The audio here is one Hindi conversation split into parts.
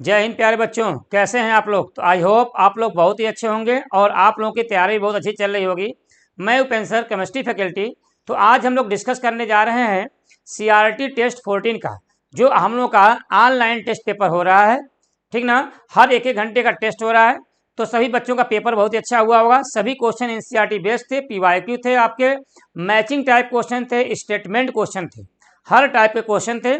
जय हिंद प्यारे बच्चों, कैसे हैं आप लोग। तो आई होप आप लोग बहुत ही अच्छे होंगे और आप लोगों की तैयारी भी बहुत अच्छी चल रही होगी। मैं उपेंद्र सर, केमिस्ट्री फैकल्टी। तो आज हम लोग डिस्कस करने जा रहे हैं सीआरटी टेस्ट 14 का, जो हम लोग का ऑनलाइन टेस्ट पेपर हो रहा है। ठीक ना, हर एक घंटे का टेस्ट हो रहा है। तो सभी बच्चों का पेपर बहुत ही अच्छा हुआ होगा। सभी क्वेश्चन एनसीईआरटी बेस्ड थे, पीवाईक्यू थे, आपके मैचिंग टाइप क्वेश्चन थे, स्टेटमेंट क्वेश्चन थे, हर टाइप के क्वेश्चन थे।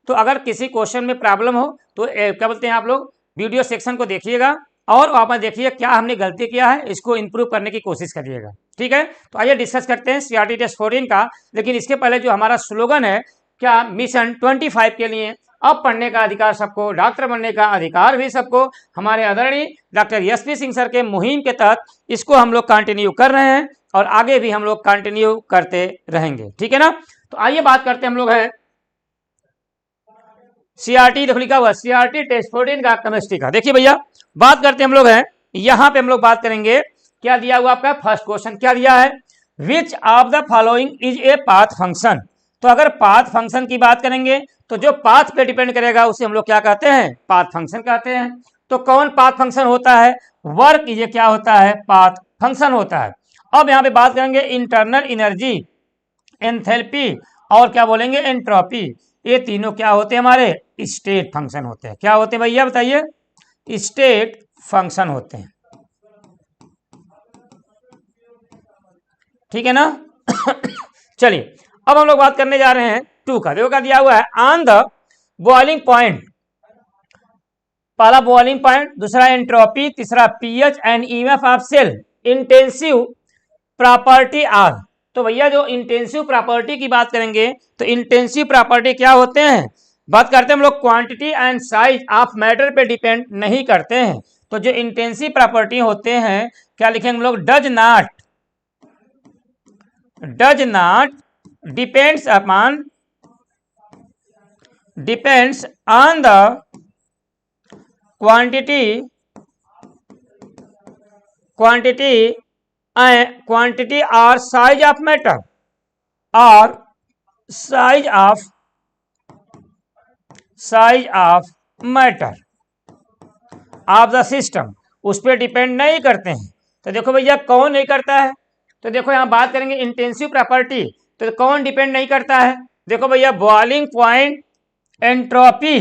तो अगर किसी क्वेश्चन में प्रॉब्लम हो तो क्या बोलते हैं, आप लोग वीडियो सेक्शन को देखिएगा और वहाँ पर देखिए क्या हमने गलती किया है, इसको इम्प्रूव करने की कोशिश करिएगा। ठीक है, तो आइए डिस्कस करते हैं सीआरटी टेस्ट 14 का। लेकिन इसके पहले जो हमारा स्लोगन है, क्या मिशन 25 के लिए अब पढ़ने का अधिकार सबको, डॉक्टर बनने का अधिकार भी सबको, हमारे आदरणीय डॉक्टर एसपी सिंह सर के मुहिम के तहत इसको हम लोग कंटिन्यू कर रहे हैं और आगे भी हम लोग कंटिन्यू करते रहेंगे। ठीक है ना, तो आइए बात करते हैं हम लोग है सीआरटी। देखो लिखा हुआ सीआरटी टेस्ट 14 का केमिस्ट्री का। देखिए भैया, बात करते हैं हम लोग हैं, यहाँ पे हम लोग बात करेंगे। क्या दिया हुआ आपका फर्स्ट क्वेश्चन, क्या दिया है, which of the following is a path function. तो अगर पाथ फंक्शन की बात करेंगे तो जो पाथ पे डिपेंड करेगा उसे हम लोग क्या कहते हैं, पाथ फंक्शन कहते हैं। तो कौन पाथ फंक्शन होता है, वर्क, ये क्या होता है, पाथ फंक्शन होता है। अब यहाँ पे बात करेंगे इंटरनल एनर्जी, एंथैल्पी और क्या बोलेंगे, एंट्रोपी। ये तीनों क्या होते हैं, हमारे स्टेट फंक्शन होते हैं। क्या होते हैं भैया बताइए, स्टेट फंक्शन होते हैं। ठीक है ना चलिए अब हम लोग बात करने जा रहे हैं 2 का। देखो क्या दिया हुआ है, ऑन द बॉइलिंग पॉइंट, पहला बॉइलिंग पॉइंट, दूसरा एंट्रोपी, तीसरा pH and EMF of cell, intensive property are. तो भैया जो इंटेंसिव प्रॉपर्टी की बात करेंगे तो इंटेंसिव प्रॉपर्टी क्या होते हैं, बात करते हैं हम लोग quantity and size of matter पे डिपेंड नहीं करते हैं। तो जो इंटेंसिव प्रॉपर्टी होते हैं, क्या लिखेंगे हम लोग, does not depends on the quantity और साइज ऑफ मैटर और size of matter of the system, उस पर डिपेंड नहीं करते हैं। तो देखो भैया कौन नहीं करता है, तो देखो यहाँ बात करेंगे इंटेंसिव प्रॉपर्टी, तो कौन डिपेंड नहीं करता है। देखो भैया बॉइलिंग पॉइंट, एंट्रोपी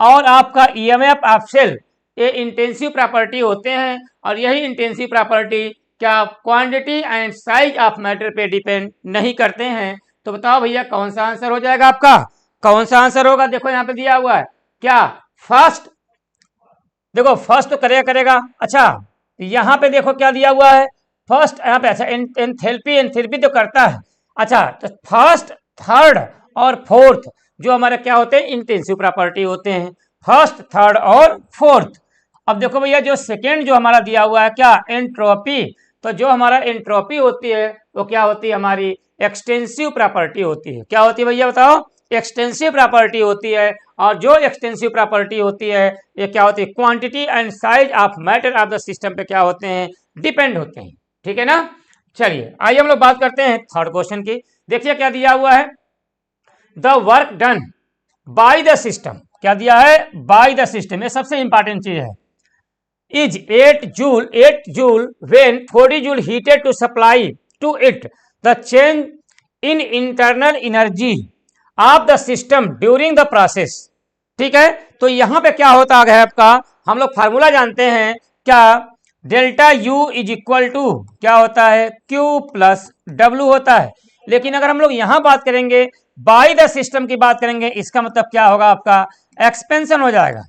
और आपका ईएमएफ ऑफ सेल, ये इंटेंसिव प्रॉपर्टी होते हैं। और यही इंटेंसिव प्रॉपर्टी क्या quantity and size of matter पे डिपेंड नहीं करते हैं। तो बताओ भैया कौन सा आंसर हो जाएगा आपका, कौन सा आंसर होगा। देखो यहाँ पे दिया हुआ है क्या, फर्स्ट। देखो फर्स्ट तो करेगा। अच्छा यहाँ पे देखो क्या दिया हुआ है, फर्स्ट यहाँ पे। अच्छा एंथैल्पी तो करता है। अच्छा तो फर्स्ट, थर्ड और फोर्थ जो हमारे क्या होते हैं, इंटेंसिव प्रॉपर्टी होते हैं, फर्स्ट, थर्ड और फोर्थ। अब देखो भैया जो सेकेंड जो हमारा दिया हुआ है क्या, एंट्रोपी। तो जो हमारा एंट्रोपी होती है वो क्या होती है, हमारी एक्सटेंसिव प्रॉपर्टी होती है। क्या होती है भैया बताओ, एक्सटेंसिव प्रॉपर्टी होती है। और जो एक्सटेंसिव प्रॉपर्टी होती है ये क्या होती है, quantity and size of matter of the system पे क्या होते हैं, डिपेंड होते हैं। ठीक है ना, चलिए आइए हम लोग बात करते हैं थर्ड क्वेश्चन की। देखिए क्या दिया हुआ है, the work done by the system. क्या दिया है, बाय द सिस्टम, ये सबसे इंपॉर्टेंट चीज है। is 8 joule when 40 joule heated to supply to it the change in internal energy of the system during the process। ठीक है, तो यहां पे क्या होता है आपका, हम लोग फार्मूला जानते हैं क्या, delta U is equal to क्या होता है, क्यू प्लस डब्ल्यू होता है। लेकिन अगर हम लोग यहां बात करेंगे बाय द सिस्टम की बात करेंगे, इसका मतलब क्या होगा, आपका एक्सपेंशन हो जाएगा।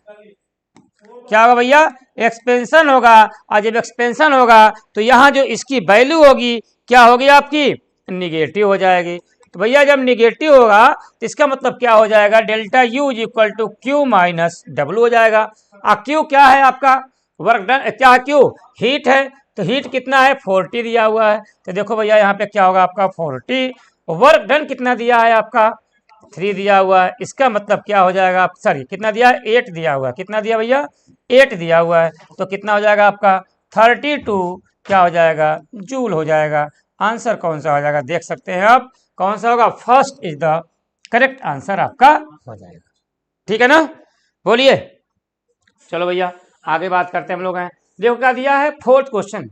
क्या होगा भैया, एक्सपेंशन होगा। और जब एक्सपेंशन होगा तो यहाँ जो इसकी वैल्यू होगी क्या होगी, आपकी निगेटिव हो जाएगी। तो भैया जब निगेटिव होगा तो इसका मतलब क्या हो जाएगा, delta U is equal to Q minus W हो जाएगा। और क्यू क्या है आपका, वर्क डन, क्या है क्यू, हीट है। तो हीट कितना है, 40 दिया हुआ है। तो देखो भैया यहाँ पे क्या होगा आपका 40, वर्क डन कितना दिया है आपका 3 दिया हुआ है। इसका मतलब क्या हो जाएगा, सॉरी कितना दिया है, 8 दिया हुआ है। कितना दिया भैया, 8 दिया हुआ है। तो कितना हो जाएगा आपका 32 क्या हो जाएगा, जूल हो जाएगा। आंसर कौन सा हो जाएगा, देख सकते हैं आप कौन सा होगा, first is the correct answer आपका हो जाएगा। ठीक है ना, बोलिए। चलो भैया आगे बात करते हैं हम लोग हैं। देखो क्या दिया है, fourth question,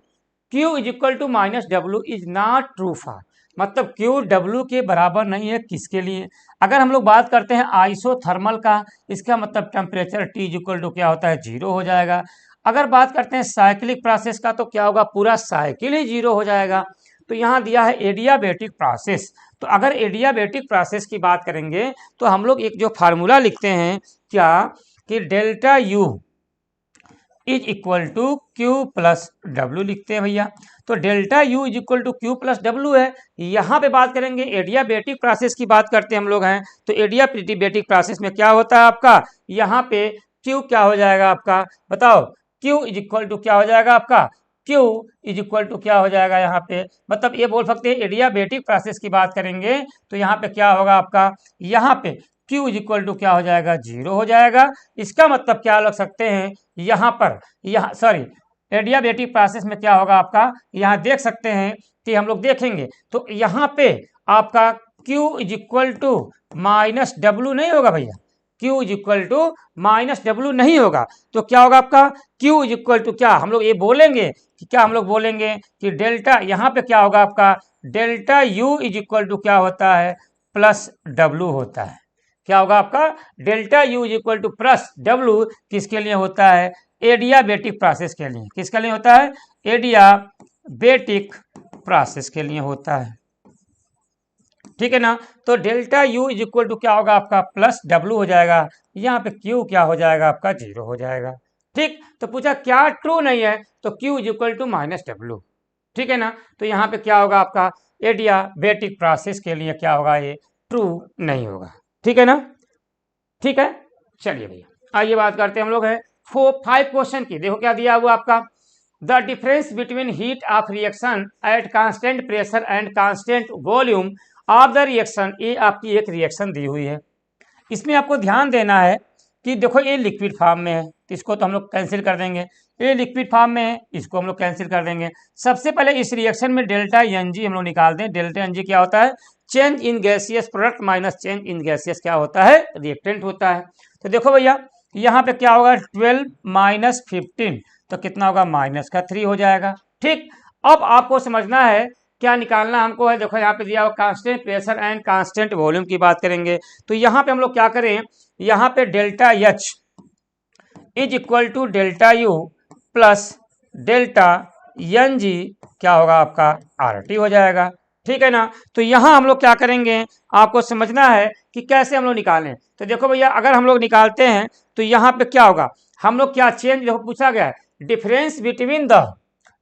Q is equal to minus W is not true for, मतलब Q W के बराबर नहीं है किसके लिए। अगर हम लोग बात करते हैं आइसोथर्मल का, इसका मतलब temperature T is equal to क्या होता है, 0 हो जाएगा। अगर बात करते हैं साइक्लिक प्रोसेस का तो क्या होगा, पूरा साइकिल ही 0 हो जाएगा। तो यहाँ दिया है एडियाबेटिक प्रोसेस, तो अगर एडियाबेटिक प्रोसेस की बात करेंगे तो हम लोग एक जो फार्मूला लिखते हैं क्या, कि delta U is equal to Q plus W लिखते हैं भैया। तो delta U is equal to Q plus W है। यहाँ पे बात करेंगे एडियाबेटिक प्रोसेस की बात करते हैं हम लोग हैं, तो एडियाबेटिक प्रोसेस में क्या होता है आपका, यहाँ पे Q क्या हो जाएगा आपका, बताओ, Q इज इक्वल टू क्या हो जाएगा आपका, Q इज इक्वल टू क्या हो जाएगा यहाँ पे, मतलब ये बोल सकते हैं एडियाबेटिक प्रोसेस की बात करेंगे तो यहाँ पे क्या होगा आपका, यहाँ पे Q इज इक्वल टू क्या हो जाएगा, 0 हो जाएगा। इसका मतलब क्या लग सकते हैं यहाँ पर, यहाँ सॉरी एडियाबेटिक प्रोसेस में क्या होगा आपका, यहाँ देख सकते हैं कि हम लोग देखेंगे तो यहाँ पे आपका Q is equal to minus W नहीं होगा भैया, Q is equal to minus W नहीं होगा। तो क्या होगा आपका, Q इज इक्वल टू क्या हम लोग ये बोलेंगे कि क्या हम लोग बोलेंगे कि डेल्टा, यहाँ पे क्या होगा आपका, delta U is equal to क्या होता है, प्लस डब्ल्यू होता है। क्या होगा आपका, delta U is equal two plus W किसके लिए होता है, एडियाबेटिक प्रोसेस के लिए। किसके लिए होता है, एडियाबेटिक प्रोसेस के लिए होता है, ठीक है ना। तो delta U is equal to क्या होगा आपका, प्लस डब्ल्यू हो जाएगा। यहाँ पे Q क्या हो जाएगा आपका, 0 हो जाएगा। ठीक, तो पूछा क्या ट्रू नहीं है, तो Q is equal to minus W, ठीक है ना। तो यहाँ पे क्या होगा आपका, एडियाबेटिक प्रोसेस के लिए क्या होगा, ये ट्रू नहीं होगा, ठीक है ना। ठीक है, चलिए भैया आइए बात करते हैं हम लोग है 5 क्वेश्चन की। देखो क्या दिया हुआ आपका, the difference between heat of reaction at constant pressure and constant volume of the reaction. ये आपकी एक रिएक्शन दी हुई है, इसमें आपको ध्यान देना है कि देखो ये लिक्विड फॉर्म में है तो इसको तो हम लोग कैंसिल कर देंगे, ये लिक्विड फॉर्म में है इसको हम लोग कैंसिल कर देंगे। सबसे पहले इस रिएक्शन में डेल्टा NG हम लोग निकाल दें। डेल्टा NG क्या होता है, change in gaseous product minus change in gaseous क्या होता है, रिएक्टेंट होता है। तो देखो भैया यहाँ पे क्या होगा, 12 माइनस 15 तो कितना होगा, माइनस का 3 हो जाएगा। ठीक, अब आपको समझना है क्या निकालना हमको है। देखो यहाँ पे दिया हुआ constant pressure and constant volume की बात करेंगे तो यहाँ पे हम लोग क्या करें, यहाँ पे delta H is equal to delta U plus delta NG क्या होगा आपका, RT हो जाएगा, ठीक है ना। तो यहाँ हम लोग क्या करेंगे, आपको समझना है कि कैसे हम लोग निकालें। तो देखो भैया अगर हम लोग निकालते हैं तो यहाँ पे क्या होगा, हम लोग क्या चेंज, देखो पूछा गया है difference between the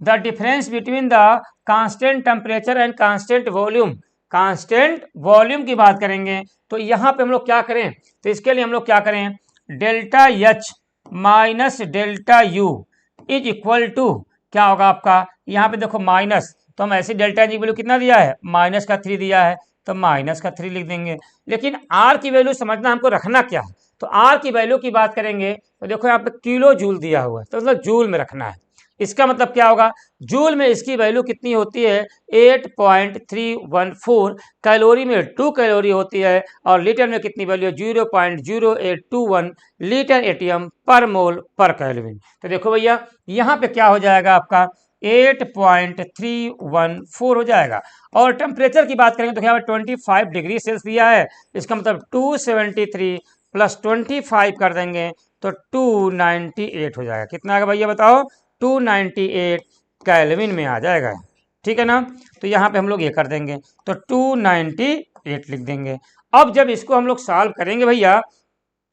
difference between the constant temperature and constant volume. Constant volume की बात करेंगे तो यहाँ पे हम लोग क्या करें, तो इसके लिए हम लोग क्या करें, delta H minus delta U is equal to क्या होगा आपका, यहाँ पे देखो माइनस, तो हम ऐसे डेल्टा जी वैल्यू कितना दिया है, माइनस का 3 दिया है तो माइनस का 3 लिख देंगे। लेकिन R की वैल्यू समझना हमको रखना क्या है, तो R की वैल्यू की बात करेंगे तो देखो यहाँ पे किलो जूल दिया हुआ है तो मतलब जूल में रखना है। इसका मतलब क्या होगा, जूल में इसकी वैल्यू कितनी होती है, 8.314, कैलोरी में 2 कैलोरी होती है और लीटर में कितनी वैल्यू, 0.0821 लीटर एटीएम पर मोल पर केल्विन। तो देखो भैया यहाँ पे क्या हो जाएगा आपका, 8.314 हो जाएगा। और टेम्परेचर की बात करेंगे तो क्या 25 डिग्री सेल्सियस दिया है, इसका मतलब 273 प्लस 25 कर देंगे तो 298 हो जाएगा। कितना आएगा भैया बताओ, 298 केल्विन में आ जाएगा, ठीक है ना। तो यहाँ पे हम लोग ये कर देंगे तो 298 लिख देंगे। अब जब इसको हम लोग सॉल्व करेंगे भैया,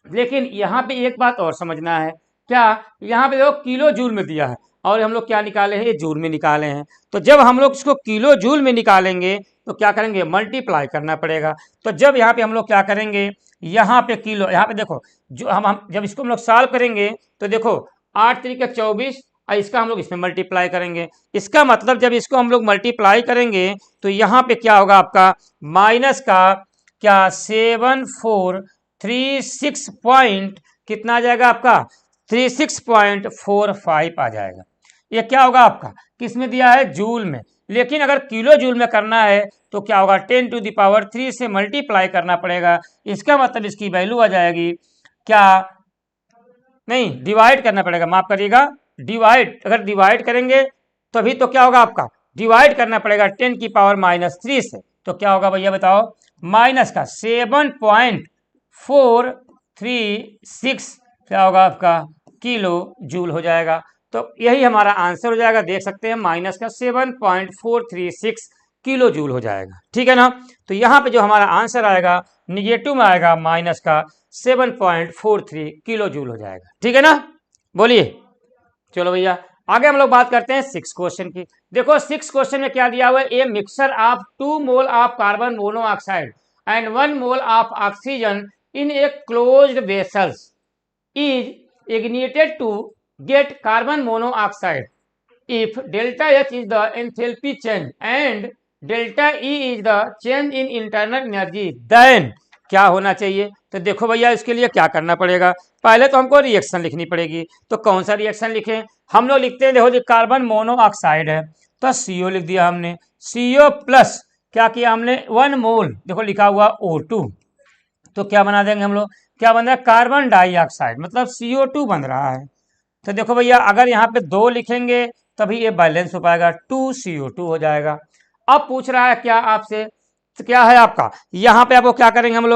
लेकिन यहाँ पे एक बात और समझना है, क्या यहाँ पे देखो किलो जूल में दिया है और हम लोग क्या निकाले हैं, ये जूल में निकाले हैं। तो जब हम लोग इसको किलो जूल में निकालेंगे तो क्या करेंगे, मल्टीप्लाई करना पड़ेगा। तो जब यहाँ पे हम लोग क्या करेंगे, यहाँ पे किलो, यहाँ पे देखो जो हम जब इसको हम लोग सॉल्व करेंगे तो देखो 8 3 24 और इसका हम लोग इसमें मल्टीप्लाई करेंगे। इसका मतलब जब इसको हम लोग मल्टीप्लाई करेंगे तो यहाँ पे क्या होगा आपका, माइनस का क्या 7436 पॉइंट कितना आ जाएगा आपका, 36.45 आ जाएगा। ये क्या होगा आपका, किसमें दिया है, जूल में। लेकिन अगर किलो जूल में करना है तो क्या होगा, 10⁻³ से मल्टीप्लाई करना पड़ेगा। इसका मतलब इसकी वैल्यू आ जाएगी क्या नहीं डिवाइड करना पड़ेगा, माफ करिएगा, डिवाइड, अगर डिवाइड करेंगे तभी तो क्या होगा आपका, डिवाइड करना पड़ेगा 10 की पावर -3 से, तो क्या होगा भैया बताओ, माइनस का 7.436 क्या होगा आपका किलो जूल हो जाएगा। तो यही हमारा आंसर हो जाएगा, देख सकते हैं माइनस का 7.436 किलो जूल हो जाएगा, ठीक है ना। तो यहाँ पे जो हमारा आंसर आएगा निगेटिव में आएगा माइनस का 7.43 किलो जूल हो जाएगा, ठीक है ना। बोलिए, चलो भैया आगे हम लोग बात करते हैं 6 क्वेश्चन की। देखो 6 क्वेश्चन में क्या दिया हुआ है, a mixture of 2 mole of carbon monoxide and 1 mole of oxygen in a closed vessels is ignited to get carbon monoxide if delta H is the enthalpy change and delta E is the change in internal energy, then क्या होना चाहिए। तो देखो भैया इसके लिए क्या करना पड़ेगा, पहले तो हमको रिएक्शन लिखनी पड़ेगी। तो कौन सा रिएक्शन लिखें, हम लोग लिखते हैं, देखो जी कार्बन मोनोऑक्साइड है तो CO लिख दिया हमने, CO प्लस क्या किया हमने 1 मोल, देखो लिखा हुआ O2, तो क्या बना देंगे हम लोग, क्या बन रहा है कार्बन डाइऑक्साइड, मतलब CO2 बन रहा है। तो देखो भैया अगर यहाँ पे 2 लिखेंगे तभी ये बैलेंस हो पाएगा, 2CO2 हो जाएगा। अब पूछ रहा है क्या आपसे, तो क्या है आपका, यहाँ पे आपको क्या करेंगे हम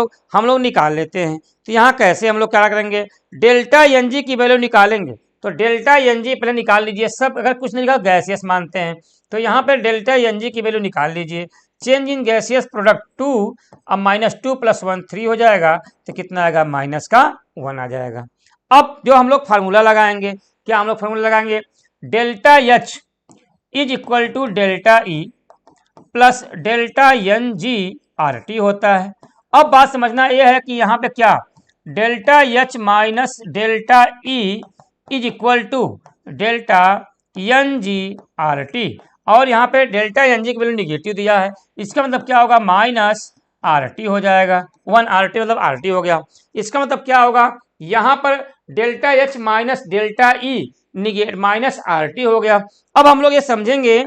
लोग निकाल लेते हैं। तो यहाँ कैसे हम लोग क्या करेंगे, डेल्टा NG की वैल्यू निकालेंगे। तो डेल्टा NG पहले निकाल लीजिए, सब अगर कुछ नहीं लिखा गैसियस मानते हैं, तो यहाँ पे डेल्टा NG की वैल्यू निकाल लीजिए। चेंज इन गैसियस प्रोडक्ट 2, अब -2 + 1 3 हो जाएगा, तो कितना आएगा -1 आ जाएगा। अब जो हम लोग फार्मूला लगाएंगे, क्या हम लोग फार्मूला लगाएंगे, delta H is equal to delta E plus delta NG RT होता है। अब बात समझना यह है कि यहाँ पे क्या delta H minus delta E is equal to delta NG RT, और यहाँ पे डेल्टा NG की वैल्यू निगेटिव दिया है, इसका मतलब क्या होगा -RT हो जाएगा, 1 RT मतलब RT हो गया। इसका मतलब क्या होगा, यहाँ पर delta H minus delta E -RT हो गया। अब हम लोग ये समझेंगे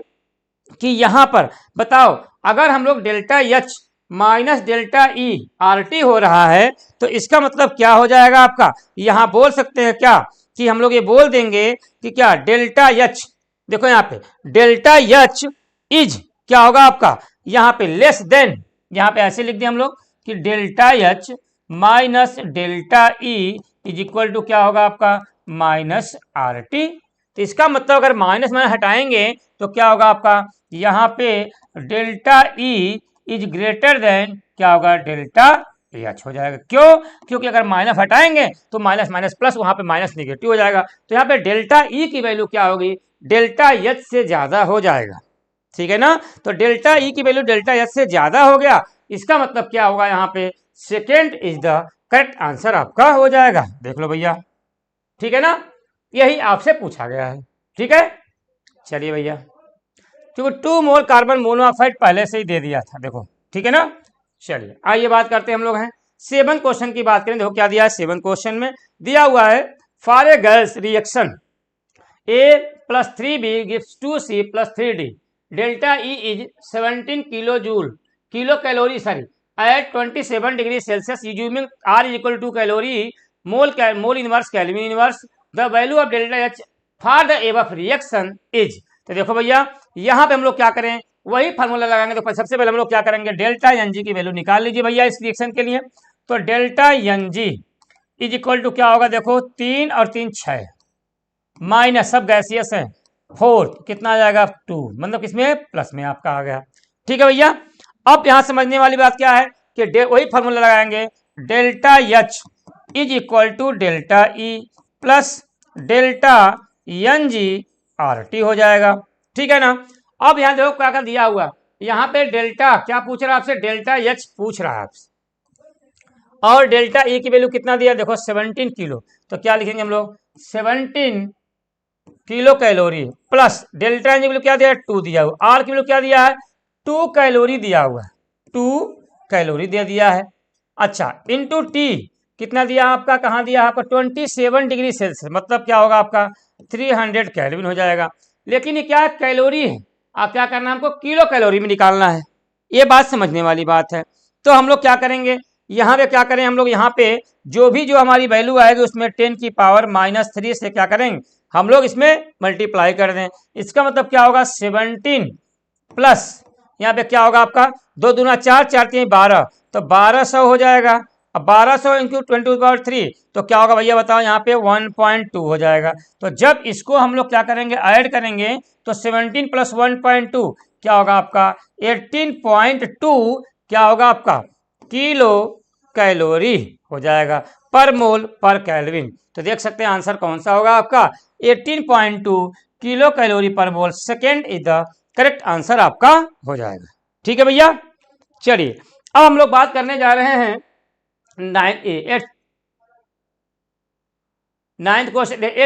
कि यहाँ पर बताओ अगर हम लोग delta H minus delta E RT हो रहा है तो इसका मतलब क्या हो जाएगा आपका, यहाँ बोल सकते हैं क्या कि हम लोग ये बोल देंगे कि क्या डेल्टा H, देखो यहाँ पे डेल्टा H इज क्या होगा आपका, यहाँ पे लेस देन, यहाँ पे ऐसे लिख दिए हम लोग कि delta H minus delta E is equal to क्या होगा आपका -RT। तो इसका मतलब अगर माइनस माइनस हटाएंगे तो क्या होगा आपका, यहाँ पे delta E is greater than क्या होगा डेल्टा H हो जाएगा। क्यों, क्योंकि अगर माइनस हटाएंगे तो माइनस माइनस प्लस, वहां पे माइनस निगेटिव हो जाएगा। तो यहाँ पे डेल्टा E की वैल्यू क्या होगी, डेल्टा H से ज्यादा हो जाएगा, ठीक है ना। तो डेल्टा E की वैल्यू डेल्टा H से ज्यादा हो गया, इसका मतलब क्या होगा, यहाँ पे second is the correct answer आपका हो जाएगा। देख लो भैया, ठीक है ना, यही आपसे पूछा गया है, ठीक है। चलिए भैया, क्योंकि 2 मोल कार्बन मोनोऑक्साइड पहले से ही दे दिया था, देखो ठीक है ना। चलिए आइए बात करते हैं हम लोग हैं 7 क्वेश्चन की बात करें। देखो क्या दिया है 7 क्वेश्चन में, दिया हुआ है for a gas reaction A + 3B gives 2C + 3D, delta E is 17 kilo joule kilo calorie sorry at 27 degree Celsius, using R is equal to calorie mole inverse kelvin inverse, the value of delta H for the above reaction is. तो देखो भैया यहाँ पे हम लोग क्या करें, वही फार्मूला लगाएंगे। तो सबसे पहले हम लोग क्या करेंगे, डेल्टा NG की वैल्यू निकाल लीजिए भैया इस रिएक्शन के लिए। तो delta NG is equal to क्या होगा, देखो 3 और 3 6 माइनस सब गैसियस है 4, कितना आ जाएगा 2, मतलब किसमें प्लस में आपका आ गया, ठीक है भैया। अब यहाँ समझने वाली बात क्या है कि वही फार्मूला लगाएंगे, delta H is equal to delta E plus delta NG RT हो जाएगा, ठीक है ना। अब यहाँ देखो क्या क्या दिया हुआ, यहाँ पे डेल्टा क्या पूछ रहा है आपसे, डेल्टा H पूछ रहा है आपसे, और डेल्टा E की वैल्यू कितना दिया, देखो 17 किलो। तो क्या लिखेंगे हम लोग, 17 kilo calorie plus delta NG की वैल्यू क्या दिया है 2 दिया हुआ, R की वैल्यू क्या दिया है 2 कैलोरी दिया हुआ है, 2 कैलोरी दे दिया है। अच्छा इंटू T कितना दिया आपका, कहाँ दिया आपका 27 डिग्री सेल्सियस, मतलब क्या होगा आपका 300 केल्विन हो जाएगा। लेकिन ये क्या कैलोरी है, आप क्या करना है हमको किलो कैलोरी में निकालना है, ये बात समझने वाली बात है। तो हम लोग क्या करेंगे, यहाँ पे क्या करें हम लोग, यहाँ पे जो हमारी वैल्यू आएगी उसमें 10 की पावर -3 से क्या करेंगे हम लोग इसमें मल्टीप्लाई कर दें। इसका मतलब क्या होगा 17 प्लस यहाँ पे क्या होगा आपका 2 दूना 4, 4 3 12, तो 1200 हो जाएगा। अब 1200 इंटू 10⁻³ तो क्या होगा भैया बताओ, यहाँ पे 1.2 हो जाएगा। तो जब इसको हम लोग क्या करेंगे ऐड करेंगे तो 17 प्लस 1.2 क्या होगा आपका 18.2 क्या होगा आपका किलो कैलोरी हो जाएगा पर मोल पर केल्विन। तो देख सकते हैं आंसर कौन सा होगा आपका 18.2 kilocalorie per mole. Second is the correct answer आपका हो जाएगा। ठीक है भैया, चलिए अब हम लोग बात करने जा रहे हैं एट्थ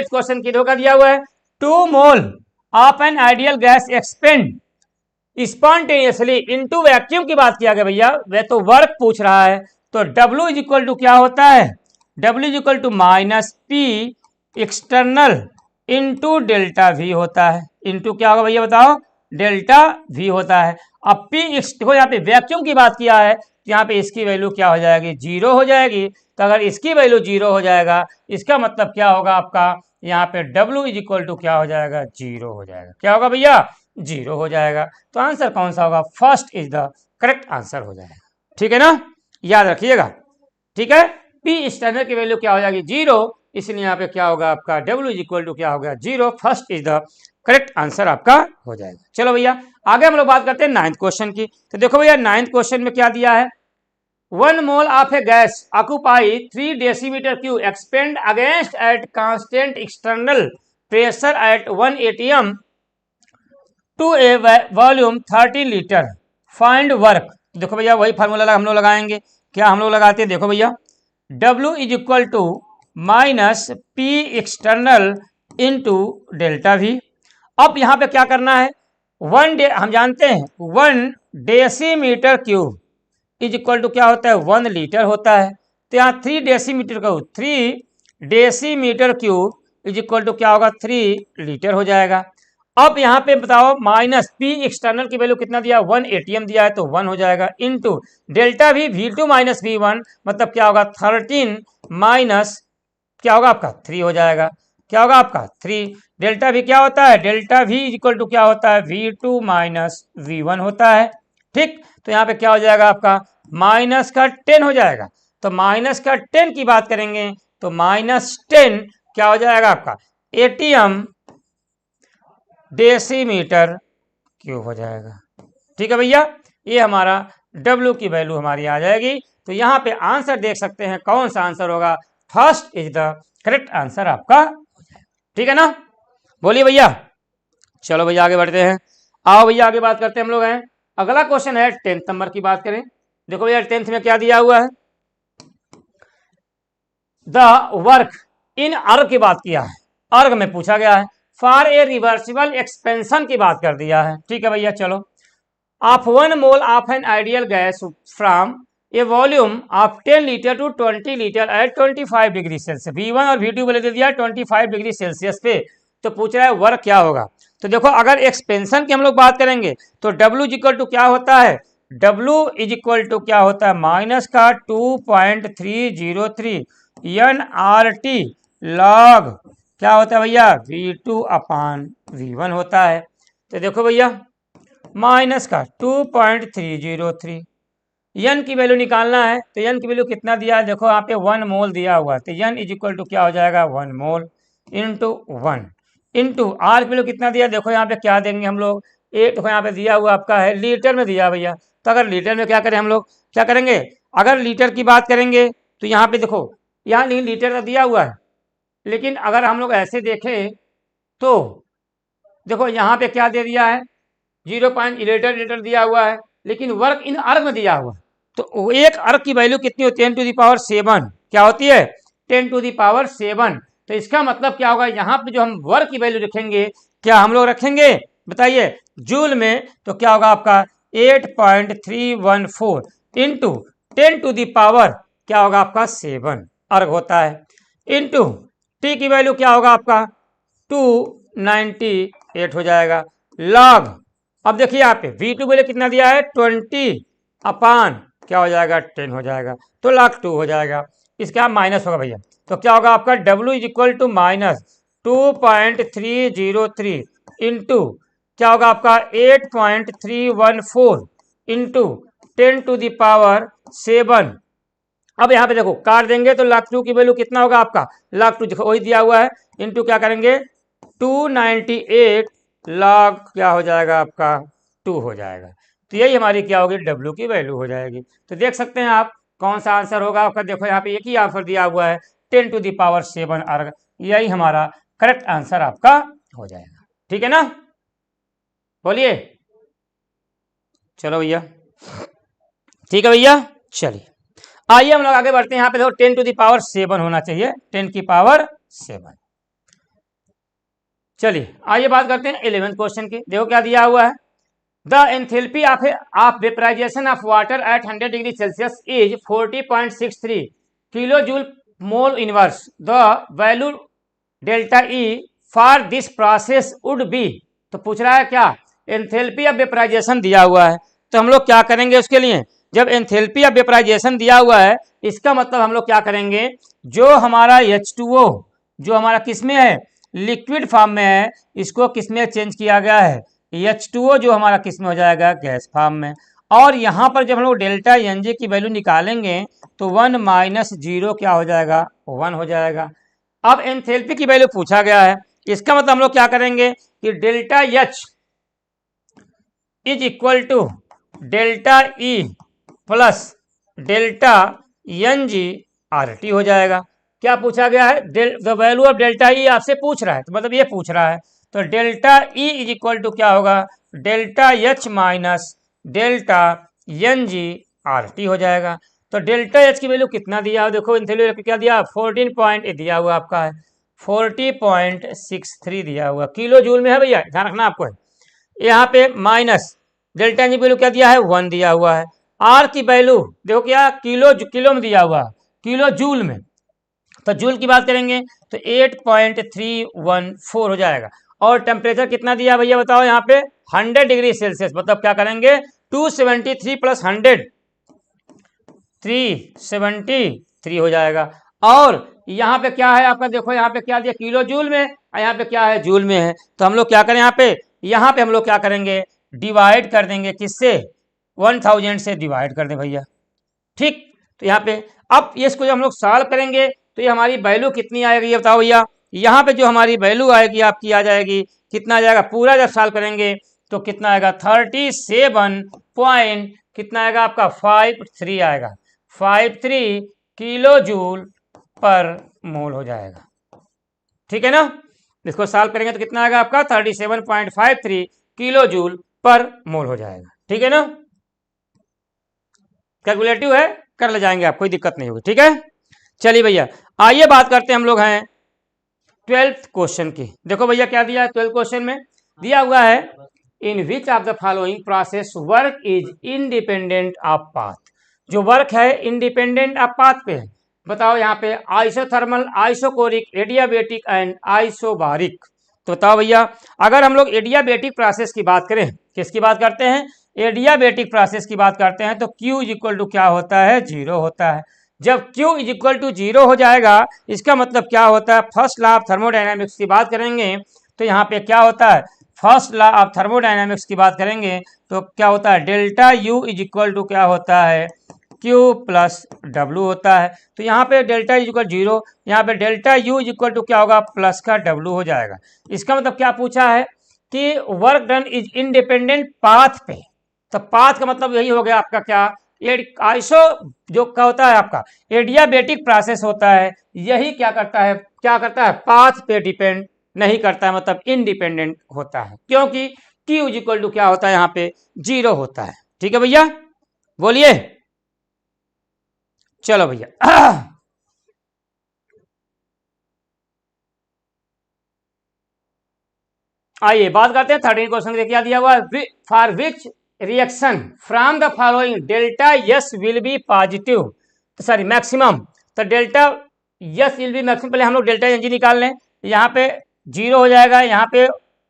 क्वेश्चन की धोखा दिया हुआ है 2 मोल of an ideal gas expand spontaneously into vacuum की बात किया गया भैया, वह तो वर्क पूछ रहा है। तो W इज इक्वल टू क्या होता है, W is equal to -P external into delta V होता है। इंटू क्या होगा भैया बताओ, डेल्टा V होता है। अब P देखो यहाँ पे वैक्यूम की बात किया है, तो यहाँ पे इसकी वैल्यू क्या हो जाएगी 0 हो जाएगी। तो अगर इसकी वैल्यू 0 हो जाएगा इसका मतलब क्या होगा आपका यहाँ पे W इज इक्वल टू क्या हो जाएगा 0 हो जाएगा। क्या होगा भैया 0 हो जाएगा। तो आंसर कौन सा होगा, first is the correct answer हो जाएगा। ठीक है ना, याद रखिएगा। ठीक है, P स्टैंडर्ड की वैल्यू क्या हो जाएगी 0, इसलिए यहाँ पे क्या होगा आपका W इज इक्वल टू क्या होगा 0। First is the correct answer आपका हो जाएगा। चलो भैया आगे हम लोग बात करते हैं 9th क्वेश्चन की। तो देखो भैया 9th क्वेश्चन में क्या दिया है, 1 mole of a gas occupy 3 decimetre cube expand against at constant external pressure at 1 atm to a volume 30 litre find work. देखो भैया वही फार्मूला हम लोग लगाएंगे। क्या हम लोग लगाते हैं, देखो भैया W is equal to -P external into delta V। अब यहाँ पे क्या करना है, हम जानते हैं 1 decimetre cube is equal to क्या होता है 1 लीटर होता है। तो यहाँ 3 decimetre cube 3 decimetre cube is equal to क्या होगा 3 लीटर हो जाएगा। अब यहाँ पे बताओ -P एक्सटर्नल की वैल्यू कितना दिया 1 atm दिया है तो 1 हो जाएगा into delta V V2 - V1 मतलब क्या होगा 13 माइनस क्या होगा आपका 3 हो जाएगा। क्या होगा आपका 3। डेल्टा V क्या होता है, डेल्टा V इक्वल टू क्या होता है V2 - V1 होता है। ठीक, तो यहाँ पे क्या हो जाएगा आपका माइनस का 10 हो जाएगा। तो माइनस का 10 की बात करेंगे तो -10 क्या हो जाएगा आपका atm डेसीमीटर क्यूब हो जाएगा। ठीक है भैया, ये हमारा W की वैल्यू हमारी आ जाएगी। तो यहाँ पे आंसर देख सकते हैं कौन सा आंसर होगा, first is the correct answer आपका। ठीक है ना, बोलिए भैया। चलो भैया आगे बढ़ते हैं, आओ भैया आगे बात करते हैं हम लोग हैं। अगला क्वेश्चन है 10th नंबर की बात करें। देखो भैया 10th में क्या दिया हुआ है, द वर्क इन अर्ग की बात किया है, अर्ग में पूछा गया है। फॉर ए रिवर्सिबल एक्सपेंशन की बात कर दिया है। ठीक है भैया, चलो of 1 mole of an ideal gas from a volume of 10 litre to 20 litre at 25 degree Celsius. V1 और V2 बोले दे दिया 25 डिग्री सेल्सियस पे, तो पूछ रहा है वर्क क्या होगा। तो देखो अगर एक्सपेंशन की हम लोग बात करेंगे तो W इक्वल टू क्या होता है, W इज इक्वल टू क्या होता है माइनस का 2.303 NRT लॉग क्या होता है भैया V2 अपान V1 होता है। तो देखो भैया माइनस का 2.303 n की वैल्यू निकालना है। तो n की वैल्यू कितना दिया है, देखो यहाँ पे 1 मोल दिया हुआ है। तो n इज इक्वल टू क्या हो जाएगा 1 मोल इंटू 1 इंटू r की वैल्यू कितना दिया, देखो यहाँ पे क्या देंगे हम लोग, 8 यहाँ पे दिया हुआ आपका है लीटर में दिया भैया। तो अगर लीटर में क्या करें हम लोग, क्या करेंगे अगर लीटर की बात करेंगे तो यहाँ पे देखो यहाँ लीटर का दिया हुआ है, लेकिन अगर हम लोग ऐसे देखें तो देखो यहाँ पे क्या दे दिया है 0.11 लीटर दिया हुआ है, लेकिन वर्क इन अर्ग में दिया हुआ है। तो एक अर्ग की वैल्यू कितनी होती है 10⁻7 क्या होती है 10⁻7। तो इसका मतलब क्या होगा, यहाँ पे जो हम वर्क की वैल्यू रखेंगे क्या हम लोग रखेंगे बताइए जूल में, तो क्या होगा आपका 8.314 इंटू 10⁻, क्या होगा आपका 7 अर्ग होता है, इंटू टी की वैल्यू क्या होगा आपका 298 हो जाएगा लॉग। अब देखिए यहाँ पे V2 वैल्यू कितना दिया है 20 अपान क्या हो जाएगा 10 हो जाएगा, तो log 2 हो जाएगा। इसका माइनस होगा भैया, तो क्या होगा आपका W is equal to minus 2.303 into क्या होगा आपका 8.314 इंटू 10⁻⁷। अब यहाँ पे देखो काट देंगे तो log 2 की वैल्यू कितना होगा आपका, log 2 देखो वही दिया हुआ है, इंटू क्या करेंगे 298 log क्या हो जाएगा आपका 2 हो जाएगा। तो यही हमारी क्या होगी W की वैल्यू हो जाएगी। तो देख सकते हैं आप कौन सा आंसर होगा आपका, देखो यहाँ पे एक ही आंसर दिया हुआ है 10⁻⁷ अर्ग, यही हमारा करेक्ट आंसर आपका हो जाएगा। ठीक है ना, बोलिए। चलो भैया, ठीक है भैया, चलिए आइए हम लोग आगे बढ़ते हैं। यहाँ पे देखो 10⁻⁷ होना चाहिए, 10⁻⁷। चलिए आइए बात करते हैं 11th क्वेश्चन की। देखो क्या दिया हुआ है, the enthalpy of vaporisation of water at 100 degree Celsius is 40.63 kilo joule mole inverse, the value delta E for this process would be. तो पूछ रहा है क्या, एंथैल्पी ऑफ वेपराइजेशन दिया हुआ है, तो हम लोग क्या करेंगे उसके लिए, जब एंथैल्पी ऑफ वेपराइजेशन दिया हुआ है इसका मतलब हम लोग क्या करेंगे, जो हमारा H2O जो हमारा किस में है, लिक्विड फॉर्म में है, इसको किस में चेंज किया गया है, H2O जो हमारा किस में हो जाएगा, गैस फॉर्म में। और यहाँ पर जब हम लोग डेल्टा NJ की वैल्यू निकालेंगे तो 1 माइनस 0 क्या हो जाएगा, 1 हो जाएगा। अब एंथैल्पी की वैल्यू पूछा गया है, इसका मतलब हम लोग क्या करेंगे कि delta H is equal to delta E plus delta NG RT हो जाएगा। क्या पूछा गया है, the value of delta E आपसे पूछ रहा है, तो मतलब ये पूछ रहा है, तो delta E is equal to क्या होगा, delta H minus delta NG RT हो जाएगा। तो डेल्टा एच की वैल्यू कितना दिया है, देखो एंथैल्पी क्या दिया, 14 पॉइंट दिया हुआ आपका है, 40.63 दिया हुआ, किलो जूल में है भैया, ध्यान रखना आपको। यहाँ पे माइनस डेल्टा एन की वैल्यू क्या दिया है, 1 दिया हुआ है। आर की वैल्यू देखो क्या, किलो में दिया हुआ, किलो जूल में, तो जूल की बात करेंगे तो 8.314 हो जाएगा। और टेम्परेचर कितना दिया भैया बताओ, यहाँ पे 100 डिग्री सेल्सियस, मतलब क्या करेंगे 273 प्लस 100 373 हो जाएगा। और यहाँ पे क्या है आपका, देखो यहाँ पे क्या दिया, किलो जूल में, और यहाँ पे क्या है, जूल में है। तो हम लोग क्या करें, यहाँ पे हम लोग क्या करेंगे, डिवाइड कर देंगे किससे, 1000 से डिवाइड कर दें भैया। ठीक, तो यहाँ पे अब इसको जब हम लोग सॉल्व करेंगे तो ये हमारी वैल्यू कितनी आएगी ये बताओ भैया। यहाँ पे जो हमारी वैल्यू आएगी आपकी आ जाएगी, कितना आ जाएगा, पूरा जब सॉल्व करेंगे तो कितना आएगा, 37 पॉइंट कितना आएगा आपका 53 आएगा, 53 किलो जूल पर मोल हो जाएगा। ठीक है ना, इसको सॉल्व करेंगे तो कितना आएगा आपका 37.53 किलो जूल पर मोल हो जाएगा। ठीक है ना, कैलकुलेटिव है, कर ले जाएंगे आप, कोई दिक्कत नहीं होगी। ठीक है, चलिए भैया आइए बात करते हैं हम लोग हैं 12th क्वेश्चन की। देखो भैया क्या दिया है 12th क्वेश्चन में, दिया हुआ है in which of the following process work is independent of path. जो वर्क है इंडिपेंडेंट ऑफ पाथ पे है, बताओ यहाँ पे isothermal, isochoric, adiabatic and isobaric. तो बताओ भैया, अगर हम लोग एडियाबेटिक प्रोसेस की बात करें, किसकी बात करते हैं, एडियाबेटिक प्रोसेस की बात करते हैं, तो Q इज इक्वल टू क्या होता है, 0 होता है। जब Q इज इक्वल टू 0 हो जाएगा इसका मतलब क्या होता है, फर्स्ट लॉ ऑफ थर्मोडायनामिक्स की बात करेंगे तो यहाँ पे क्या होता है, फर्स्ट लॉ ऑफ थर्मोडायनामिक्स की बात करेंगे तो क्या होता है, delta U is equal to क्या होता है, Q प्लस W होता है। तो यहाँ पे डेल्टा इज इक्वल 0, यहाँ पे delta U is equal to क्या होगा, प्लस का W हो जाएगा। इसका मतलब क्या पूछा है कि work done is independent path पे, तो पाथ का मतलब यही हो गया आपका क्या, आइसो जो क्या होता है आपका एडियाबेटिक प्रोसेस होता है, यही क्या करता है, पाथ पे डिपेंड नहीं करता है, मतलब इंडिपेंडेंट होता है, क्योंकि Q इज इक्वल टू क्या होता है, यहाँ पे 0 होता है। ठीक है भैया, बोलिए। चलो भैया आइए बात करते हैं 13 क्वेश्चन क्या दिया हुआ है, for which reaction from the following delta yes will be positive, तो सॉरी मैक्सिमम, तो delta yes will be maximum, पहले हम लोग डेल्टा एनजी निकाल लें, यहाँ पे 0 हो जाएगा, यहाँ पे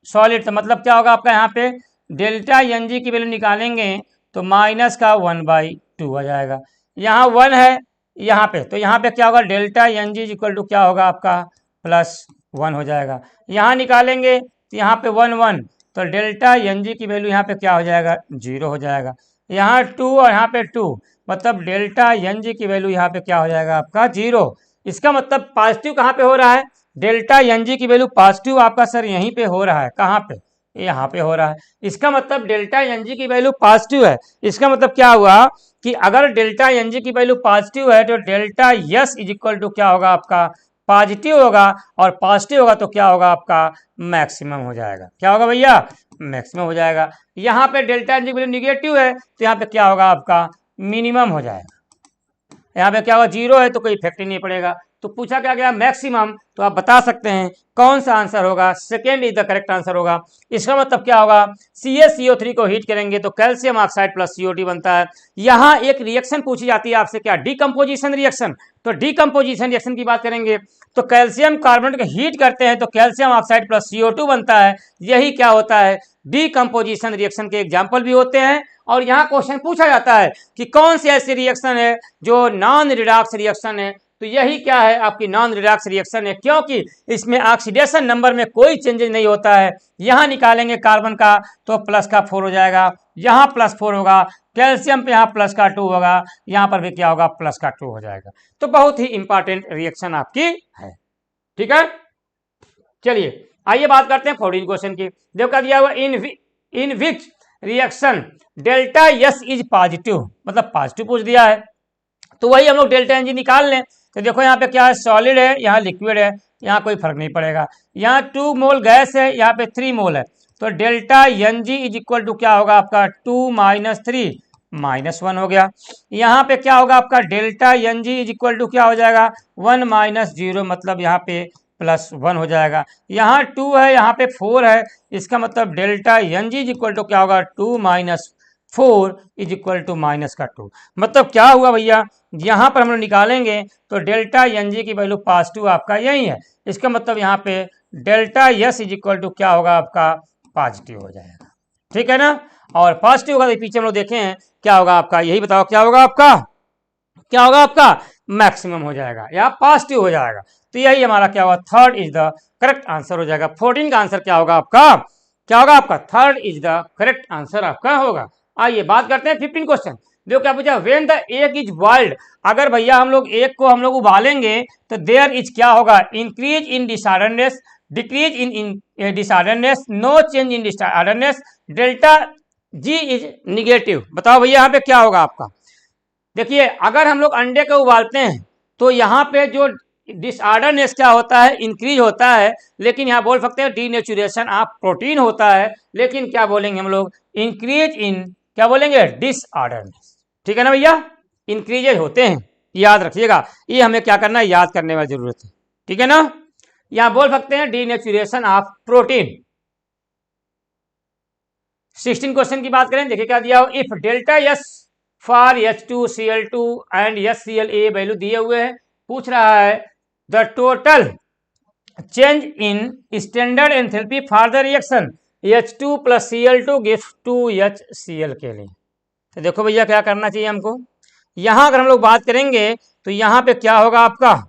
सॉलिड, तो मतलब क्या होगा आपका, यहाँ पे डेल्टा एनजी की वैल्यू निकालेंगे तो माइनस का 1/2 2 आ जाएगा। यहाँ 1 है यहाँ पे, तो यहाँ पे क्या होगा, delta N G equal to क्या होगा आपका +1 हो जाएगा। यहाँ निकालेंगे तो यहाँ पे 1 1, तो डेल्टा एन जी की वैल्यू यहाँ पे क्या हो जाएगा, 0 हो जाएगा। यहाँ 2 और यहाँ पे 2, मतलब डेल्टा एन जी की वैल्यू यहाँ पे क्या हो जाएगा आपका 0। इसका मतलब पॉजिटिव कहाँ पे हो रहा है, डेल्टा एन जी की वैल्यू पॉजिटिव आपका सर यहीं पे हो रहा है, कहाँ पे, यहाँ पे हो रहा है। इसका मतलब डेल्टा एन जी की वैल्यू पॉजिटिव है। इसका मतलब क्या हुआ कि अगर डेल्टा एन जी की वैल्यू पॉजिटिव है तो delta S is equal to क्या होगा आपका पॉजिटिव होगा, और पॉजिटिव होगा तो क्या होगा आपका मैक्सिमम हो जाएगा। क्या होगा भैया, मैक्सिमम हो जाएगा। यहाँ पे डेल्टा एन जी की वैल्यू निगेटिव है तो यहाँ पे क्या होगा आपका मिनिमम हो जाएगा। यहाँ पे क्या होगा, 0 है तो कोई इफेक्ट ही नहीं पड़ेगा। तो पूछा क्या गया मैक्सिमम, तो आप बता सकते हैं कौन सा आंसर होगा, second is the correct answer होगा। इसका मतलब क्या होगा, CaCO3 को हीट करेंगे तो कैल्शियम ऑक्साइड प्लस CO2 बनता है। यहाँ एक रिएक्शन पूछी जाती है आपसे, क्या, डीकम्पोजिशन रिएक्शन। तो डीकम्पोजिशन रिएक्शन की बात करेंगे तो कैल्शियम कार्बोनेट को हीट करते हैं तो कैल्शियम ऑक्साइड प्लस CO2 बनता है। यही क्या होता है, डीकम्पोजिशन रिएक्शन के एग्जाम्पल भी होते हैं। और यहाँ क्वेश्चन पूछा जाता है कि कौन सी ऐसी रिएक्शन है जो नॉन रिडॉक्स रिएक्शन है, तो यही क्या है आपकी नॉन रिडॉक्स रिएक्शन है, क्योंकि इसमें ऑक्सीडेशन नंबर में कोई चेंजेस नहीं होता है। यहाँ निकालेंगे कार्बन का तो प्लस का 4 हो जाएगा, यहाँ +4 होगा, कैल्शियम पे यहाँ प्लस का 2 होगा, यहाँ पर भी क्या होगा प्लस का 2 हो जाएगा। तो बहुत ही इंपॉर्टेंट रिएक्शन आपकी है, ठीक है। चलिए आइए बात करते हैं 14 क्वेश्चन की। देखो क्या दिया हुआ, in which reaction delta S is positive, मतलब पॉजिटिव पूछ दिया है तो वही हम लोग डेल्टा एन जी निकाल लें। तो देखो यहाँ पे क्या है, सॉलिड है, यहाँ लिक्विड है, यहाँ कोई फर्क नहीं पड़ेगा। यहाँ 2 मोल गैस है, यहाँ पे 3 मोल है, तो delta N G is equal to क्या होगा आपका 2 - 3 -1 हो गया। यहाँ पे क्या होगा आपका delta N G is equal to क्या हो जाएगा 1 - 0, मतलब यहाँ पे +1 हो जाएगा। यहाँ 2 है, यहाँ पे 4 है, इसका मतलब delta N G is equal to क्या होगा 2 - 4 इज इक्वल टू -2। मतलब क्या हुआ भैया, यहाँ पर हम लोग निकालेंगे तो डेल्टा एन जी की वैल्यू पॉजिटिव आपका यही है। इसका मतलब यहाँ पे delta S is equal to क्या होगा आपका पॉजिटिव हो जाएगा, ठीक है ना। और पॉजिटिव होगा तो पीछे हम लोग देखें हैं क्या होगा आपका, यही बताओ क्या होगा आपका, क्या होगा आपका मैक्सिमम हो जाएगा या पॉजिटिव हो जाएगा। तो यही हमारा क्या होगा, third is the correct answer हो जाएगा। 14 का आंसर क्या होगा आपका, क्या होगा आपका third is the correct answer आपका होगा। आइए बात करते हैं 15 क्वेश्चन। देखो क्या पूछा, when the egg is boiled, अगर भैया हम लोग एग को हम लोग उबालेंगे तो देयर इज क्या होगा, increase in disorderness, decrease in disorderness, no change in disorderness, delta G is negative. बताओ भैया यहाँ पे क्या होगा आपका। देखिए अगर हम लोग अंडे को उबालते हैं तो यहाँ पे जो डिसऑर्डरनेस क्या होता है, इंक्रीज होता है, लेकिन यहाँ बोल सकते हैं डीनेचुरेशन ऑफ प्रोटीन होता है, लेकिन क्या बोलेंगे हम लोग, इंक्रीज इन क्या बोलेंगे डिसऑर्डरनेस, ठीक है ना भैया, इंक्रीजेज होते हैं, याद रखिएगा, ये हमें क्या करना है, याद करने वाली जरूरत है, ठीक है ना। यहाँ बोल सकते हैं डीनेचुरेशन ऑफ प्रोटीन। 16 क्वेश्चन की बात करें, देखिए क्या दिया हो, if delta yes for H2Cl2 and HCl value दिए हुए हैं, पूछ रहा है the total change in standard enthalpy for the reaction H2 + Cl2 gives 2HCl के लिए। तो देखो भैया क्या करना चाहिए हमको, यहाँ अगर हम लोग बात करेंगे तो यहाँ पे क्या होगा आपका,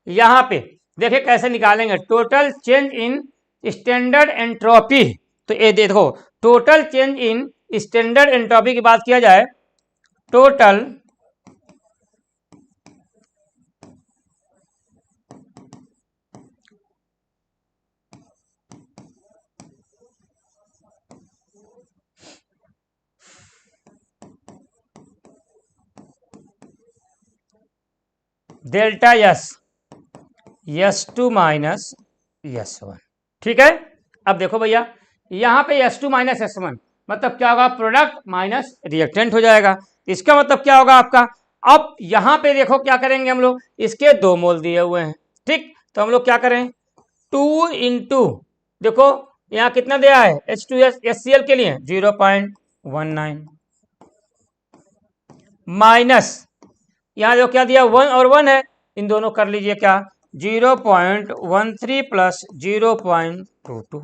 यहाँ पे देखिए कैसे निकालेंगे total change in standard entropy. तो ये देखो total change in standard entropy की बात किया जाए, total delta yes S2 - S1, ठीक है। अब देखो भैया यहाँ पे S2 - S1 मतलब क्या होगा, प्रोडक्ट माइनस रिएक्टेंट हो जाएगा। इसका मतलब क्या होगा आपका, अब यहाँ पे देखो क्या करेंगे हम लोग, इसके 2 मोल दिए हुए हैं, ठीक, तो हम लोग क्या करें 2 × देखो यहाँ कितना दिया है H2HCl के लिए 0.19 माइनस यहाँ जो क्या दिया 1 और 1 है, इन दोनों कर लीजिए क्या 0.13 + 0.22,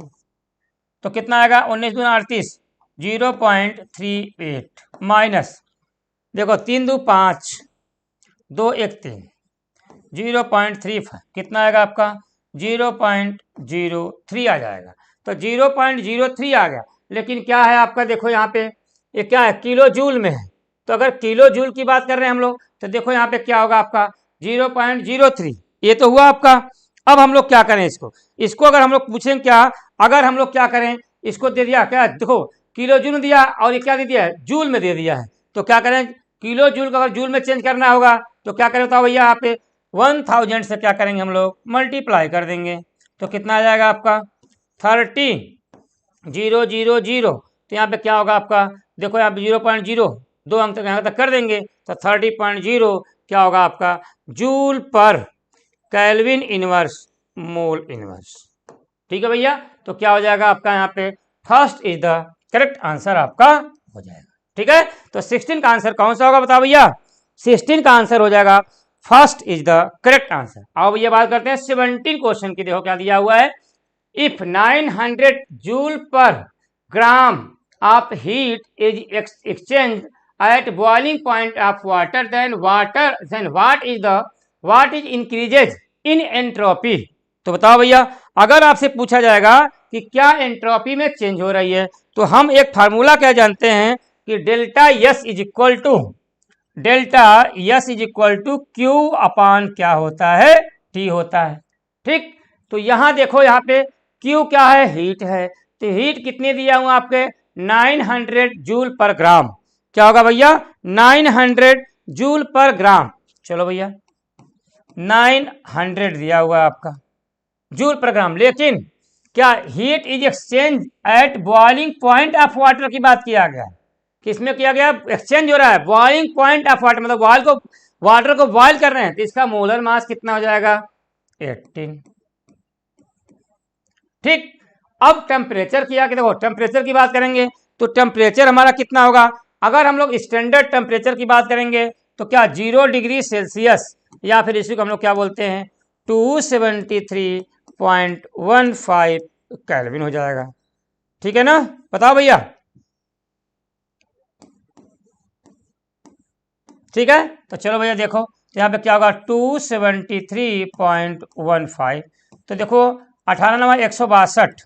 तो कितना आएगा 19 × 38 0.38 माइनस देखो 3 2 5, 2 1 3, 0.35 कितना आएगा आपका 0.03 आ जाएगा। तो 0.03 आ गया, लेकिन क्या है आपका, देखो यहाँ पे ये क्या है, किलो जूल में है। तो अगर किलो जूल की बात कर रहे हैं हम लोग, तो देखो यहाँ पे क्या होगा आपका 0.03, ये तो हुआ आपका। अब हम लोग क्या करें, इसको अगर हम लोग पूछें क्या, अगर हम लोग क्या करें, इसको दे दिया क्या, देखो किलो जूल में दिया और ये क्या दे दिया है, जूल में दे दिया है। तो क्या करें, किलो जूल को अगर जूल में चेंज करना होगा तो क्या करें बताओ भैया, यहाँ पे 1000 से क्या करेंगे हम लोग, मल्टीप्लाई कर देंगे। तो कितना आ जाएगा आपका 30,000। तो यहाँ पे क्या होगा आपका, देखो यहाँ पे 0.0, 2 अंक तक यहाँ तक कर देंगे तो 30.0 क्या होगा आपका joule per kelvin inverse mole inverse. ठीक है भैया, तो क्या हो जाएगा आपका यहाँ पे first is the correct answer आपका हो जाएगा। ठीक है, तो 16 का आंसर कौन सा होगा बताओ भैया, 16 का आंसर हो जाएगा first is the correct answer. आओ भैया बात करते हैं 17 क्वेश्चन की। देखो क्या दिया हुआ है, if 900 joule per gram of heat is exchange at boiling point of water, then what is increases in entropy. तो बताओ भैया, अगर आपसे पूछा जाएगा कि क्या एंट्रोपी में चेंज हो रही है, तो हम एक फार्मूला क्या जानते हैं कि delta S is equal to Q upon क्या होता है, टी होता है। ठीक, तो यहां देखो, यहाँ पे क्यू क्या है, हीट है। तो हीट कितने दिया हूं आपके 900 जूल पर ग्राम, क्या होगा भैया 900 जूल पर ग्राम। चलो भैया 900 दिया हुआ है आपका जूल पर ग्राम, लेकिन क्या heat is exchange at boiling point of water की बात किया गया, किसमें किया गया, एक्सचेंज हो रहा है बॉइलिंग पॉइंट ऑफ वाटर, मतलब वाटर को बॉइल कर रहे हैं। तो इसका मोलर मास कितना हो जाएगा 18। ठीक, अब टेम्परेचर किया कि देखो टेम्परेचर की बात करेंगे तो टेम्परेचर हमारा कितना होगा, अगर हम लोग स्टैंडर्ड टेम्परेचर की बात करेंगे तो क्या 0 डिग्री सेल्सियस, या फिर इसी को हम लोग क्या बोलते हैं 273.15 केल्विन हो जाएगा। ठीक है ना, बताओ भैया। ठीक है, तो चलो भैया देखो, तो यहाँ पे क्या होगा 273.15। तो देखो 18 नंबर 162,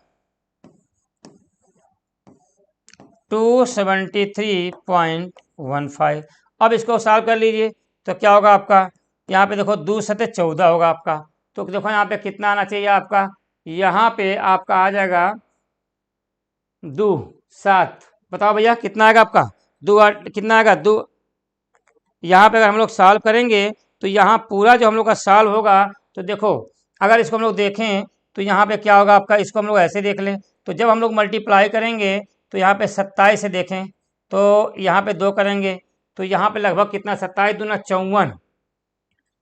273.15। अब इसको सॉल्व कर लीजिए, तो क्या होगा आपका, यहाँ पे देखो 2 सते 14 होगा आपका। तो देखो यहाँ पे कितना आना चाहिए आपका, यहाँ पे आपका आ जाएगा 2 7, बताओ भैया कितना आएगा आपका 2 8 कितना आएगा 2। यहाँ पे अगर हम लोग सॉल्व करेंगे तो यहाँ पूरा जो हम लोग का सॉल्व होगा, तो देखो अगर इसको हम लोग देखें तो यहाँ पे क्या होगा आपका, इसको हम लोग ऐसे देख लें, तो जब हम लोग मल्टीप्लाई करेंगे तो यहाँ पे 27 से देखें, तो यहाँ पे 2 करेंगे तो यहाँ पे लगभग कितना 27 दूना 54,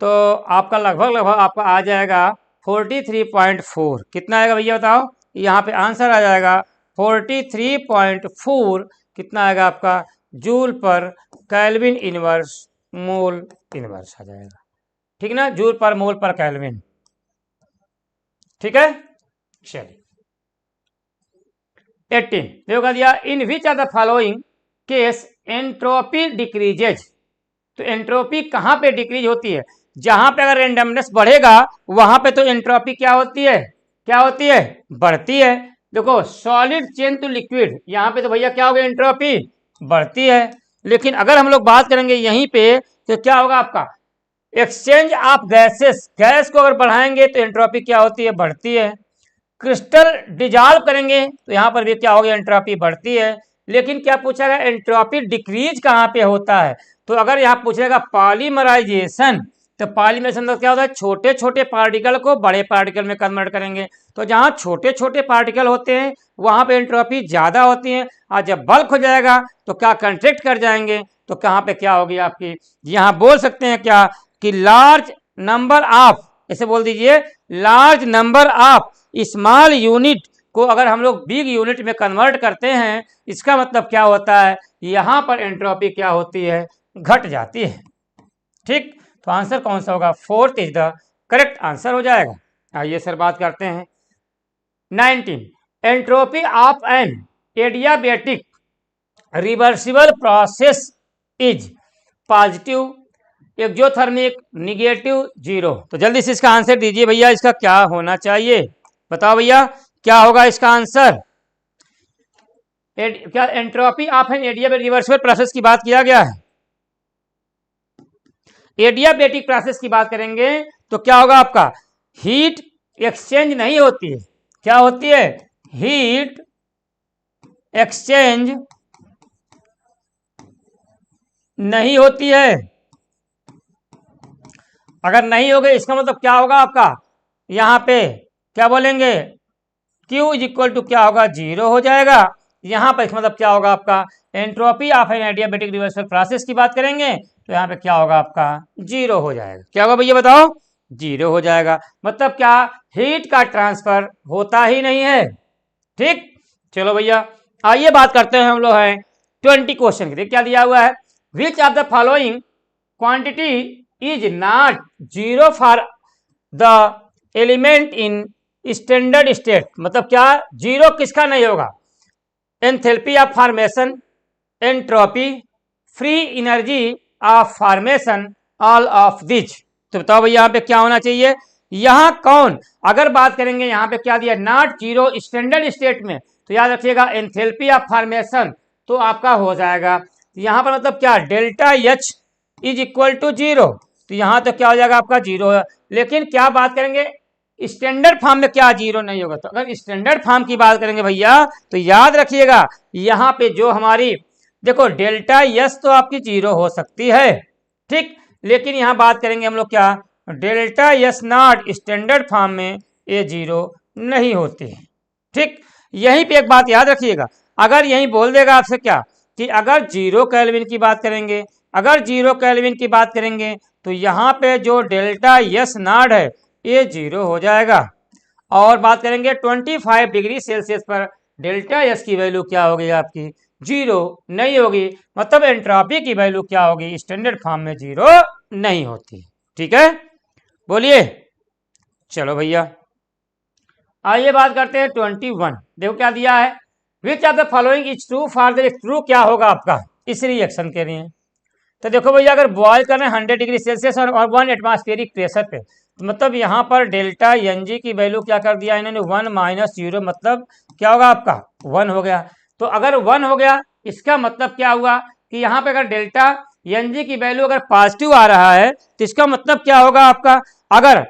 तो आपका लगभग आपका आ जाएगा 43.4। कितना आएगा भैया बताओ, यहाँ पे आंसर आ जाएगा 43.4 कितना आएगा आपका joule per kelvin inverse mole inverse आ जाएगा। ठीक ना, जूल पर मोल पर केल्विन। ठीक है, चलिए 18 देखो दिया, in which are the following case entropy decreases. तो एंट्रोपी कहां पे डिक्रीज होती है, जहां पे अगर रेंडमनेस बढ़ेगा वहां पे तो एंट्रोपी क्या होती है, बढ़ती है। देखो सॉलिड चेंज टू लिक्विड, यहाँ पे तो भैया क्या होगा एंट्रोपी बढ़ती है। लेकिन अगर हम लोग बात करेंगे यहीं पे तो क्या होगा आपका एक्सचेंज ऑफ गैसेस, गैस को अगर बढ़ाएंगे तो एंट्रोपी क्या होती है, बढ़ती है। क्रिस्टल डिजॉल्व करेंगे तो यहाँ पर भी क्या होगी एंट्रोपी बढ़ती है। लेकिन क्या पूछा गया एंट्रोपी डिक्रीज कहाँ पे होता है, तो अगर यहाँ पूछेगा पॉलीमराइजेशन, तो पॉलीमराइजेशन मतलब क्या होता है छोटे छोटे पार्टिकल को बड़े पार्टिकल में कन्वर्ट करेंगे। तो जहाँ छोटे छोटे पार्टिकल होते हैं वहां पे एंट्रोपी ज्यादा होती है, और जब बल्क हो जाएगा तो क्या कंट्रैक्ट कर जाएंगे, तो कहाँ पे क्या होगी आपकी, यहाँ बोल सकते हैं क्या कि लार्ज नंबर ऑफ, ऐसे बोल दीजिए large number of small unit को अगर हम लोग बिग यूनिट में कन्वर्ट करते हैं, इसका मतलब क्या होता है यहाँ पर एंट्रोपी क्या होती है, घट जाती है। ठीक, तो आंसर कौन सा होगा, 4th is the correct answer हो जाएगा। आइए सर बात करते हैं 19, entropy of an adiabatic reversible process is positive, exothermic negative, zero. तो जल्दी से इसका आंसर दीजिए भैया, इसका क्या होना चाहिए, बताओ भैया क्या होगा इसका आंसर। क्या entropy of an adiabatic reversible process की बात किया गया है? एडियाबैटिक प्रोसेस की बात करेंगे तो क्या होगा आपका, हीट एक्सचेंज नहीं होती है। क्या होती है? हीट एक्सचेंज नहीं होती है। अगर नहीं होगी इसका मतलब क्या होगा आपका, यहां पे क्या बोलेंगे, Q इज इक्वल टू क्या होगा, जीरो हो जाएगा। यहां पर इसका मतलब क्या होगा आपका, entropy of an adiabatic reversible process की बात करेंगे तो यहाँ पे क्या होगा आपका, जीरो हो जाएगा। क्या होगा भैया बताओ, जीरो हो जाएगा। मतलब क्या, हीट का ट्रांसफर होता ही नहीं है। ठीक, चलो भैया आइए बात करते हैं हम लोग हैं 20 क्वेश्चन की। क्या दिया हुआ है, which of the following quantity is not zero for the element in standard state. मतलब क्या, जीरो किसका नहीं होगा, enthalpy of formation, entropy, free energy of formation, all of this. तो बताओ भैया यहाँ पे क्या होना चाहिए, यहाँ कौन, अगर बात करेंगे यहाँ पे क्या दिया, नॉट जीरो स्टैंडर्ड स्टेट में, तो याद रखिएगा एंथैल्पी ऑफ फॉर्मेशन तो आपका हो जाएगा यहाँ पर, मतलब क्या, delta H is equal to zero. तो यहाँ तो क्या हो जाएगा आपका, जीरो है। लेकिन क्या बात करेंगे स्टैंडर्ड फॉर्म में, क्या जीरो नहीं होगा। तो अगर स्टैंडर्ड फॉर्म की बात करेंगे भैया तो याद रखिएगा यहाँ पे जो हमारी, देखो डेल्टा एस तो आपकी जीरो हो सकती है, ठीक, लेकिन यहाँ बात करेंगे हम लोग क्या, delta S not standard form में ये जीरो नहीं होती है। ठीक, यहीं पे एक बात याद रखिएगा, अगर यहीं बोल देगा आपसे क्या, कि अगर जीरो केल्विन की बात करेंगे, अगर जीरो केल्विन की बात करेंगे तो यहाँ पे जो डेल्टा एस नॉट है ये जीरो हो जाएगा। और बात करेंगे 25 डिग्री सेल्सियस पर डेल्टा एस की वैल्यू क्या होगी आपकी, जीरो नहीं होगी। मतलब एंट्रोपी की वैल्यू क्या होगी, स्टैंडर्ड फॉर्म में जीरो नहीं होती। ठीक है, बोलिए। चलो भैया आइए बात करते हैं 21। देखो क्या दिया है, which of the following is true for the, true क्या होगा आपका इस रिएक्शन के लिए। तो देखो भैया अगर बॉयल कर रहे हैं 100 डिग्री सेल्सियस और 1 एटमॉस्फेरिक प्रेशर पे, तो मतलब यहाँ पर डेल्टा एन जी की वैल्यू क्या कर दिया इन्होंने, 1 माइनस जीरो, मतलब क्या होगा आपका 1 हो गया। तो अगर 1 हो गया इसका मतलब क्या हुआ कि यहाँ पे अगर डेल्टा एन जी की वैल्यू अगर पॉजिटिव आ रहा है तो इसका मतलब क्या होगा आपका, अगर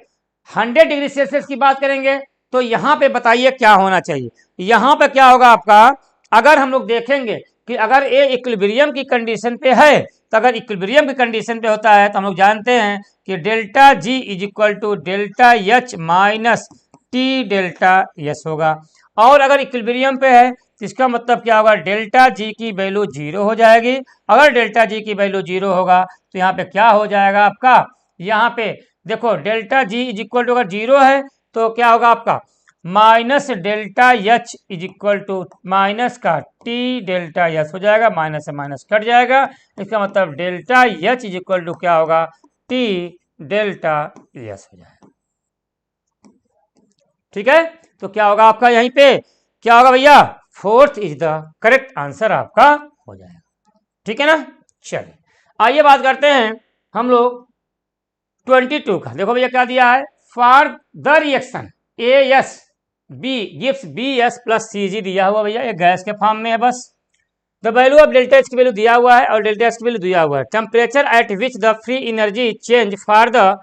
100 डिग्री सेल्सियस की बात करेंगे तो यहाँ पे बताइए क्या होना चाहिए। यहाँ पे क्या होगा आपका, अगर हम लोग देखेंगे कि अगर ये इक्विलिब्रियम की कंडीशन पे है, तो अगर इक्विलिब्रियम की कंडीशन पे होता है तो हम लोग जानते हैं कि delta G is equal to delta H minus T delta S होगा। और अगर इक्विलिब्रियम पे है तो इसका मतलब क्या होगा, डेल्टा जी की वैल्यू जीरो हो जाएगी। अगर डेल्टा जी की वैल्यू जीरो होगा तो यहाँ पे क्या हो जाएगा आपका, यहाँ पे देखो delta G is equal to अगर जीरो है तो क्या होगा आपका, minus delta H is equal to minus का टी डेल्टा एस हो जाएगा, माइनस से माइनस कट जाएगा। इसका मतलब delta H is equal to क्या होगा, टी डेल्टा एस हो जाएगा। ठीक है, तो क्या होगा आपका यहीं पे, क्या होगा भैया, fourth is the correct answer आपका हो जाएगा। ठीक है ना, चलिए आइए बात करते हैं हम लोग 22 का। देखो भैया क्या दिया है, for the reaction A S B gives B S plus C G दिया हुआ भैया, ये गैस के फॉर्म में है बस। The value of delta H की वैल्यू दिया हुआ है और डेल्टा एस की वैल्यू दिया हुआ है। Temperature at which the free energy change for the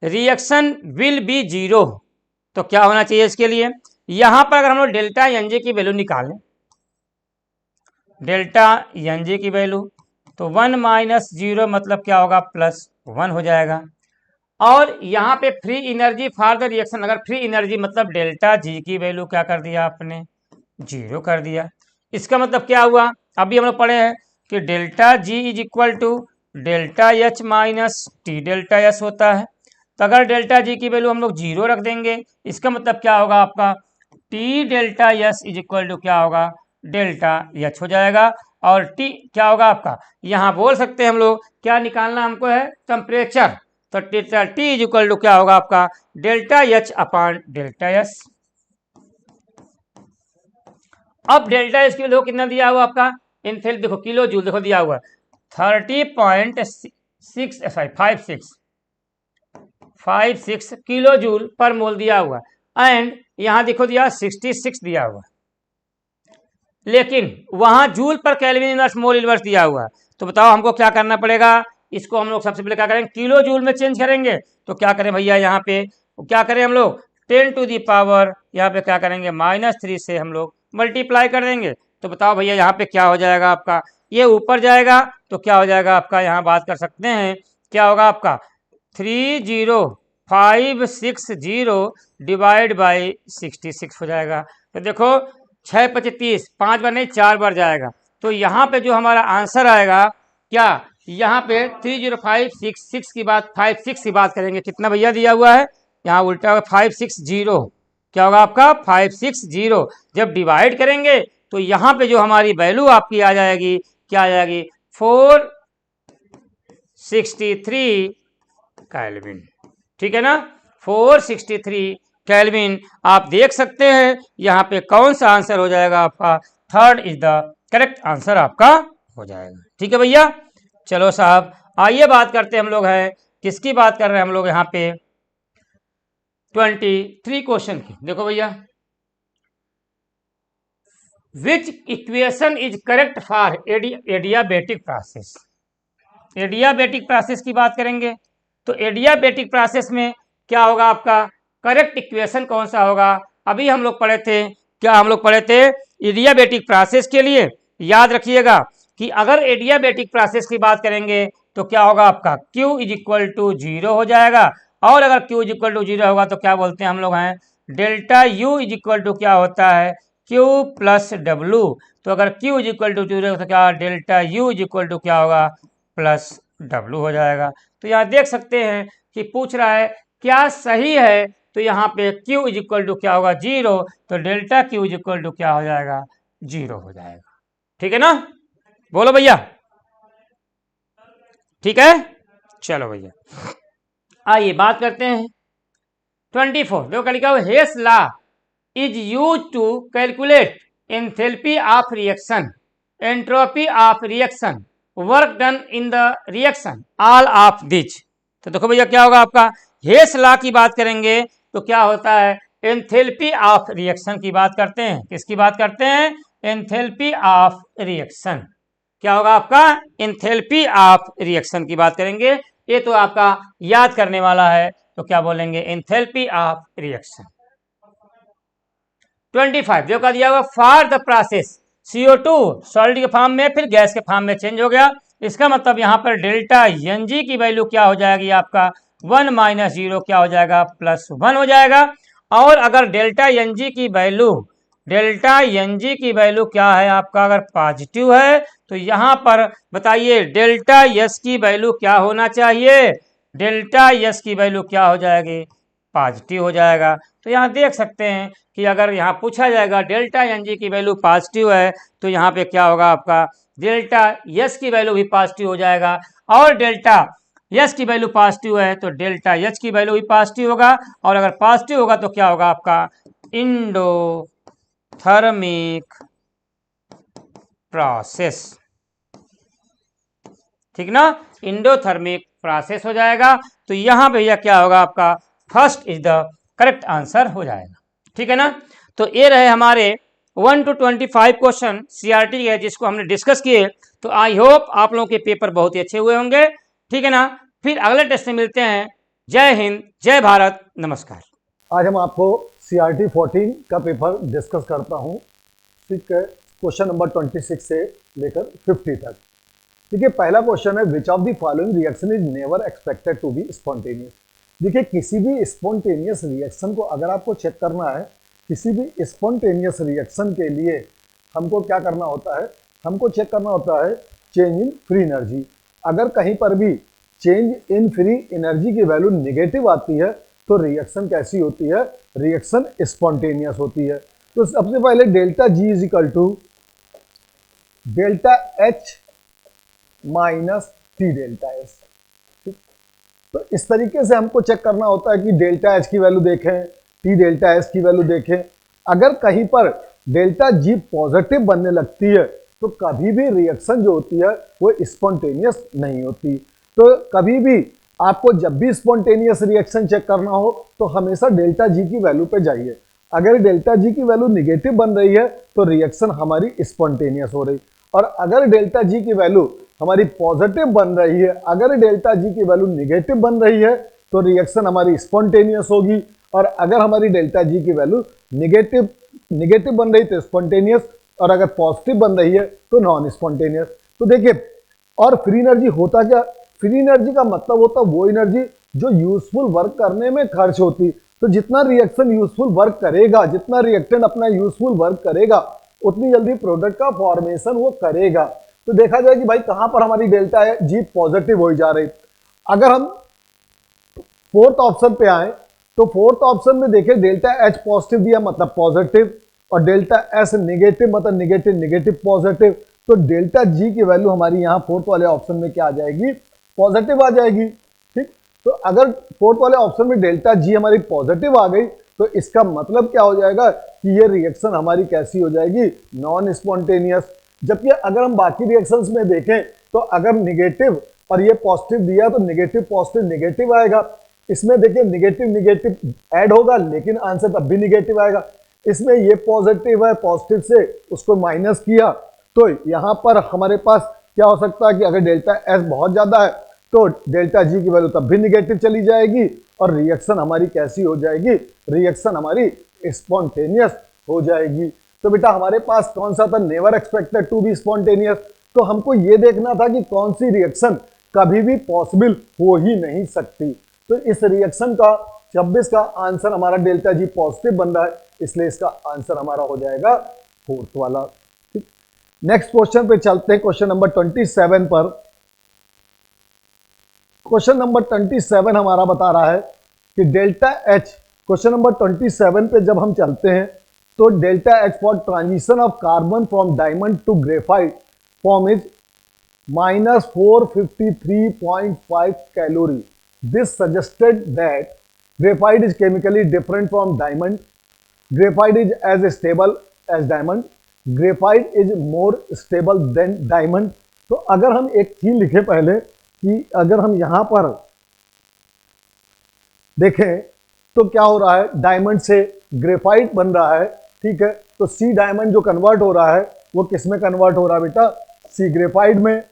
reaction will be zero. तो क्या होना चाहिए इसके लिए, यहां पर अगर हम लोग डेल्टा एन जी की वैल्यू निकालें, डेल्टा एन जी की वैल्यू तो 1 माइनस जीरो मतलब क्या होगा, प्लस 1 हो जाएगा। और यहाँ पे free energy for the reaction, अगर फ्री एनर्जी मतलब डेल्टा जी की वैल्यू क्या कर दिया आपने, जीरो कर दिया। इसका मतलब क्या हुआ, अभी हम लोग पढ़े हैं कि delta G is equal to delta H minus T delta S होता है। तो अगर डेल्टा जी की वैल्यू हम लोग जीरो रख देंगे, इसका मतलब क्या होगा आपका, T delta S is equal to क्या होगा, डेल्टा एच हो जाएगा। और टी क्या होगा आपका, यहाँ बोल सकते हैं हम लोग क्या निकालना हमको है, टेम्परेचर। तो टी इज इक्वल टू क्या होगा आपका, delta H upon delta S. अब डेल्टा एस की वैल्यू कितना दिया हुआ आपका, एंथैल्पी देखो किलो जूल देखो दिया हुआ है, 30.56 किलो जूल पर मोल दिया हुआ, एंड यहां देखो दिया 66 दिया हुआ, लेकिन वहां joule per kelvin inverse mole inverse दिया हुआ। तो बताओ हमको क्या करना पड़ेगा, इसको हम लोग सबसे पहले क्या करेंगे, किलो जूल में चेंज करेंगे। तो क्या करें भैया, यहाँ पे क्या करें हम लोग, 10 टू दी पावर यहाँ पे क्या करेंगे -3 से हम लोग मल्टीप्लाई कर देंगे। तो बताओ भैया यहाँ पे क्या हो जाएगा आपका, ये ऊपर जाएगा तो क्या हो जाएगा आपका, यहाँ बात कर सकते हैं क्या होगा आपका 30560 डिवाइड बाई 66 हो जाएगा। तो देखो 6 25 30, 5 बार नहीं 4 बार जाएगा। तो यहाँ पे जो हमारा आंसर आएगा क्या, यहाँ पे 30566 की बात 56 की बात करेंगे, कितना भैया दिया हुआ है, यहाँ उल्टा होगा 560, क्या होगा आपका 560। जब डिवाइड करेंगे तो यहाँ पे जो हमारी वैल्यू आपकी आ जाएगी, क्या आ जाएगी 463 केल्विन, ठीक है ना, 463 केल्विन। आप देख सकते हैं यहाँ पे कौन सा आंसर हो जाएगा आपका, third is the correct answer आपका हो जाएगा। ठीक है भैया, चलो साहब आइए बात करते हैं हम लोग हैं किसकी बात कर रहे हैं हम लोग यहाँ पे 23 क्वेश्चन की। देखो भैया, विच equation is correct for adiabatic process. Adiabatic process की बात करेंगे तो एडियाबेटिक प्रोसेस में क्या होगा आपका, करेक्ट इक्वेशन कौन सा होगा। अभी हम लोग पढ़े थे, क्या हम लोग पढ़े थे एडियाबेटिक प्रोसेस के लिए, याद रखिएगा कि अगर एडियाबेटिक प्रोसेस की बात करेंगे तो क्या होगा आपका Q इज इक्वल टू 0 हो जाएगा, और अगर Q इज इक्वल टू 0 होगा तो क्या बोलते हैं हम लोग हैं, delta U is equal to क्या होता है Q प्लस W। तो अगर Q इज इक्वल टू 0 तो क्या delta U is equal to क्या होगा प्लस W हो जाएगा। तो यहाँ देख सकते हैं कि पूछ रहा है क्या सही है, तो यहाँ पे Q इज इक्वल टू क्या होगा 0, तो delta Q is equal to क्या हो जाएगा 0 हो जाएगा। ठीक है ना, बोलो भैया, ठीक है। चलो भैया आइए बात करते हैं 24। देखो क्या लिखा हुआ, Hess law is use to calculate enthalpy of reaction, entropy of reaction, work done in the reaction, all of this. तो देखो भैया क्या होगा आपका, हेस लॉ की बात करेंगे तो क्या होता है, एंथैल्पी ऑफ रिएक्शन की बात करते हैं। किसकी बात करते हैं, एंथैल्पी ऑफ रिएक्शन। क्या होगा आपका, एंथैल्पी ऑफ रिएक्शन की बात करेंगे। ये तो आपका याद करने वाला है, तो क्या बोलेंगे एंथैल्पी ऑफ रिएक्शन। 25 जो का दिया हुआ, for the process CO2 solid के फॉर्म में फिर गैस के फॉर्म में चेंज हो गया, इसका मतलब यहाँ पर डेल्टा Ng की वैल्यू क्या हो जाएगी आपका 1 माइनस 0 क्या हो जाएगा +1 हो जाएगा। और अगर डेल्टा Ng की वैल्यू क्या है आपका, अगर पॉजिटिव है तो यहाँ पर बताइए डेल्टा S की वैल्यू क्या होना चाहिए, डेल्टा S की वैल्यू क्या हो जाएगी पॉजिटिव हो जाएगा। तो यहाँ देख सकते हैं कि अगर यहाँ पूछा जाएगा डेल्टा Ng की वैल्यू पॉजिटिव है तो यहाँ पे क्या होगा आपका डेल्टा S की वैल्यू भी पॉजिटिव हो जाएगा, और डेल्टा S की वैल्यू पॉजिटिव है तो डेल्टा H की वैल्यू भी पॉजिटिव होगा, और अगर पॉजिटिव होगा तो क्या होगा आपका इंडोथर्मिक प्रोसेस, ठीक ना, इंडोथर्मिक प्रोसेस हो जाएगा। तो यहाँ भैया क्या होगा आपका first is the correct answer हो जाएगा। ठीक है ना, तो ये रहे हमारे 1 to 25 क्वेश्चन CRT है जिसको हमने डिस्कस किए। तो आई होप आप लोगों के पेपर बहुत ही अच्छे हुए होंगे। ठीक है ना, फिर अगले टेस्ट में मिलते हैं। जय हिंद, जय भारत, नमस्कार। आज हम आपको CRT 14 का पेपर डिस्कस करता हूँ। ठीक है, क्वेश्चन नंबर 26 से लेकर 50 तक। देखिए पहला क्वेश्चन है, which of the following reaction is never expected to be spontaneous. देखिए किसी भी स्पॉन्टेनियस रिएक्शन को अगर आपको चेक करना है, किसी भी स्पॉन्टेनियस रिएक्शन के लिए हमको क्या करना होता है, हमको चेक करना होता है चेंज इन फ्री एनर्जी। अगर कहीं पर भी चेंज इन फ्री एनर्जी की वैल्यू नेगेटिव आती है तो रिएक्शन कैसी होती है, रिएक्शन स्पॉन्टेनियस होती है। तो सबसे पहले delta G is equal to delta H minus T delta S। तो इस तरीके से हमको चेक करना होता है कि डेल्टा H की वैल्यू देखें, T डेल्टा S की वैल्यू देखें। अगर कहीं पर डेल्टा G पॉजिटिव बनने लगती है तो कभी भी रिएक्शन जो होती है वो स्पॉन्टेनियस नहीं होती। तो कभी भी आपको जब भी स्पॉन्टेनियस रिएक्शन चेक करना हो तो हमेशा डेल्टा जी की वैल्यू पे जाइए। अगर डेल्टा जी की वैल्यू निगेटिव बन रही है तो रिएक्शन हमारी स्पॉन्टेनियस हो रही, और अगर डेल्टा जी की वैल्यू हमारी पॉजिटिव बन रही है, अगर डेल्टा जी की वैल्यू निगेटिव बन रही है तो रिएक्शन हमारी स्पॉन्टेनियस होगी, और अगर हमारी डेल्टा जी की वैल्यू निगेटिव बन रही तो स्पॉन्टेनियस, और अगर पॉजिटिव बन रही है तो नॉन स्पॉन्टेनियस। तो देखिए, और फ्री एनर्जी होता क्या? फ्री एनर्जी का मतलब होता वो एनर्जी जो यूजफुल वर्क करने में खर्च होती। तो जितना रिएक्शन यूजफुल वर्क करेगा, जितना रिएक्टेंट अपना यूजफुल वर्क करेगा, उतनी जल्दी प्रोडक्ट का फॉर्मेशन वो करेगा। तो देखा जाए कि भाई कहां पर हमारी डेल्टा जी पॉजिटिव हो जा रही। अगर हम फोर्थ ऑप्शन पे आए तो फोर्थ ऑप्शन में देखें डेल्टा एच पॉजिटिव दिया मतलब पॉजिटिव, और डेल्टा एस नेगेटिव मतलब नेगेटिव नेगेटिव पॉजिटिव। तो डेल्टा जी की वैल्यू हमारी यहाँ फोर्थ वाले ऑप्शन में क्या आ जाएगी? पॉजिटिव आ जाएगी। ठीक, तो अगर फोर्थ वाले ऑप्शन में डेल्टा जी हमारी पॉजिटिव आ गई तो इसका मतलब क्या हो जाएगा कि ये रिएक्शन हमारी कैसी हो जाएगी? Non spontaneous. जबकि अगर हम बाकी रिएक्शंस में देखें तो अगर निगेटिव और ये पॉजिटिव दिया तो निगेटिव पॉजिटिव निगेटिव आएगा। इसमें देखिए निगेटिव निगेटिव ऐड होगा लेकिन आंसर तब भी निगेटिव आएगा। इसमें ये पॉजिटिव है, पॉजिटिव से उसको माइनस किया तो यहां पर हमारे पास क्या हो सकता है कि अगर डेल्टा एस बहुत ज्यादा है तो डेल्टा जी की वैल्यू तब भी निगेटिव चली जाएगी, और रिएक्शन हमारी कैसी हो जाएगी? रिएक्शन हमारी स्पॉन्टेनियस हो जाएगी। तो बेटा हमारे पास कौन सा था? Never expected to be spontaneous. तो हमको ये देखना था कि कौन सी रिएक्शन कभी भी पॉसिबल हो ही नहीं सकती। तो इस रिएक्शन का 26 का आंसर हमारा डेल्टा जी पॉजिटिव बन रहा है, इसलिए इसका आंसर हमारा हो जाएगा फोर्थ वाला। ठीक, नेक्स्ट क्वेश्चन पे चलते हैं, क्वेश्चन नंबर 27 पर। क्वेश्चन नंबर 27 हमारा बता रहा है कि डेल्टा एच, क्वेश्चन नंबर 27 पे जब हम चलते हैं तो delta H for transition of carbon from diamond to graphite form is -453.5 calorie. This suggested that graphite is chemically different from diamond. Graphite is as stable as diamond. Graphite is more stable than diamond. तो अगर हम एक चीज लिखे पहले कि अगर हम यहां पर देखें तो क्या हो रहा है? डायमंड से ग्रेफाइट बन रहा है, ठीक है। तो सी डायमंड जो कन्वर्ट हो रहा है वो किस में कन्वर्ट हो रहा है बेटा? सी ग्रेफाइट में।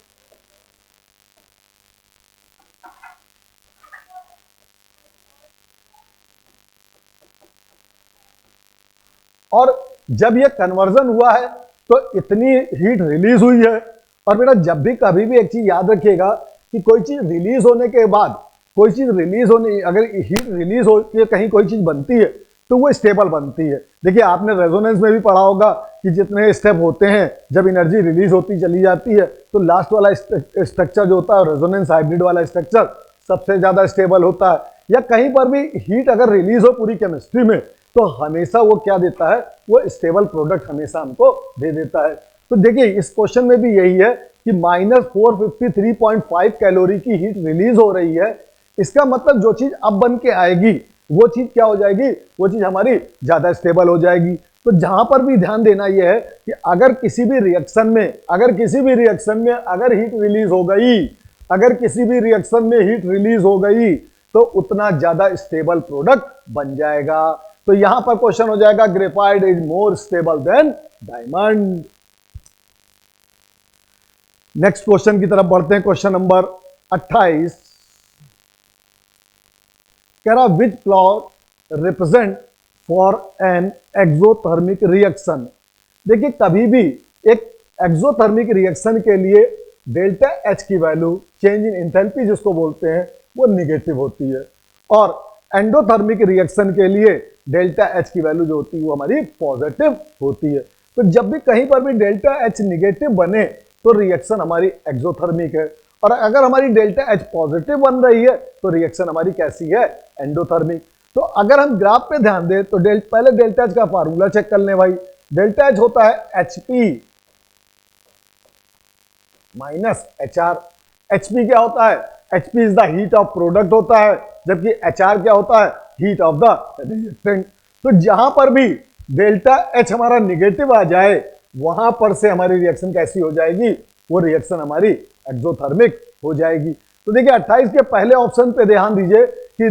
और जब ये कन्वर्जन हुआ है तो इतनी हीट रिलीज हुई है। और बेटा जब भी कभी भी एक चीज याद रखिएगा कि कोई चीज रिलीज होने के बाद, कोई चीज रिलीज होने, अगर हीट रिलीज हो के कहीं कोई चीज बनती है तो वो स्टेबल बनती है। देखिए आपने रेजोनेंस में भी पढ़ा होगा कि जितने स्टेप होते हैं जब एनर्जी रिलीज होती चली जाती है तो लास्ट वाला स्ट्रक्चर जो होता है रेजोनेंस हाइब्रिड वाला स्ट्रक्चर सबसे ज्यादा स्टेबल होता है। या कहीं पर भी हीट अगर रिलीज हो पूरी केमिस्ट्री में तो हमेशा वो क्या देता है? वो स्टेबल प्रोडक्ट हमेशा हमको दे देता है। तो देखिए इस क्वेश्चन में भी यही है कि -453.5 कैलोरी की हीट रिलीज हो रही है। इसका मतलब जो चीज अब बन के आएगी वो चीज क्या हो जाएगी? वो चीज हमारी ज्यादा स्टेबल हो जाएगी। तो जहां पर भी ध्यान देना यह है कि अगर किसी भी रिएक्शन में, अगर हीट रिलीज हो गई, अगर किसी भी रिएक्शन में हीट रिलीज हो गई तो उतना ज्यादा स्टेबल प्रोडक्ट बन जाएगा। तो यहां पर क्वेश्चन हो जाएगा graphite is more stable than diamond. Next question की तरफ बढ़ते हैं, क्वेश्चन नंबर 28। कह रहा which clause represent for an exothermic reaction. देखिए कभी भी एक एक्सोथर्मिक रिएक्शन के लिए डेल्टा एच की वैल्यू, चेंज इन एंथैल्पी जिसको बोलते हैं, वो निगेटिव होती है, और एंडोथर्मिक रिएक्शन के लिए डेल्टा एच की वैल्यू जो होती है वो हमारी पॉजिटिव होती है। तो जब भी कहीं पर भी डेल्टा एच निगेटिव बने तो रिएक्शन हमारी एक्सोथर्मिक है, और अगर हमारी डेल्टा एच पॉजिटिव बन रही है तो रिएक्शन हमारी कैसी है? एंडोथर्मिक। तो अगर हम ग्राफ पे ध्यान दें तो पहले डेल्टा एच का फार्मूला चेक कर लें भाई। डेल्टा एच होता है HP माइनस HR। HP क्या होता है? HP is the heat of product होता है, जबकि HR क्या होता है? Heat of the reactant. तो जहां पर भी डेल्टा एच हमारा निगेटिव आ जाए वहां पर से हमारी रिएक्शन कैसी हो जाएगी, वो रिएक्शन हमारी एक्सोथर्मिक हो जाएगी। तो देखिए 28 के पहले ऑप्शन पे ध्यान दीजिए कि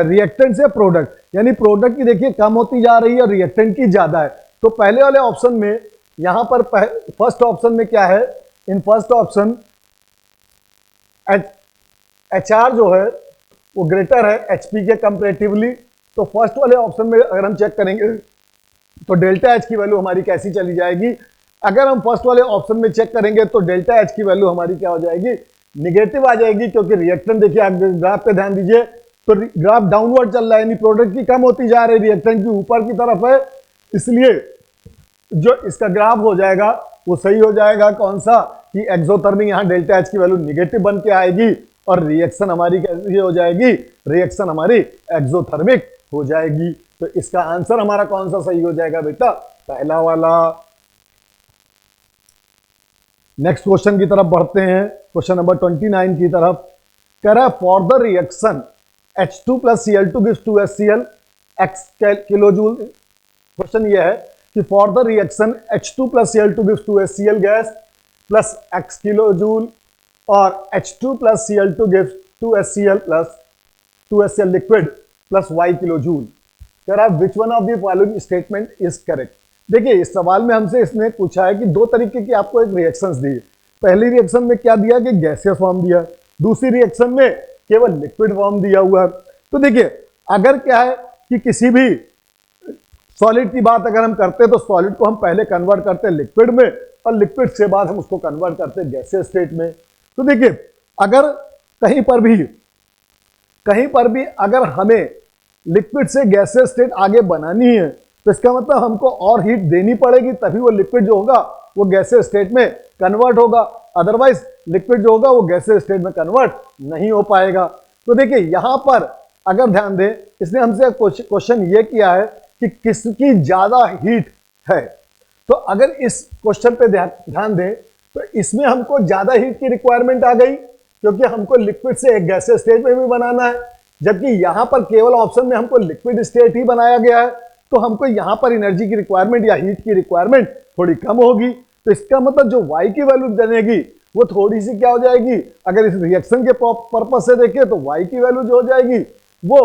रिएक्टेंट से प्रोडक्ट, यानी प्रोडक्ट की देखिए कम होती जा रही है और रिएक्टेंट की ज्यादा है। तो पहले वाले ऑप्शन में यहां पर फर्स्ट ऑप्शन में क्या है, इन फर्स्ट ऑप्शन HR जो है वो ग्रेटर है HP के कंपैरेटिवली। तो फर्स्ट वाले ऑप्शन में अगर हम चेक करेंगे तो डेल्टा H की वैल्यू हमारी कैसी चली जाएगी। अगर हम फर्स्ट वाले ऑप्शन में चेक करेंगे तो डेल्टा H की वैल्यू हमारी क्या हो जाएगी, निगेटिव आ जाएगी, क्योंकि रिएक्टेंट देखिए आप ग्राफ पे ध्यान दीजिए तो ग्राफ डाउनवर्ड चल रहा है, यानी प्रोडक्ट की कम होती जा रही है, रिएक्टेंट की ऊपर की तरफ है। इसलिए जो इसका ग्राफ हो जाएगा वो सही हो जाएगा, कौन सा, कि एक्सोथर्मिक, यहाँ डेल्टा H की वैल्यू निगेटिव बन के आएगी और रिएक्शन हमारी कैसी हो जाएगी, रिएक्शन हमारी एक्सोथर्मिक हो जाएगी। तो इसका आंसर हमारा कौन सा सही हो जाएगा बेटा, पहला वाला। नेक्स्ट क्वेश्चन की तरफ बढ़ते हैं, क्वेश्चन नंबर 29 की तरफ। कह रहा है for the reaction H2 plus Cl2 gives 2HCl x kilojoule. Question ये है कि for the reaction H2 plus Cl2 gives 2HCl gas plus x kilojoule और H2 plus Cl2 gives 2HCl plus 2HCl liquid plus y kilojoule. कह रहा है which one of the following statement is correct. देखिए इस सवाल में हमसे इसने पूछा है कि दो तरीके की आपको एक रिएक्शंस दी। पहली रिएक्शन में क्या दिया कि गैसियस फॉर्म दिया, दूसरी रिएक्शन में केवल लिक्विड फॉर्म दिया हुआ है। तो देखिए अगर क्या है कि किसी भी सॉलिड की बात अगर हम करते हैं तो सॉलिड को हम पहले कन्वर्ट करते हैं लिक्विड में और लिक्विड से बाद हम उसको कन्वर्ट करते हैं गैसियस स्टेट में। तो देखिए अगर कहीं पर भी अगर हमें लिक्विड से गैसियस स्टेट आगे बनानी है तो इसका मतलब हमको और हीट देनी पड़ेगी, तभी वो लिक्विड जो होगा वो गैसियस स्टेट में कन्वर्ट होगा, अदरवाइज लिक्विड जो होगा वो गैसियस स्टेट में कन्वर्ट नहीं हो पाएगा। तो देखिए यहां पर अगर ध्यान दें, इसने हमसे क्वेश्चन ये किया है कि किसकी ज्यादा हीट है। तो अगर इस क्वेश्चन पे ध्यान दें तो इसमें हमको ज्यादा हीट की रिक्वायरमेंट आ गई, क्योंकि हमको लिक्विड से एक गैसियस स्टेट में भी बनाना है, जबकि यहां पर केवल ऑप्शन में हमको लिक्विड स्टेट ही बनाया गया है। तो हमको यहां पर एनर्जी की रिक्वायरमेंट या हीट की रिक्वायरमेंट थोड़ी कम होगी। तो इसका मतलब जो y की वैल्यू बनेगी वो थोड़ी सी क्या हो जाएगी, अगर इस रिएक्शन के पर्पज से देखें तो y की वैल्यू जो हो जाएगी वो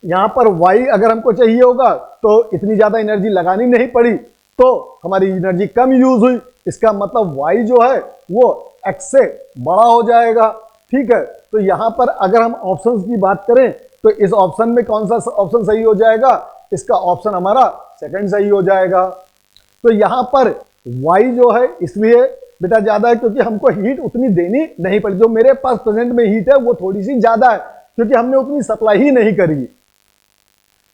यहां पर y अगर हमको चाहिए होगा तो इतनी ज्यादा एनर्जी लगानी नहीं पड़ी, तो हमारी एनर्जी कम यूज हुई। इसका मतलब y जो है वो x से बड़ा हो जाएगा। ठीक है, तो यहां पर अगर हम ऑप्शंस की बात करें तो इस ऑप्शन में कौन सा ऑप्शन सही हो जाएगा, इसका ऑप्शन हमारा सेकंड सही हो जाएगा। तो यहां पर y जो है इसलिए बेटा ज्यादा है क्योंकि हमको हीट उतनी देनी नहीं पड़ी, जो मेरे पास प्रेजेंट में हीट है वो थोड़ी सी ज्यादा है क्योंकि हमने उतनी सप्लाई ही नहीं करी,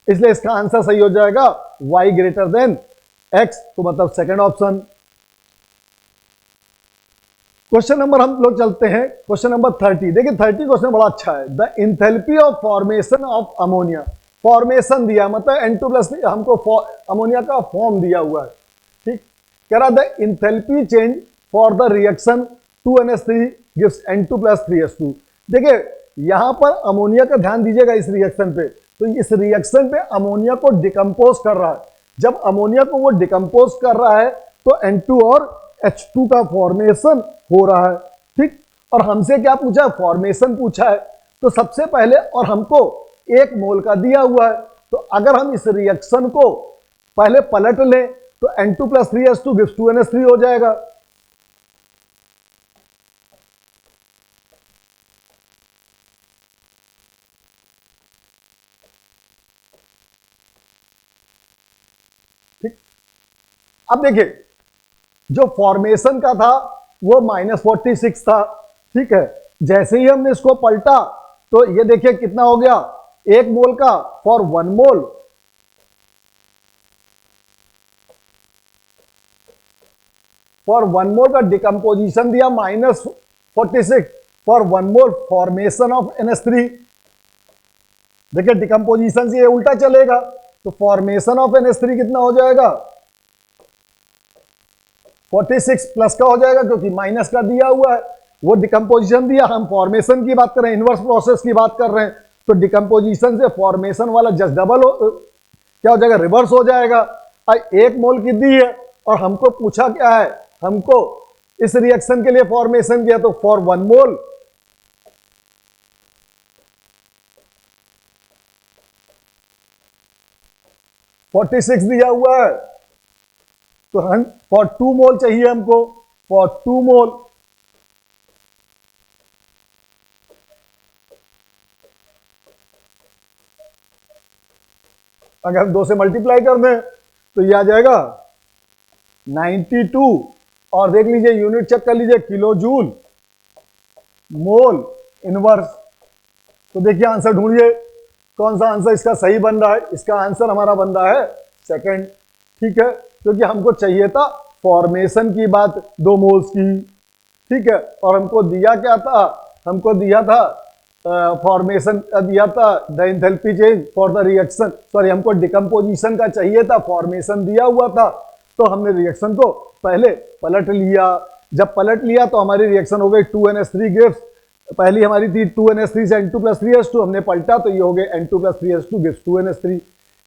इसलिए इसका आंसर सही हो जाएगा y ग्रेटर देन x। तो मतलब सेकंड ऑप्शन। क्वेश्चन नंबर हम लोग चलते हैं, क्वेश्चन नंबर 30। देखिए 30 क्वेश्चन बड़ा अच्छा है। The enthalpy of formation of ammonia, formation दिया मतलब N2+ हमको अमोनिया का फॉर्म दिया हुआ है। ठीक, कह रहा the enthalpy change for the reaction 2NH3 gives N2+ 3H2। देखिए यहां पर अमोनिया का ध्यान दीजिएगा इस रिएक्शन पे, तो इस रिएक्शन पे अमोनिया को डिकम्पोज कर रहा है। जब अमोनिया को वो डिकम्पोज कर रहा है तो N2 और H2 का फॉर्मेशन हो रहा है। ठीक, और हमसे क्या पूछा है, फॉर्मेशन पूछा है। तो सबसे पहले और हमको 1 मोल का दिया हुआ है, तो अगर हम इस रिएक्शन को पहले पलट लें तो N2+ 3H2 गिव्स 2NH3 हो जाएगा। ठीक, अब देखिए जो फॉर्मेशन का था वो -46 था। ठीक है, जैसे ही हमने इसको पलटा तो ये देखिए कितना हो गया, 1 मोल का फॉर 1 मोल, फॉर 1 मोल का डिकम्पोजिशन दिया -46 for 1 mole formation of NH3। देखिए डिकम्पोजिशन से ये उल्टा चलेगा, तो फॉर्मेशन ऑफ NH3 कितना हो जाएगा, 46 प्लस का हो जाएगा क्योंकि माइनस का दिया हुआ है। वो डिकम्पोजिशन दिया, हम फॉर्मेशन की बात कर रहे हैं, इनवर्स प्रोसेस की बात कर रहे हैं, तो डिकम्पोजिशन से फॉर्मेशन वाला जस्ट डबल हो क्या हो जाएगा, रिवर्स हो जाएगा। 1 मोल की दी है और हमको पूछा क्या है, हमको इस रिएक्शन के लिए फॉर्मेशन किया, तो फॉर 1 मोल (46) दिया हुआ है, तो हम फॉर 2 मोल चाहिए हमको, फॉर 2 मोल अगर हम 2 से मल्टीप्लाई कर दें तो ये आ जाएगा 92, और देख लीजिए यूनिट चेक कर लीजिए, किलो जूल मोल इनवर्स। तो देखिए आंसर ढूंढिए, कौन सा आंसर इसका सही बन रहा है। इसका आंसर हमारा बन रहा है सेकंड, ठीक है, क्योंकि हमको चाहिए था फॉर्मेशन की बात 2 मोल्स की, ठीक है, और हमको दिया क्या था, हमको दिया था फॉर्मेशन दिया था the enthalpy change for the reaction, sorry हमको डिकम्पोजिशन का चाहिए था, फॉर्मेशन दिया हुआ था, तो हमने रिएक्शन को पहले पलट लिया। जब पलट लिया तो हमारी रिएक्शन हो गई 2NH3 गिव्स, पहली हमारी थी 2NH3 से N2+3H2, हमने पलटा तो ये हो गए N2+3H2 गिव्स 2NH3।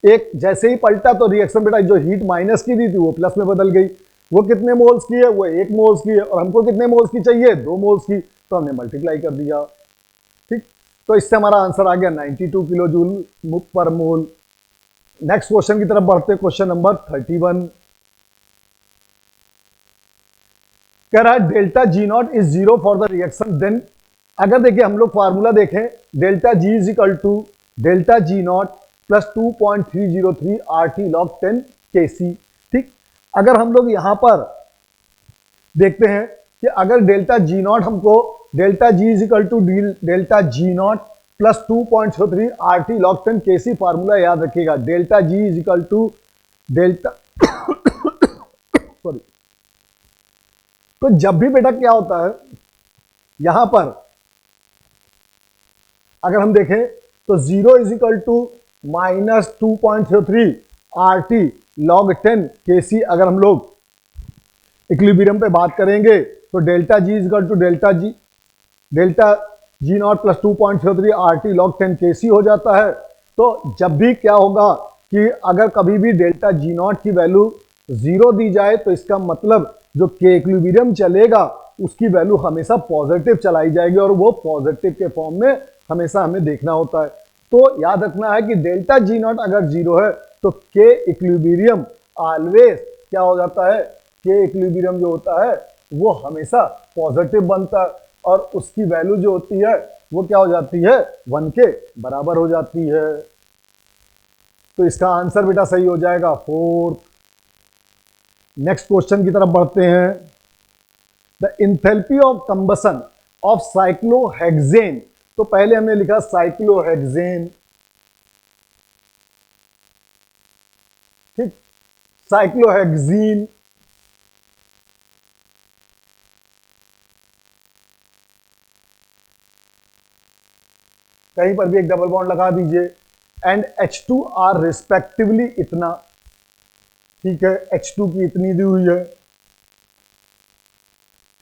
एक जैसे ही पलटा तो रिएक्शन बेटा जो हीट माइनस की दी थी वो प्लस में बदल गई। वो कितने मोल्स की है, वो 1 मोल्स की है, और हमको कितने मोल्स की चाहिए, 2 मोल्स की, तो हमने मल्टीप्लाई कर दिया, ठीक। तो इससे हमारा आंसर आ गया 92 किलो जूल पर मोल। नेक्स्ट क्वेश्चन की तरफ बढ़ते, क्वेश्चन नंबर 31 कह रहा है delta G not is 0 for the reaction, then अगर देखिए हम लोग फार्मूला देखें, delta G is equal to delta G not plus 2.303 RT log 10 kc, ठीक। अगर हम लोग यहां पर देखते हैं कि अगर डेल्टा जी नॉट हमको delta G is equal to delta G not plus 2.03 RT log 10 kc, formula याद रखिएगा, delta G is equal to delta sorry. तो जब भी बेटा क्या होता है, यहां पर अगर हम देखें तो 0 is equal to minus 2.03 RT log 10 kc, अगर हम लोग इक्विलिब्रियम पे बात करेंगे तो delta G is equal to delta G not plus 2.03 RT log 10 kc हो जाता है। तो जब भी क्या होगा कि अगर कभी भी डेल्टा जी नॉट की वैल्यू 0 दी जाए तो इसका मतलब जो के इक्विलिब्रियम चलेगा उसकी वैल्यू हमेशा पॉजिटिव चलाई जाएगी, और वो पॉजिटिव के फॉर्म में हमेशा हमें देखना होता है। तो याद रखना है कि डेल्टा जी नॉट अगर 0 है तो के इक्विलिब्रियम ऑलवेज क्या हो जाता है, के इक्विलिब्रियम जो होता है वो हमेशा पॉजिटिव बनता है, और उसकी वैल्यू जो होती है वो क्या हो जाती है, 1 के बराबर हो जाती है। तो इसका आंसर बेटा सही हो जाएगा 4। नेक्स्ट क्वेश्चन की तरफ बढ़ते हैं, the enthalpy of combustion of cyclohexane. तो पहले हमने लिखा साइक्लोहेक्सेन, ठीक, साइक्लोहेक्सीन, कहीं पर भी एक डबल बॉन्ड लगा दीजिए, एंड H2R रिस्पेक्टिवली इतना, ठीक है, H2 की इतनी दी हुई है,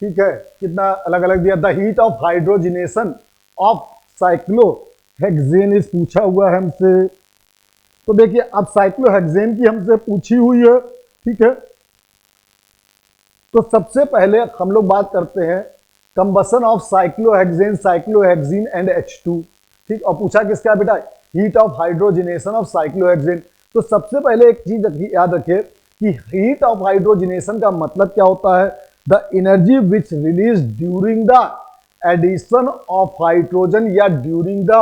ठीक है, कितना अलग अलग दिया। The heat of hydrogenation of cyclohexane इस पूछा हुआ है हमसे। तो देखिए अब साइक्लोहेक्सेन की हमसे पूछी हुई है, ठीक है। तो सबसे पहले हम लोग बात करते हैं combustion of cyclohexene and H2, ठीक, और पूछा किसका बेटा, heat of hydrogenation of cyclohexane. तो सबसे पहले एक चीज याद रखिए कि हीट ऑफ हाइड्रोजिनेशन का मतलब क्या होता है, the energy which release during the addition of hydrogen या during the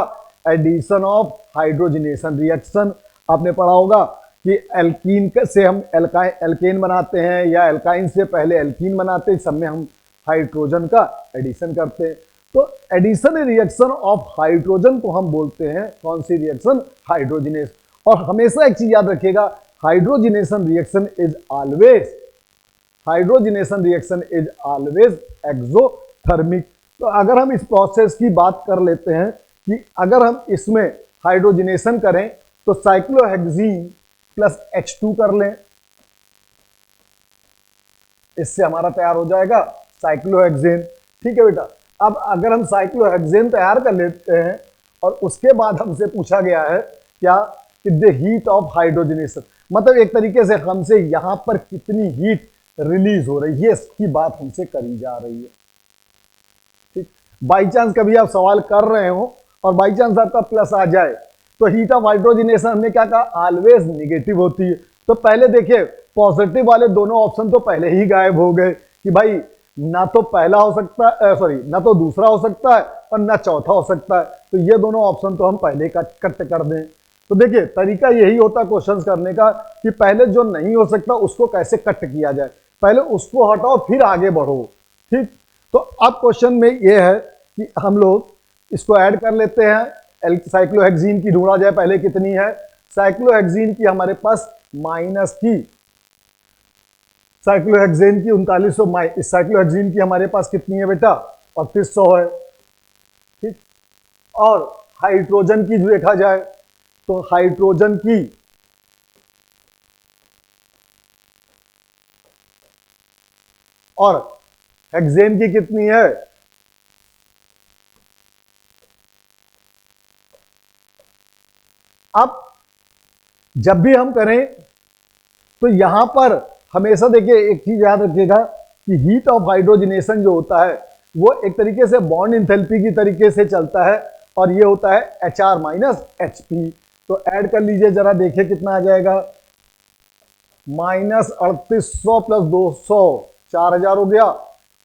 addition of hydrogenation reaction. आपने पढ़ा होगा कि एल्कीन से हम एल्केन बनाते हैं, या एल्काइन से पहले एल्कीन बनाते हैं, सब में हम हाइड्रोजन का एडिशन करते हैं। तो एडिशन रिएक्शन ऑफ हाइड्रोजन को हम बोलते हैं कौन सी रिएक्शन, हाइड्रोजिनेशन। और हमेशा एक चीज याद रखिएगा, hydrogenation reaction is always exothermic. तो अगर हम इस प्रोसेस की बात कर लेते हैं कि अगर हम इसमें हाइड्रोजिनेशन करें तो साइक्लोहेक्सीन प्लस H2 कर लें, इससे हमारा तैयार हो जाएगा साइक्लोहेक्सेन, ठीक है बेटा। अब अगर हम साइक्लोहेक्सेन तैयार कर लेते हैं और उसके बाद हमसे पूछा गया है क्या, कि द हीट ऑफ हाइड्रोजिनेशन, मतलब एक तरीके से हमसे यहां पर कितनी हीट रिलीज हो रही है इसकी बात हमसे करी जा रही है। ठीक, बाई चांस कभी आप सवाल कर रहे हो और बाई चांस आपका प्लस आ जाए तो हीट ऑफ हाइड्रोजनेशन हमने क्या कहा, ऑलवेज निगेटिव होती है। तो पहले देखिए पॉजिटिव वाले दोनों ऑप्शन तो पहले ही गायब हो गए कि भाई ना तो पहला हो सकता है, सॉरी ना तो दूसरा हो सकता है और ना चौथा हो सकता है, तो ये दोनों ऑप्शन तो हम पहले कट कर दें। तो देखिए तरीका यही होता है क्वेश्चन करने का कि पहले जो नहीं हो सकता उसको कैसे कट किया जाए, पहले उसको हटाओ फिर आगे बढ़ो। ठीक, तो अब क्वेश्चन में ये है कि हम लोग इसको ऐड कर लेते हैं। साइक्लोहेक्सीन की ढूंढा जाए, पहले कितनी है, साइक्लोहेक्सीन की हमारे पास माइनस की, साइक्लोहेक्सेन की 3900, साइक्लोहेक्सीन की हमारे पास कितनी है बेटा, 3500 है। ठीक, और हाइड्रोजन की देखा जाए तो हाइड्रोजन की और हेक्सेन की कितनी है, अब जब भी हम करें तो यहां पर हमेशा देखिए एक चीज याद रखिएगा कि हीट ऑफ हाइड्रोजनेशन जो होता है वो एक तरीके से बॉन्ड इंथैल्पी की तरीके से चलता है और ये होता है HR माइनस HP। तो ऐड कर लीजिए जरा, देखिए कितना आ जाएगा, माइनस 3800 प्लस 200 4000 हो गया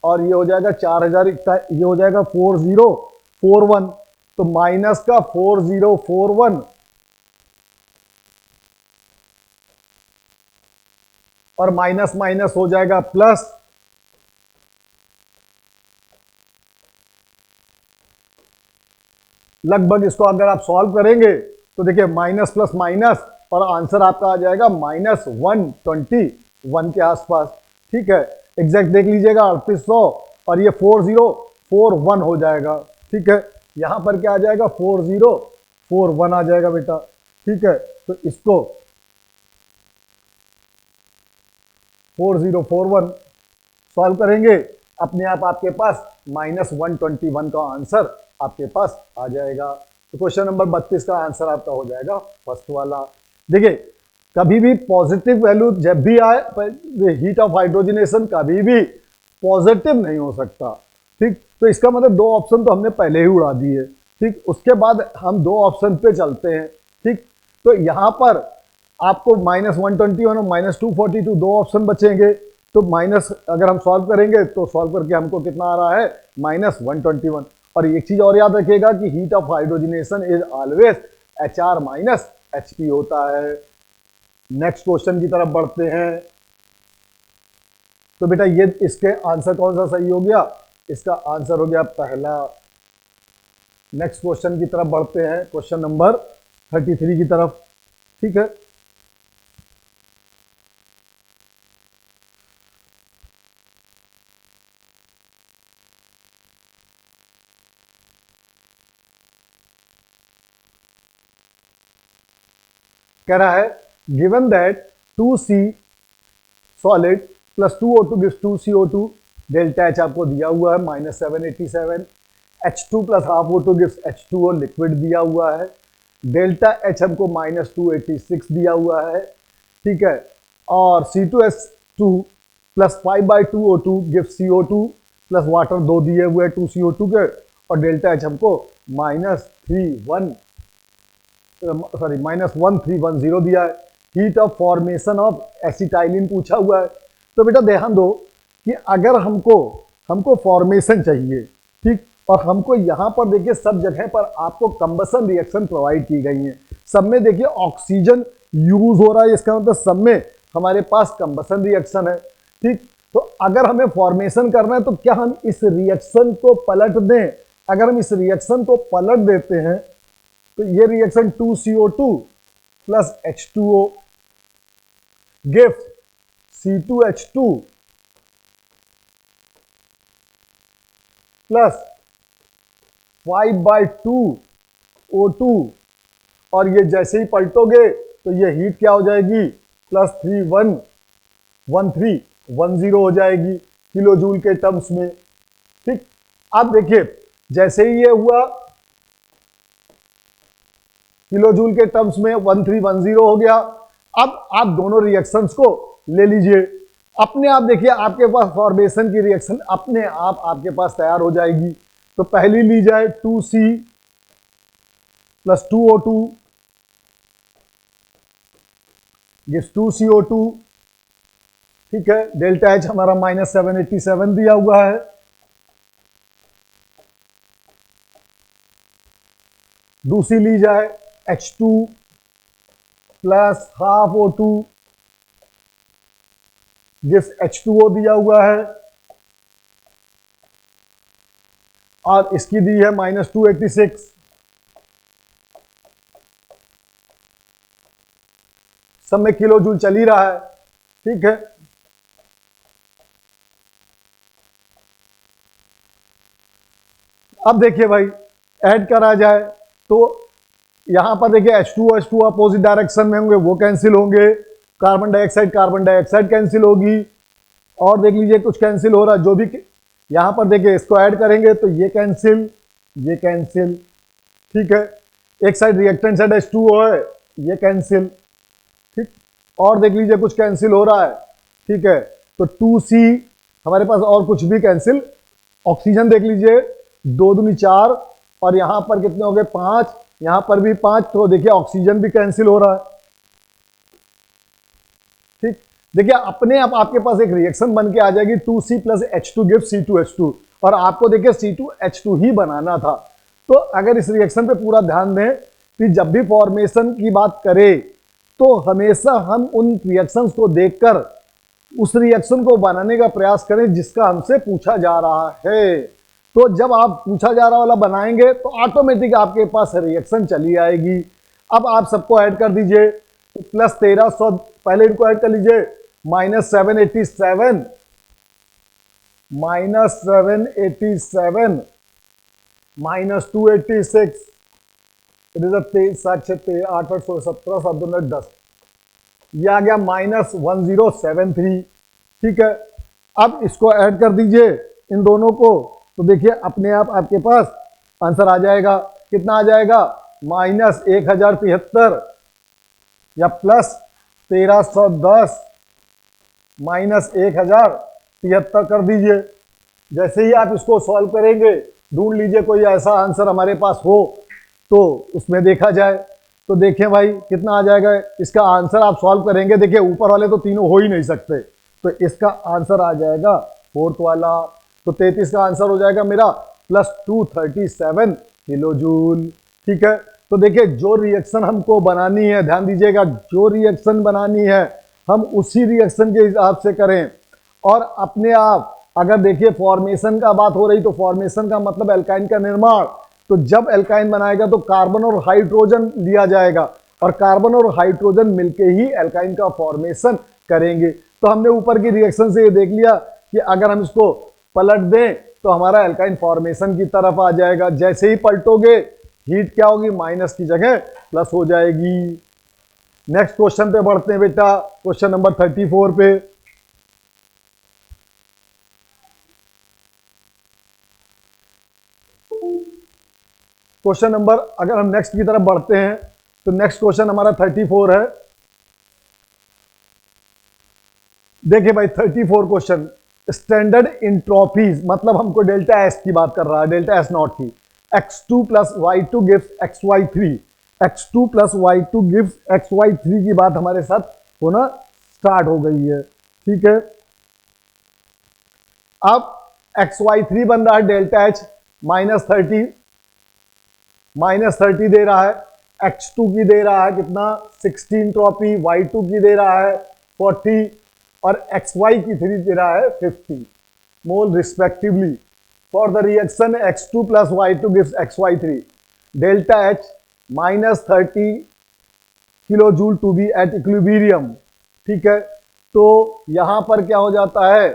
और ये हो जाएगा 4000, ये हो जाएगा 4041, तो माइनस का 4041 और माइनस माइनस हो जाएगा प्लस, लगभग इसको अगर आप सॉल्व करेंगे तो देखिए माइनस प्लस माइनस और आंसर आपका आ जाएगा माइनस 121 के आसपास। ठीक है, एग्जैक्ट देख लीजिएगा 3800 और ये 4041 हो जाएगा। ठीक है, यहां पर क्या आ जाएगा, 4041 आ जाएगा बेटा। ठीक है, तो इसको 4041 सॉल्व करेंगे, अपने आप आपके पास माइनस 121 का आंसर आपके पास आ जाएगा। तो क्वेश्चन नंबर 32 का आंसर आपका हो जाएगा फर्स्ट वाला। देखिए कभी भी पॉजिटिव वैल्यू जब भी आए, हीट ऑफ हाइड्रोजनेशन कभी भी पॉजिटिव नहीं हो सकता। ठीक, तो इसका मतलब दो ऑप्शन तो हमने पहले ही उड़ा दिए। ठीक, उसके बाद हम दो ऑप्शन पे चलते हैं। ठीक, तो यहां पर आपको माइनस 121 और माइनस 242 दो ऑप्शन बचेंगे। तो माइनस अगर हम सॉल्व करेंगे तो सॉल्व करके हमको कितना आ रहा है, माइनस 121। और एक चीज और याद रखिएगा कि heat of hydrogenation is always HR minus HP होता है। नेक्स्ट क्वेश्चन की तरफ बढ़ते हैं। तो बेटा ये इसके आंसर कौन सा सही हो गया, इसका आंसर हो गया पहला। नेक्स्ट क्वेश्चन की तरफ बढ़ते हैं, क्वेश्चन नंबर 33 की तरफ। ठीक है, कह रहा है given that 2C solid plus 2O2 gives 2CO2, delta H आपको दिया हुआ है minus 787, H2 plus half O2 gives H2O liquid दिया हुआ है, डेल्टा H हमको माइनस 286 दिया हुआ है। ठीक है, और C2H2 plus 5/2O2 gives CO2 plus water दो दिए हुए हैं 2CO2 के, और डेल्टा H हमको माइनस 1310 दिया है। Heat of formation of acetylene पूछा हुआ है। तो बेटा ध्यान दो कि अगर हमको फॉर्मेशन चाहिए, ठीक, और हमको यहां पर देखिए सब जगह पर आपको कंबसन रिएक्शन प्रोवाइड की गई है, सब में देखिए ऑक्सीजन यूज हो रहा है, इसका मतलब सब में हमारे पास कंबसन रिएक्शन है। ठीक, तो अगर हमें फॉर्मेशन करना है तो क्या हम इस रिएक्शन को पलट दें, अगर हम इस रिएक्शन को पलट देते हैं तो ये reaction 2CO2 plus H2O gives C2H2 plus 5/2O2, और ये जैसे ही पलटोगे तो ये हीट क्या हो जाएगी, प्लस 1310 हो जाएगी किलो जूल के टर्म्स में। ठीक, अब देखिए जैसे ही ये हुआ किलो जूल के टर्म्स में 1310 हो गया। अब आप दोनों रिएक्शंस को ले लीजिए, अपने आप देखिए आपके पास फॉर्मेशन की रिएक्शन अपने आप आपके पास तैयार हो जाएगी। तो पहली ली जाए 2C plus 2O2 gives 2CO2, ठीक है। डेल्टा H हमारा -787 दिया हुआ है। दूसरी ली जाए H2 plus half O2 gives H2O दिया हुआ है, और इसकी दी है -286। सब में किलो जूल चल ही रहा है, ठीक है। अब देखिए भाई ऐड करा जाए तो यहां पर देखिए H2 अपोजिट डायरेक्शन में होंगे, वो कैंसिल होंगे। कार्बन डाइऑक्साइड कैंसिल होगी, और देख लीजिए कुछ कैंसिल हो रहा है, जो भी यहां पर देखिए इसको ऐड करेंगे तो ये कैंसिल, ठीक है। एक साइड रिएक्टेंट साइड H2O है, ये कैंसिल, ठीक। और देख लीजिए कुछ कैंसिल हो रहा है, ठीक है। तो 2C हमारे पास और कुछ भी कैंसिल। ऑक्सीजन देख लीजिए 2 दूनी 4, और यहां पर कितने हो गए 5, यहां पर भी 5, तो देखिए ऑक्सीजन भी कैंसिल हो रहा है, ठीक। देखिए अपने आप आपके पास एक रिएक्शन बन के आ जाएगी 2C plus H2 gives C2H2, और आपको देखिए C2H2 ही बनाना था। तो अगर इस रिएक्शन पे पूरा ध्यान दें कि जब भी फॉर्मेशन की बात करें तो हमेशा हम उन रिएक्शंस को देखकर उस रिएक्शन को बनाने का प्रयास करें जिसका हमसे पूछा जा रहा है। तो जब आप पूछा जा रहा वाला बनाएंगे तो ऑटोमेटिक आपके पास रिएक्शन चली आएगी। अब आप सबको ऐड कर दीजिए, तो प्लस 1300, पहले इनको ऐड कर लीजिए, -787 -286, इट इज 7 6 8 8 16 17 7 2 10, यह आ गया -1073, ठीक है। अब इसको ऐड कर दीजिए इन दोनों को, तो देखिए अपने आप आपके पास आंसर आ जाएगा। कितना आ जाएगा? -1073 या प्लस 1310 -1073 कर दीजिए। जैसे ही आप इसको सॉल्व करेंगे, ढूंढ लीजिए कोई ऐसा आंसर हमारे पास हो तो उसमें देखा जाए। तो देखें भाई कितना आ जाएगा इसका आंसर। आप सॉल्व करेंगे, देखिए ऊपर वाले तो तीनों हो ही नहीं सकते, तो इसका आंसर आ जाएगा 4th वाला। तो 33 का आंसर हो जाएगा मेरा +237 किलो जूल, ठीक है। तो देखिए जो रिएक्शन हमको बनानी है, ध्यान दीजिएगा, जो रिएक्शन बनानी है हम उसी रिएक्शन के हिसाब से करें। और अपने आप अगर देखिए फॉर्मेशन का बात हो रही, तो फॉर्मेशन का मतलब एल्काइन का निर्माण। तो जब एल्काइन बनाएगा तो कार्बन और हाइड्रोजन लिया जाएगा, और कार्बन और हाइड्रोजन मिलके ही एल्काइन का फॉर्मेशन करेंगे। तो हमने ऊपर की रिएक्शन से ये देख लिया कि अगर हम इसको पलट दें तो हमारा एल्काइन फॉर्मेशन की तरफ आ जाएगा। जैसे ही पलटोगे हीट क्या होगी, माइनस की जगह प्लस हो जाएगी। नेक्स्ट क्वेश्चन पे बढ़ते हैं बेटा, क्वेश्चन नंबर 34 पे। क्वेश्चन नंबर, अगर हम नेक्स्ट की तरफ बढ़ते हैं तो नेक्स्ट क्वेश्चन हमारा 34 है। देखिए भाई 34 क्वेश्चन, स्टैंडर्ड इंट्रोपीज, मतलब हमको डेल्टा एस की बात कर रहा है, डेल्टा एस नॉट की। x2 plus y2 gives xy3, x2 plus y2 gives xy3 की बात हमारे साथ होना स्टार्ट हो गई है, ठीक है। अब xy3 बन रहा है डेल्टा एच -30 दे रहा है, x2 की दे रहा है कितना 16 एंट्रोपी, y2 की दे रहा है 40, और xy की 3 दे रहा है 50 mole respectively. For the reaction x2 plus y2 gives xy3, delta H -30 kilo joule to be at equilibrium, ठीक है। तो यहां पर क्या हो जाता है,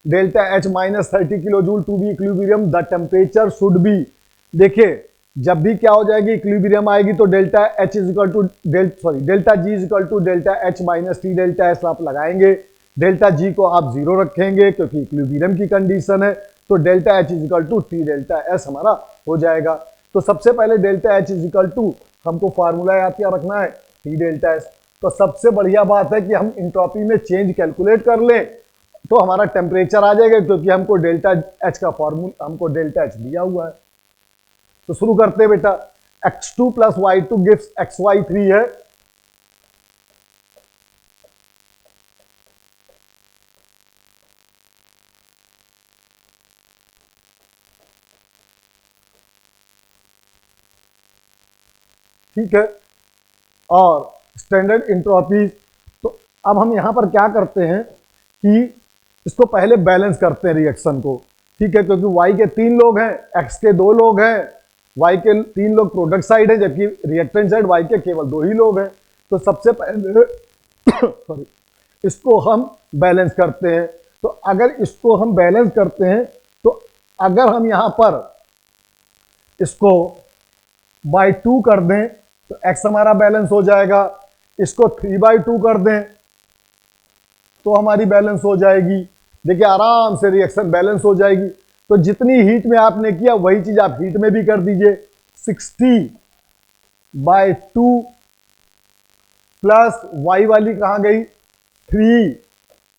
delta H -30 kilo joule to be equilibrium, the temperature should be. देखिए जब भी क्या हो जाएगी, इक्विलिब्रियम आएगी तो delta H is equal to delta G is equal to delta H minus T delta S आप लगाएंगे। डेल्टा जी को आप 0 रखेंगे क्योंकि इक्विलिब्रियम की कंडीशन है, तो delta H is equal to T delta S हमारा हो जाएगा। तो सबसे पहले delta H is equal to हमको फार्मूला याद क्या रखना है, टी डेल्टा एस। तो सबसे बढ़िया बात है कि हम इंट्रॉपी में चेंज कैलकुलेट कर लें तो हमारा टेम्परेचर आ जाएगा, क्योंकि हमको डेल्टा एच का फॉर्मूला, हमको डेल्टा एच दिया हुआ है। तो शुरू करते हैं बेटा। x2 plus y2 gives xy3 है। ठीक है, और स्टैंडर्ड इंट्रॉपी। तो अब हम यहां पर क्या करते हैं कि इसको पहले बैलेंस करते हैं रिएक्शन को। ठीक है, क्योंकि y के 3 लोग हैं, x के 2 लोग हैं, y के 3 लोग प्रोडक्ट साइड है, जबकि रिएक्टेंट साइड y के केवल 2 ही लोग हैं। तो सबसे पहले सॉरी, इसको हम बैलेंस करते हैं। तो अगर इसको हम बैलेंस करते हैं तो अगर हम यहां पर इसको बाई 2 कर दें तो x हमारा बैलेंस हो जाएगा। इसको 3/2 कर दें तो हमारी बैलेंस हो जाएगी। देखिए आराम से रिएक्शन बैलेंस हो जाएगी। तो जितनी हीट में आपने किया वही चीज आप हीट में भी कर दीजिए। 60/2 प्लस y वाली कहां गई, 3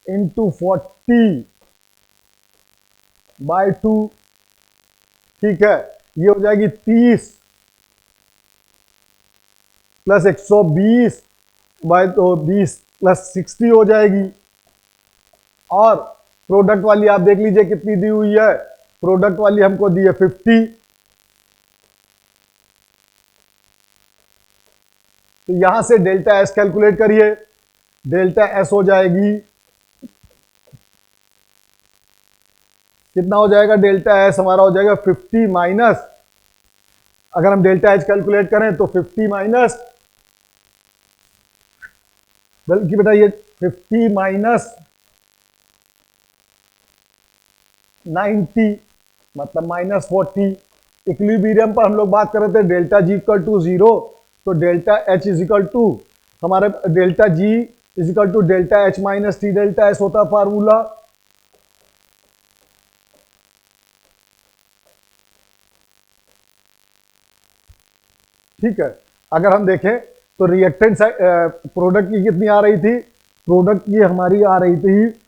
× 40/2। ठीक है, ये हो जाएगी 30 प्लस 120/20 प्लस 60 हो जाएगी। और प्रोडक्ट वाली आप देख लीजिए कितनी दी हुई है। प्रोडक्ट वाली हमको दी है 50। तो यहां से डेल्टा एस कैलकुलेट करिए। डेल्टा एस हो जाएगी, कितना हो जाएगा डेल्टा एस हमारा हो जाएगा 50 माइनस, अगर हम डेल्टा एच कैलकुलेट करें तो 50 माइनस, बल्कि बेटा ये 50 माइनस 90 मतलब -40। इक्विलिब्रियम पर हम लोग बात कर रहे थे डेल्टा जी इक्वल टू 0, तो delta H is equal to हमारे delta G is equal to delta H minus T delta S होता फार्मूला। ठीक है, अगर हम देखें तो रिएक्टेंट प्रोडक्ट की कितनी आ रही थी, प्रोडक्ट की हमारी आ रही थी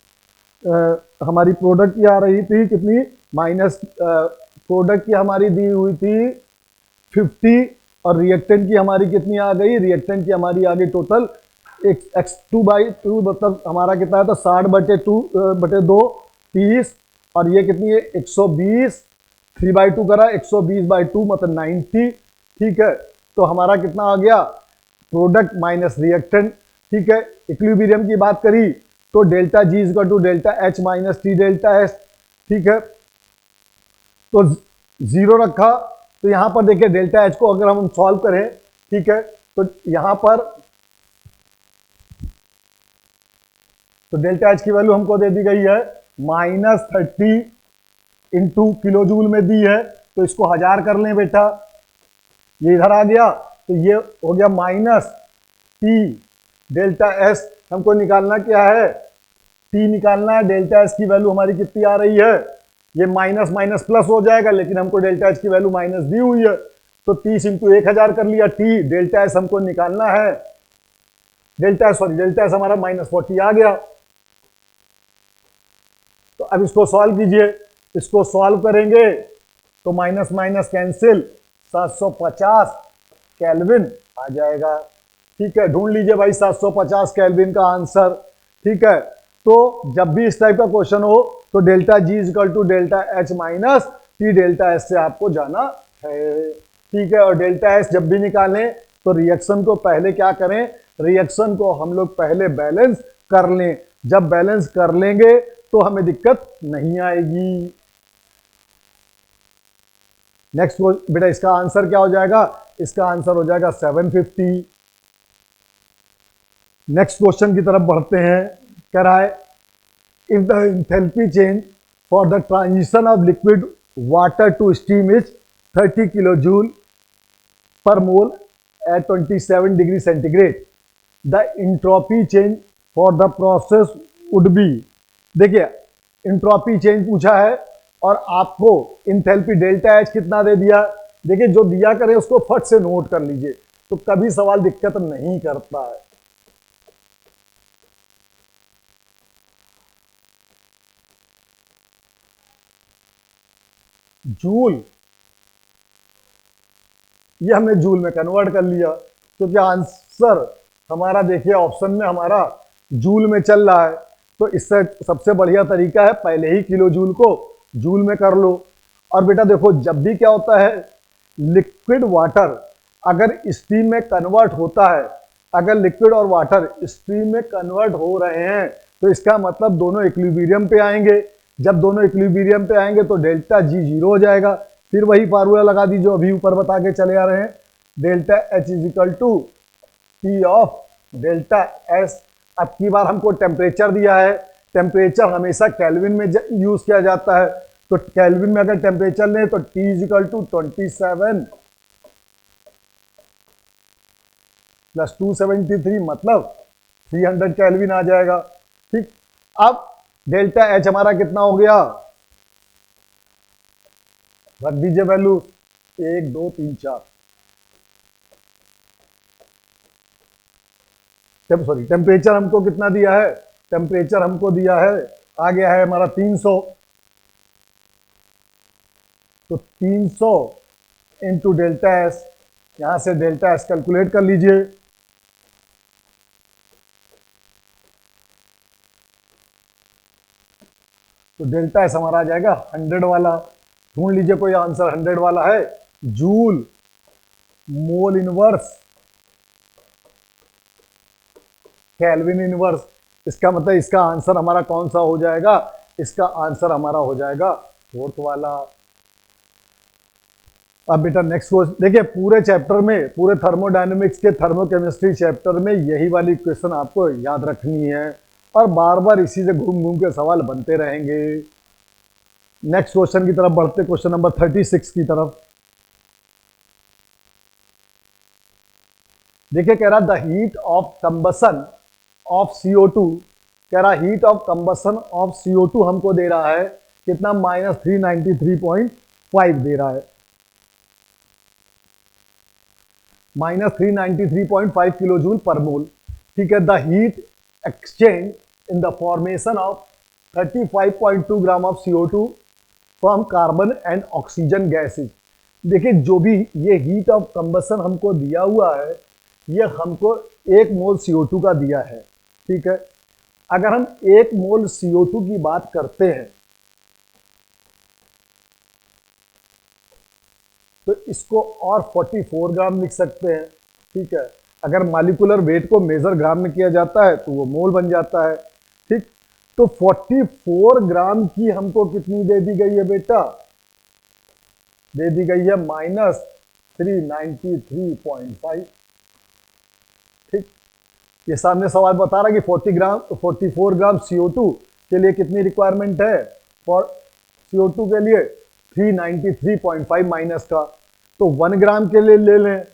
हमारी प्रोडक्ट की आ रही थी कितनी, माइनस प्रोडक्ट की हमारी दी हुई थी 50 और रिएक्टेंट की हमारी कितनी आ गई, रिएक्टेंट की हमारी आ गई टोटल x2/2 मतलब हमारा कितना है, तो 60/2 30 और ये कितनी है 120, 3/2 करा 120/2 मतलब 90। ठीक है, तो हमारा कितना आ गया प्रोडक्ट माइनस रिएक्टेंट। ठीक है, इक्विलिब्रियम की बात करी तो delta G is equal to delta H minus T delta S. ठीक है, तो 0 रखा। तो यहां पर देखिए डेल्टा एच को अगर हम सॉल्व करें, ठीक है, तो यहां पर तो डेल्टा एच की वैल्यू हमको दे दी गई है -30 इंटू किलो जूल में दी है। तो इसको 1000 कर लें बेटा, ये इधर आ गया तो ये हो गया माइनस टी डेल्टा एस। हमको निकालना क्या है, टी निकालना है। डेल्टा एस की वैल्यू हमारी कितनी आ रही है, ये माइनस माइनस प्लस हो जाएगा, लेकिन हमको डेल्टा एच की वैल्यू माइनस दी हुई है। तो 30 इंटू 1000 कर लिया। टी डेल्टा एस हमको निकालना है, डेल्टा एस हमारा -40 आ गया। तो अब इसको सॉल्व कीजिए। इसको सॉल्व करेंगे तो माइनस माइनस कैंसिल, 750 केल्विन आ जाएगा। ठीक है, ढूंढ लीजिए भाई 750 केल्विन का आंसर। ठीक है, तो जब भी इस टाइप का क्वेश्चन हो तो delta G is equal to delta H minus T delta S से आपको जाना है। ठीक है, और डेल्टा एस जब भी निकालें तो रिएक्शन को पहले क्या करें, रिएक्शन को हम लोग पहले बैलेंस कर लें। जब बैलेंस कर लेंगे तो हमें दिक्कत नहीं आएगी। नेक्स्ट बेटा इसका आंसर क्या हो जाएगा, इसका आंसर हो जाएगा 750। नेक्स्ट क्वेश्चन की तरफ बढ़ते हैं। कह रहा है if the enthalpy change for the transition of liquid water to steam is 30 kilo joule per mole at 27 degree centigrade, the entropy change for the process would be. देखिए इंट्रोपी चेंज पूछा है और आपको इंथैल्पी डेल्टा एच कितना दे दिया। देखिए जो दिया करें उसको फट से नोट कर लीजिए, तो कभी सवाल दिक्कत नहीं करता है। जूल, ये हमने जूल में कन्वर्ट कर लिया, क्योंकि आंसर हमारा देखिए ऑप्शन में हमारा जूल में चल रहा है। तो इससे सबसे बढ़िया तरीका है पहले ही किलो जूल को जूल में कर लो। और बेटा देखो, जब भी क्या होता है, लिक्विड वाटर अगर स्टीम में कन्वर्ट होता है, अगर लिक्विड और वाटर स्टीम में कन्वर्ट हो रहे हैं, तो इसका मतलब दोनों इक्विलिब्रियम पे आएंगे। जब दोनों इक्विलिब्रियम पे आएंगे तो डेल्टा जी जीरो हो जाएगा। फिर वही फार्मूला लगा दीजिए जो अभी ऊपर बता के चले आ रहे हैं, delta H is equal to T of delta S. अब की बार हमको टेम्परेचर दिया है, टेम्परेचर हमेशा केल्विन में यूज किया जाता है, तो केल्विन में अगर टेम्परेचर लें तो T is equal to 27 plus 273 मतलब 300 केल्विन आ जाएगा। ठीक, अब डेल्टा एच हमारा कितना हो गया, रख दीजिए वैल्यू 1 2 3 4। सॉरी, टेम्परेचर हमको कितना दिया है, टेम्परेचर हमको दिया है, आ गया है हमारा 300। तो 300 इंटू डेल्टा एस, यहां से डेल्टा एस कैलकुलेट कर लीजिए। तो डेल्टा एस हमारा आ जाएगा 100 वाला। ढूंढ लीजिए कोई आंसर 100 वाला है। Joule mole inverse kelvin inverse, इसका मतलब इसका आंसर हमारा कौन सा हो जाएगा, इसका आंसर हमारा हो जाएगा फोर्थ वाला। अब बेटा नेक्स्ट क्वेश्चन देखिए, पूरे चैप्टर में, पूरे थर्मोडायनेमिक्स के थर्मोकेमिस्ट्री चैप्टर में यही वाली क्वेश्चन आपको याद रखनी है और बार बार इसी से घूम घूम के सवाल बनते रहेंगे। नेक्स्ट क्वेश्चन की तरफ बढ़ते, क्वेश्चन नंबर 36 की तरफ। देखिए कह रहा the heat of combustion of CO2, कह रहा heat of combustion of CO2 हमको दे रहा है कितना, -393.5 दे रहा है, -393.5 किलो जूल पर मोल। ठीक है, the heat exchange in the formation of 35.2 gram of CO2 from carbon and oxygen gases. देखिए जो भी ये हीट ऑफ कंबसन हमको दिया हुआ है, ये हमको 1 मोल CO2 का दिया है। ठीक है, अगर हम 1 मोल CO2 की बात करते हैं तो इसको और 44 ग्राम लिख सकते हैं। ठीक है, अगर मॉलिक्यूलर वेट को मेजर ग्राम में किया जाता है तो वो मोल बन जाता है। ठीक, तो 44 ग्राम की हमको कितनी दे दी गई है बेटा, दे दी गई है -393.5। ठीक, ये सामने सवाल बता रहा है कि 44 ग्राम CO2 के लिए कितनी रिक्वायरमेंट है, फॉर CO2 के लिए 393.5 माइनस का, तो 1 ग्राम के लिए ले लें।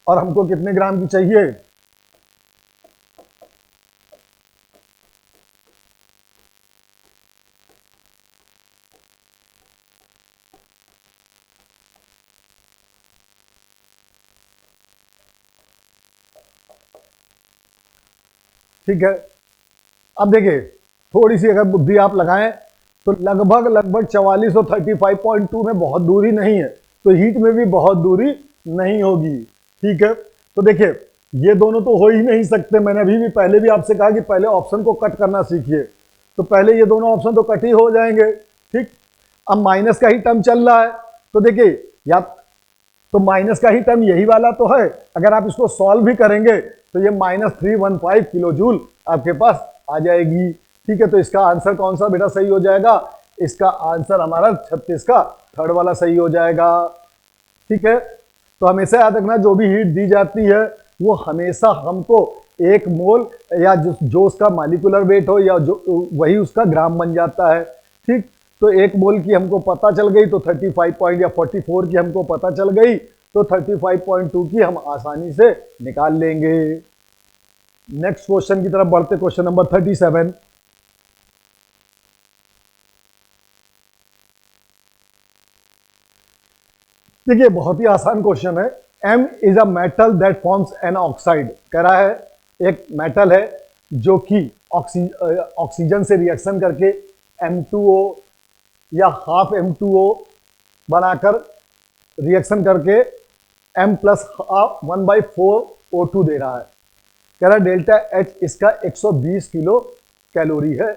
और हमको कितने ग्राम की चाहिए, ठीक है। अब देखिए थोड़ी सी अगर बुद्धि आप लगाएं तो लगभग 44 और 35.2 में बहुत दूरी नहीं है, तो हीट में भी बहुत दूरी नहीं होगी। ठीक है, तो देखिए ये दोनों तो हो ही नहीं सकते। मैंने अभी भी पहले भी आपसे कहा कि पहले ऑप्शन को कट करना सीखिए, तो पहले ये दोनों ऑप्शन तो कट ही हो जाएंगे। ठीक, अब माइनस का ही टर्म चल रहा है, तो देखिए या तो माइनस का ही टर्म यही वाला तो है, अगर आप इसको सॉल्व भी करेंगे तो ये -315 किलो जूल आपके पास आ जाएगी। ठीक है, तो इसका आंसर कौन सा बेटा सही हो जाएगा, इसका आंसर हमारा 36 का थर्ड वाला सही हो जाएगा। ठीक है, तो हमेशा याद रखना जो भी हीट दी जाती है वो हमेशा हमको 1 मोल या जो उसका मॉलिक्यूलर वेट हो या जो वही उसका ग्राम बन जाता है। ठीक, तो 1 मोल की हमको पता चल गई तो 35 पॉइंट या 44 की हमको पता चल गई तो 35.2 की हम आसानी से निकाल लेंगे। नेक्स्ट क्वेश्चन की तरफ बढ़ते, क्वेश्चन नंबर 37। देखिए बहुत ही आसान क्वेश्चन है, M is a metal that forms an oxide. कह रहा है एक मेटल है जो कि ऑक्सीजन से रिएक्शन करके M2O या हाफ M2O बनाकर रिएक्शन करके M प्लस 1/4 O2 दे रहा है। कह रहा है डेल्टा H इसका 120 किलो कैलोरी है।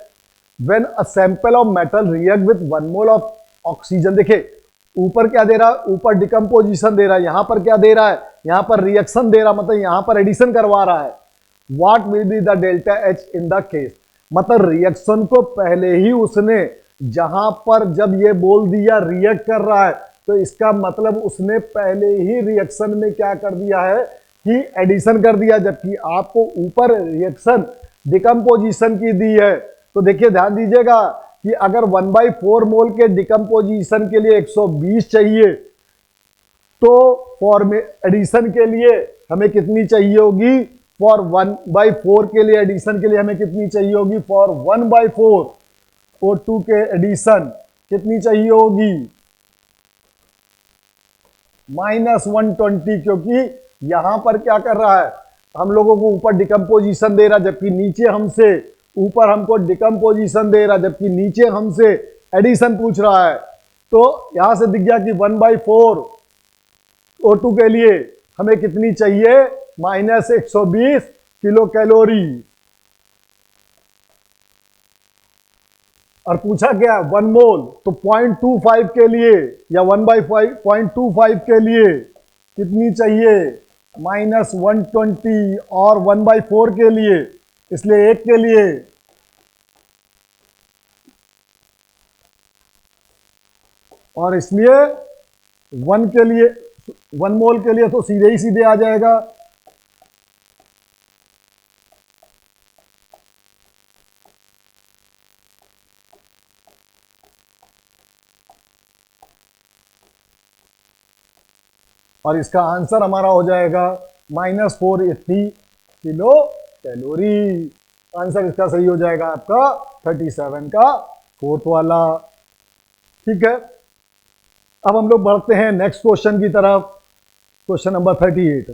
When a sample of metal react with 1 mole of oxygen, देखिए ऊपर क्या दे रहा है, ऊपर डिकम्पोजिशन दे रहा है, यहां पर क्या दे रहा है, यहां पर रिएक्शन दे रहा है, मतलब यहां पर एडिशन करवा रहा है। What will be the delta H in the case, मतलब रिएक्शन को पहले ही उसने जहां पर जब ये बोल दिया रिएक्ट कर रहा है, तो इसका मतलब उसने पहले ही रिएक्शन में क्या कर दिया है कि एडिशन कर दिया, जबकि आपको ऊपर रिएक्शन डिकम्पोजिशन की दी है। तो देखिए ध्यान दीजिएगा कि अगर 1/4 मोल के डिकम्पोजिशन के लिए 120 चाहिए, तो फॉर एडिशन के लिए हमें कितनी चाहिए होगी, फॉर 1/4 के लिए एडिशन के लिए हमें कितनी चाहिए होगी, फॉर 1/4 O2 के एडिशन कितनी चाहिए होगी, -120, क्योंकि यहां पर क्या कर रहा है, हम लोगों को ऊपर डिकम्पोजिशन दे रहा, जबकि नीचे हमसे, ऊपर हमको डिकम्पोजिशन दे रहा, जबकि नीचे हमसे एडिशन पूछ रहा है। तो यहां से दिख गया कि 1/4 O2 के लिए हमें कितनी चाहिए, -120 किलो कैलोरी। और पूछा क्या 1 मोल, तो 0.25 के लिए या 1/0.25 के लिए कितनी चाहिए, -120, और 1/4 के लिए, इसलिए 1 के लिए और इसलिए 1 के लिए, 1 मोल के लिए तो सीधे ही सीधे आ जाएगा। और इसका आंसर हमारा हो जाएगा -480 किलो कैलोरी। आंसर इसका सही हो जाएगा आपका 37 का 4th वाला। ठीक है, अब हम लोग बढ़ते हैं नेक्स्ट क्वेश्चन की तरफ। Question number 38।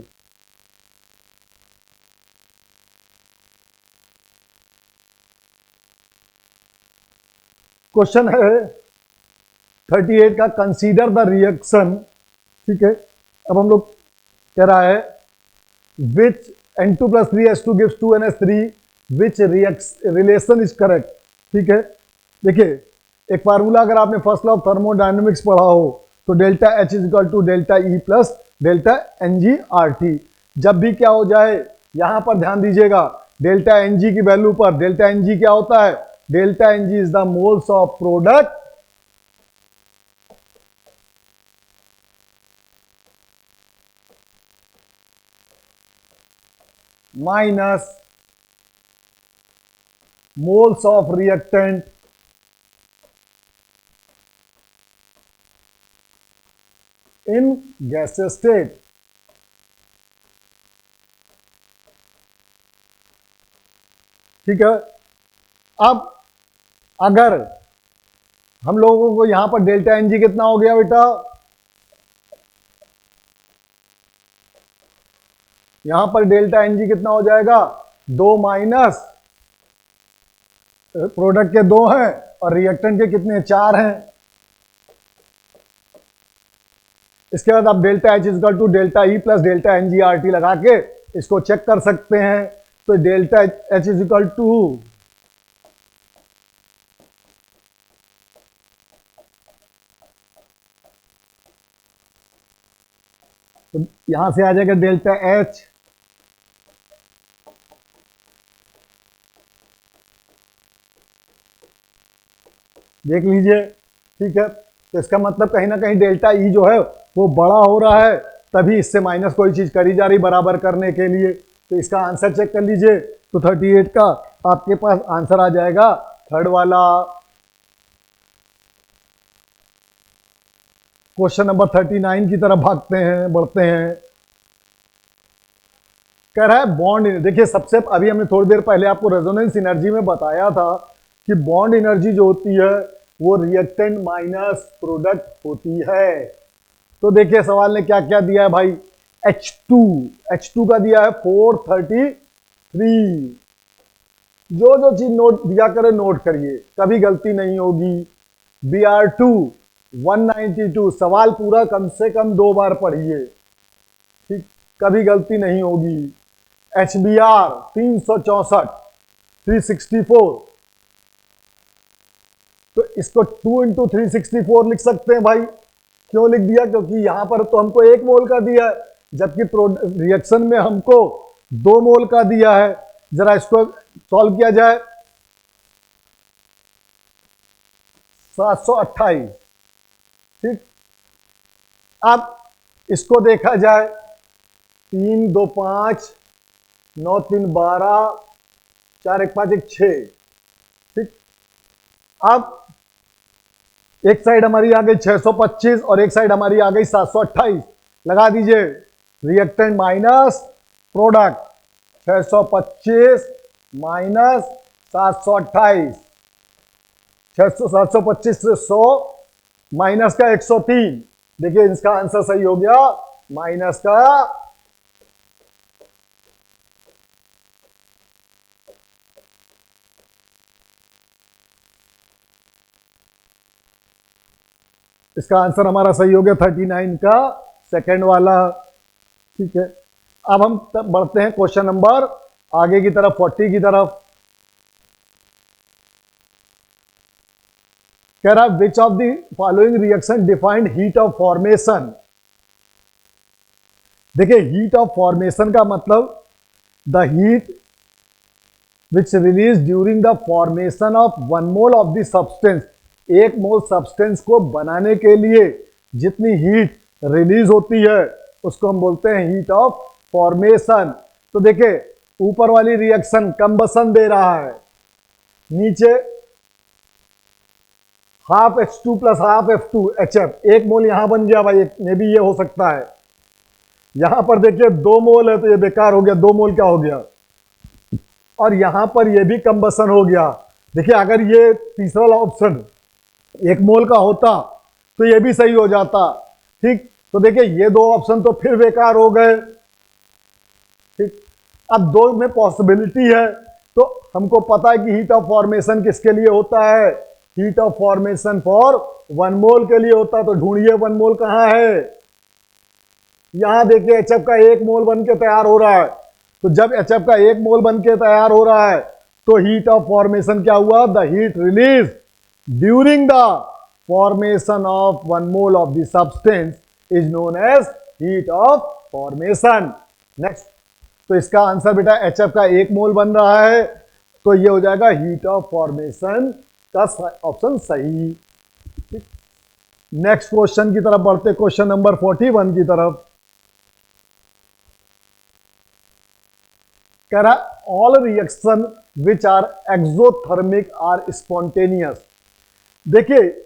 क्वेश्चन है 38 का, कंसीडर द रिएक्शन। ठीक है, अब हम लोग कह रहा है विच N2 + 3H2 gives 2NH3, which relation is correct. ठीक है, देखिए एक फार्मूला अगर आपने फर्स्ट लॉ ऑफ थर्मोडायनेमिक्स पढ़ा हो, तो delta H = delta E + delta NG/RT। जब भी क्या हो जाए, यहां पर ध्यान दीजिएगा, डेल्टा NG की वैल्यू पर डेल्टा NG क्या होता है, delta NG is the moles of product minus moles of reactant in gaseous state. ठीक है, अब अगर हम लोगों को यहां पर डेल्टा NG कितना हो गया बेटा, यहां पर डेल्टा NG कितना हो जाएगा, 2 माइनस प्रोडक्ट के 2 हैं और रिएक्टेंट के कितने, 4 हैं। इसके बाद आप delta H = delta E + delta NG/RT लगा के इसको चेक कर सकते हैं। तो डेल्टा H = तो यहां से आ जाएगा डेल्टा H देख लीजिए। ठीक है, तो इसका मतलब कहीं ना कहीं डेल्टा E जो है वो बड़ा हो रहा है, तभी इससे माइनस कोई चीज करी जा रही बराबर करने के लिए। तो इसका आंसर चेक कर लीजिए, तो 38 का आपके पास आंसर आ जाएगा 3rd वाला। क्वेश्चन नंबर 39 की तरफ भागते हैं, बढ़ते हैं। कह रहा है बॉन्ड, देखिए सबसे अभी हमने थोड़ी देर पहले आपको रेजोनेंस एनर्जी में बताया था कि बॉन्ड एनर्जी जो होती है वो रिएक्टेंट माइनस प्रोडक्ट होती है। तो देखिए सवाल ने क्या क्या दिया है भाई, H2 का दिया है 433। जो जो चीज नोट दिया करे नोट करिए, कभी गलती नहीं होगी। Br2 192, सवाल पूरा कम से कम 2 बार पढ़िए, ठीक, कभी गलती नहीं होगी। HBr 364 364, तो इसको 2 इंटू 364 लिख सकते हैं भाई। क्यों लिख दिया? क्योंकि यहां पर तो हमको 1 मोल का दिया है, जबकि रिएक्शन में हमको 2 मोल का दिया है। जरा इसको सॉल्व किया जाए। 728, ठीक। अब इसको देखा जाए, 3 2 5 9 3 12 4 1 5 1 6, ठीक। अब एक साइड हमारी आ गई 625 और एक साइड हमारी आ गई 728। लगा दीजिए रिएक्टेंट माइनस प्रोडक्ट, 625 माइनस 728, 725 से 100 माइनस का 103। देखिए इसका आंसर सही हो गया, माइनस का इसका आंसर हमारा सही हो गया 39 का सेकंड वाला, ठीक है। अब हम बढ़ते हैं क्वेश्चन नंबर आगे की तरफ, 40 की तरफ। कह रहा विच of the following reaction defined heat of formation. देखिए हीट ऑफ फॉर्मेशन का मतलब the heat which release during the formation of 1 mole of the substance. 1 mole substance को बनाने के लिए जितनी हीट रिलीज होती है उसको हम बोलते हैं हीट ऑफ फॉर्मेशन। तो देखिए ऊपर वाली रिएक्शन कंबसन दे रहा है, नीचे half H2 plus half F2 HF, 1 मोल यहां बन गया भाई, मे भी ये हो सकता है। यहां पर देखिए 2 मोल है तो ये बेकार हो गया, 2 मोल क्या हो गया, और यहां पर ये भी कंबसन हो गया। देखिए अगर ये तीसरा वाला ऑप्शन 1 मोल का होता तो ये भी सही हो जाता, ठीक। तो देखिए ये 2 ऑप्शन तो फिर बेकार हो गए, ठीक। अब 2 में पॉसिबिलिटी है, तो हमको पता है कि हीट ऑफ फॉर्मेशन किसके लिए होता है, हीट ऑफ फॉर्मेशन फॉर 1 मोल के लिए होता है। तो ढूंढिए 1 मोल कहां है। यहां देखिए HF का 1 मोल बन के तैयार हो रहा है, तो जब HF का 1 मोल बन के तैयार हो रहा है तो हीट ऑफ फॉर्मेशन क्या हुआ, the heat release during the formation of 1 mole of the substance is known as heat of formation. Next, तो इसका आंसर बेटा HF का 1 मोल बन रहा है, तो ये हो जाएगा हीट ऑफ फॉर्मेशन का ऑप्शन सही। नेक्स्ट क्वेश्चन की तरफ बढ़ते, क्वेश्चन नंबर 41 की तरफ। कह रहा all reaction which are exothermic are spontaneous. देखिए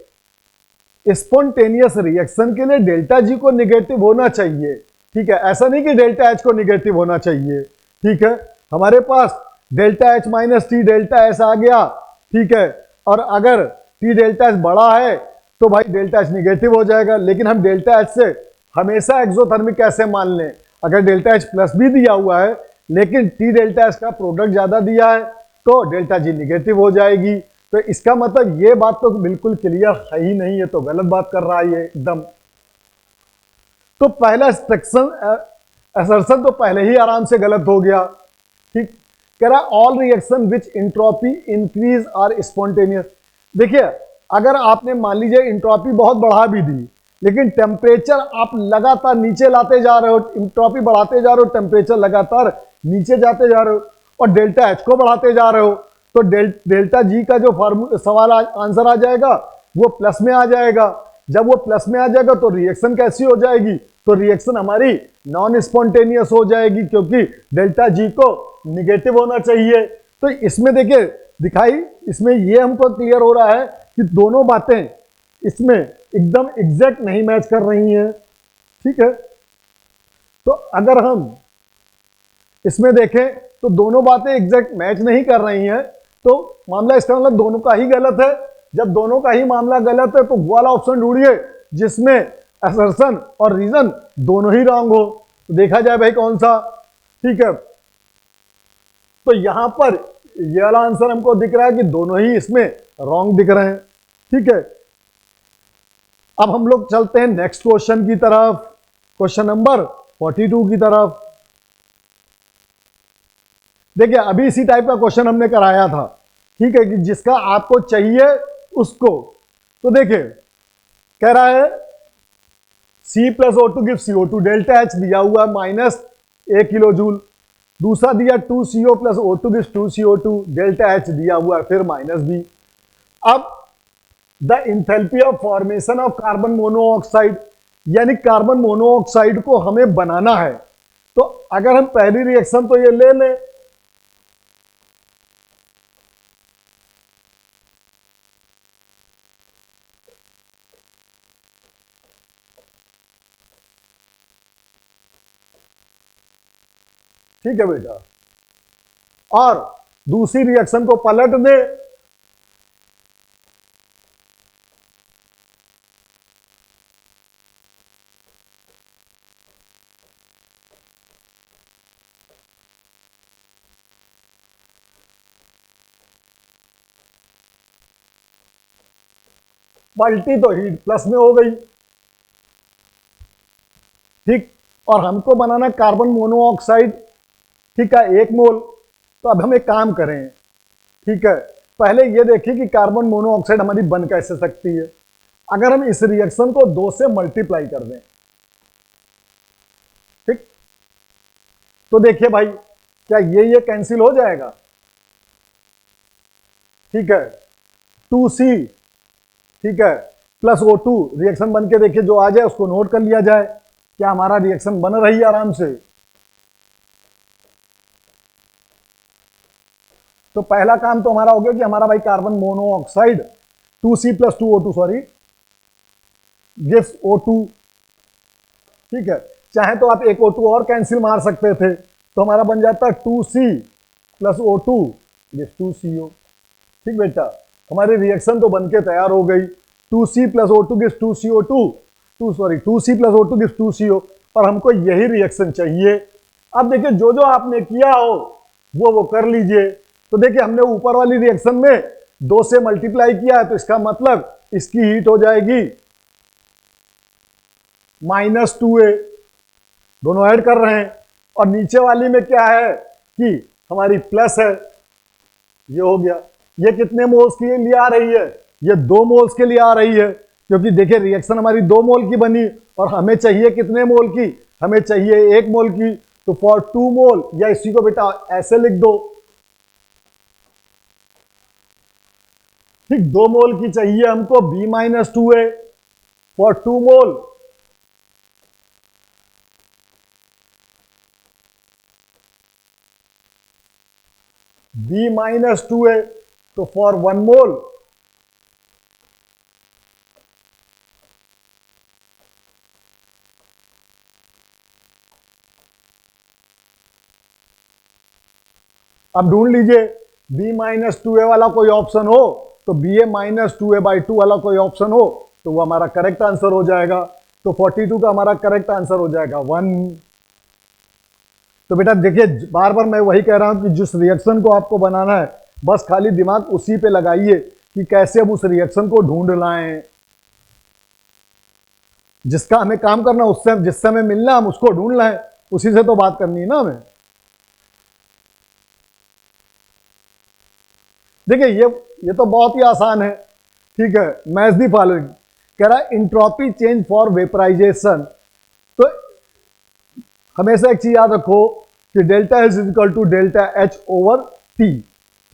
स्पॉन्टेनियस रिएक्शन के लिए डेल्टा जी को निगेटिव होना चाहिए, ठीक है। ऐसा नहीं कि डेल्टा एच को निगेटिव होना चाहिए, ठीक है। हमारे पास delta H minus T delta S आ गया, ठीक है। और अगर टी डेल्टा एच बड़ा है तो भाई डेल्टा एच निगेटिव हो जाएगा। लेकिन हम डेल्टा एच से हमेशा एक्सोथर्मिक कैसे मान लें, अगर डेल्टा एच प्लस भी दिया हुआ है लेकिन टी डेल्टा एच का प्रोडक्ट ज्यादा दिया है तो डेल्टा जी निगेटिव हो जाएगी। तो इसका मतलब ये बात तो बिल्कुल क्लियर है ही नहीं, है तो गलत बात कर रहा है ये एकदम। तो पहला असर्शन तो पहले ही आराम से गलत हो गया, ठीक। कह रहा all reaction which entropy increase are spontaneous. देखिए अगर आपने मान लीजिए इंट्रोपी बहुत बढ़ा भी दी लेकिन टेम्परेचर आप लगातार नीचे लाते जा रहे हो, इंट्रोपी बढ़ाते जा रहे हो, टेम्परेचर लगातार नीचे जाते जा रहे हो और डेल्टा एच को बढ़ाते जा रहे हो, तो डेल्टा जी का जो सवाल आंसर आ जाएगा वो प्लस में आ जाएगा। जब वो प्लस में आ जाएगा तो रिएक्शन कैसी हो जाएगी, तो रिएक्शन हमारी नॉन स्पॉन्टेनियस हो जाएगी क्योंकि डेल्टा जी को निगेटिव होना चाहिए। तो इसमें देखिए दिखाई, इसमें ये हमको क्लियर हो रहा है कि दोनों बातें इसमें एकदम एग्जैक्ट नहीं मैच कर रही हैं, ठीक है। तो अगर हम इसमें देखें तो दोनों बातें एग्जैक्ट मैच नहीं कर रही हैं, तो मामला इसका मतलब दोनों का ही गलत है। जब दोनों का ही मामला गलत है तो वो वाला ऑप्शन ढूंढिए जिसमें असर्शन और रीजन दोनों ही रॉन्ग हो। तो देखा जाए भाई कौन सा, ठीक है। तो यहां पर ये वाला आंसर हमको दिख रहा है कि दोनों ही इसमें रॉन्ग दिख रहे हैं, ठीक है। अब हम लोग चलते हैं नेक्स्ट क्वेश्चन की तरफ, क्वेश्चन नंबर 42 की तरफ। देखिए अभी इसी टाइप का क्वेश्चन हमने कराया था, ठीक है, कि जिसका आपको चाहिए उसको। तो देखिए कह रहा है C plus O2 give CO2, delta H दिया हुआ -1 किलो जूल। दूसरा दिया 2CO plus O2 give 2CO2, delta H दिया हुआ है फिर -B। अब the enthalpy of formation of carbon monoxide, यानी कार्बन मोनोऑक्साइड को हमें बनाना है। तो अगर हम पहली रिएक्शन तो ये ले लें, ठीक है बेटा, और दूसरी रिएक्शन को पलट दे, पलटी तो हीट प्लस में हो गई, ठीक। और हमको बनाना कार्बन मोनोऑक्साइड, ठीक है, 1 मोल। तो अब हम एक काम करें, ठीक है, पहले ये देखिए कि कार्बन मोनोऑक्साइड हमारी बन कैसे सकती है। अगर हम इस रिएक्शन को 2 से मल्टीप्लाई कर दें, ठीक, तो देखिए भाई क्या ये कैंसिल हो जाएगा, ठीक है। 2C, ठीक है, प्लस O2 रिएक्शन बन के देखिए जो आ जाए उसको नोट कर लिया जाए, क्या हमारा रिएक्शन बन रही है आराम से। तो पहला काम तो हमारा हो गया कि हमारा भाई carbon monoxide 2C plus 2O2 sorry gives O2, ठीक है। चाहे तो आप एक O2 और कैंसिल मार सकते थे, तो हमारा बन जाता 2C plus O2 gives 2CO, ठीक बेटा। हमारी रिएक्शन तो बनके तैयार हो गई, 2C plus O2 gives 2C plus O2 gives 2CO, और हमको यही रिएक्शन चाहिए। अब देखिए जो जो आपने किया हो वो कर लीजिए। तो देखिए हमने ऊपर वाली रिएक्शन में 2 से मल्टीप्लाई किया है, तो इसका मतलब इसकी हीट हो जाएगी -2A, दोनों ऐड कर रहे हैं। और नीचे वाली में क्या है कि हमारी प्लस है, ये हो गया। ये कितने मोल्स के लिए आ रही है, ये 2 मोल्स के लिए आ रही है, क्योंकि देखिए रिएक्शन हमारी 2 मोल की बनी और हमें चाहिए कितने मोल की, हमें चाहिए 1 मोल की। तो फॉर 2 मोल, या इसी को बेटा ऐसे लिख दो, ठीक, 2 मोल की चाहिए हमको B-2A फॉर 2 मोल। B-2A, तो फॉर 1 मोल अब ढूंढ लीजिए B-2A वाला कोई ऑप्शन हो तो BA-2A/2 वाला कोई ऑप्शन हो तो वो हमारा करेक्ट आंसर हो जाएगा। तो 42 का हमारा करेक्ट आंसर हो जाएगा 1। तो बेटा देखिए बार बार मैं वही कह रहा हूं कि जिस रिएक्शन को आपको बनाना है बस खाली दिमाग उसी पे लगाइए कि कैसे हम उस रिएक्शन को ढूंढ लाएं। जिसका हमें काम करना उससे जिससे हमें मिलना हम उसको ढूंढ लाएं, उसी से तो बात करनी है ना हमें। देखिए ये तो बहुत ही आसान है, ठीक है। मैच दी फॉलोइंग कह रहा है इंट्रोपी चेंज फॉर वेपराइजेशन। तो हमेशा एक चीज याद रखो कि delta H is equal to delta H over T,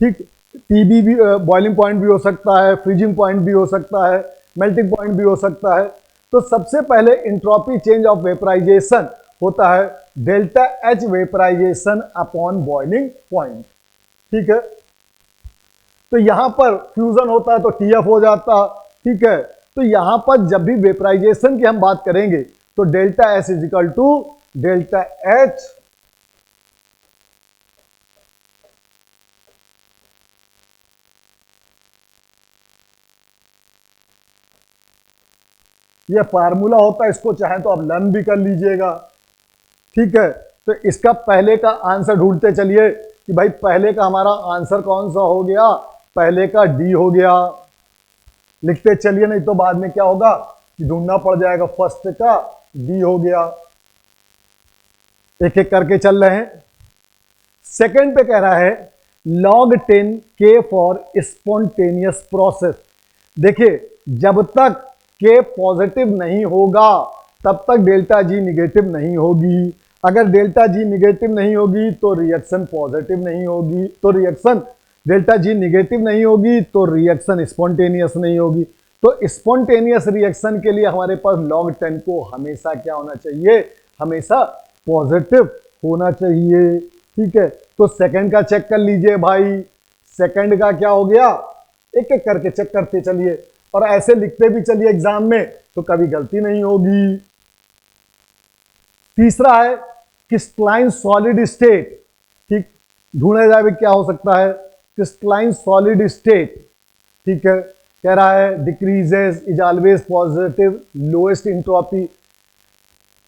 ठीक। टी भी बॉइलिंग पॉइंट भी हो सकता है, फ्रीजिंग पॉइंट भी हो सकता है, मेल्टिंग पॉइंट भी हो सकता है। तो सबसे पहले इंट्रोपी चेंज ऑफ वेपराइजेशन होता है delta H vaporisation upon boiling point, ठीक है। तो यहां पर फ्यूजन होता है तो टीएफ हो जाता, ठीक है। तो यहां पर जब भी वेपराइजेशन की हम बात करेंगे तो delta S is equal to delta H ये फार्मूला होता है, इसको चाहे तो आप लर्न भी कर लीजिएगा, ठीक है, तो इसका पहले का आंसर ढूंढते चलिए कि भाई पहले का हमारा आंसर कौन सा हो गया, पहले का डी हो गया। लिखते चलिए, नहीं तो बाद में क्या होगा कि ढूंढना पड़ जाएगा। फर्स्ट का डी हो गया, एक एक करके चल रहे हैं। सेकंड पे कह रहा है log 10 k for spontaneous process. देखिए, जब तक k पॉजिटिव नहीं होगा तब तक डेल्टा जी निगेटिव नहीं होगी। अगर डेल्टा जी निगेटिव नहीं होगी तो रिएक्शन पॉजिटिव नहीं होगी, तो रिएक्शन डेल्टा जी निगेटिव नहीं होगी तो रिएक्शन स्पॉन्टेनियस नहीं होगी। तो स्पॉन्टेनियस रिएक्शन के लिए हमारे पास log 10 को हमेशा क्या होना चाहिए, हमेशा पॉजिटिव होना चाहिए। ठीक है, तो सेकंड का चेक कर लीजिए भाई, सेकंड का क्या हो गया, एक एक करके चेक करते चलिए और ऐसे लिखते भी चलिए एग्जाम में, तो कभी गलती नहीं होगी। तीसरा है क्रिस्टलाइन सॉलिड स्टेट। ठीक, ढूंढा जाए क्या हो सकता है, क्रिस्टलाइन सॉलिड स्टेट। ठीक है, कह रहा है decreases is always positive lowest entropy.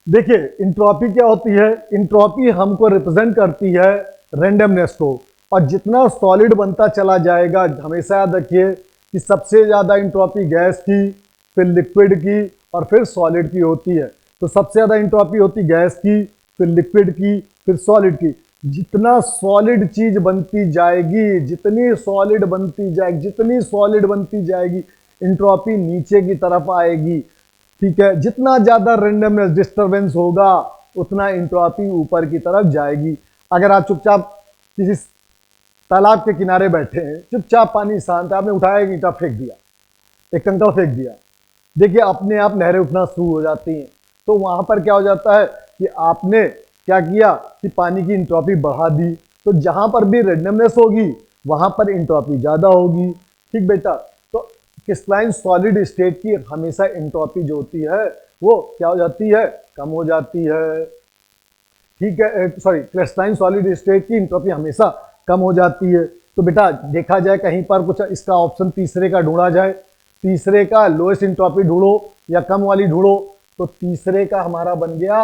देखिए, इंट्रोपी क्या होती है, इंट्रोपी हमको रिप्रेजेंट करती है रेंडमनेस को, और जितना सॉलिड बनता चला जाएगा, हमेशा याद रखिए कि सबसे ज्यादा इंट्रोपी गैस की, फिर लिक्विड की और फिर सॉलिड की होती है। तो सबसे ज्यादा इंट्रोपी होती गैस की, फिर लिक्विड की, फिर सॉलिड की। जितना सॉलिड चीज बनती जाएगी, जितनी सॉलिड बनती जाएगी, जितनी सॉलिड बनती जाएगी, इंट्रोपी नीचे की तरफ आएगी। ठीक है, जितना ज्यादा रेंडमनेस डिस्टरबेंस होगा उतना इंट्रोपी ऊपर की तरफ जाएगी। अगर आप चुपचाप किसी तालाब के किनारे बैठे हैं, चुपचाप पानी शांत है, आपने उठाया एक ईंटा फेंक दिया, एक कंकड़ फेंक दिया, देखिए अपने आप लहरें उठना शुरू हो जाती हैं। तो वहां पर क्या हो जाता है कि आपने क्या किया कि पानी की इंट्रोपी बढ़ा दी। तो जहां पर भी रेंडमनेस होगी वहां पर इंट्रोपी ज्यादा होगी। ठीक बेटा, तो क्रिस्टलाइन सॉलिड स्टेट की हमेशा इंट्रोपी जो होती है वो क्या हो जाती है, कम हो जाती है। ठीक है, सॉरी, क्रिस्टलाइन सॉलिड स्टेट की इंट्रोपी हमेशा कम हो जाती है। तो बेटा देखा जाए कहीं पर कुछ इसका ऑप्शन तीसरे का ढूंढा जाए, तीसरे का लोएस्ट इंट्रोपी ढूंढो या कम वाली ढूंढो, तो तीसरे का हमारा बन गया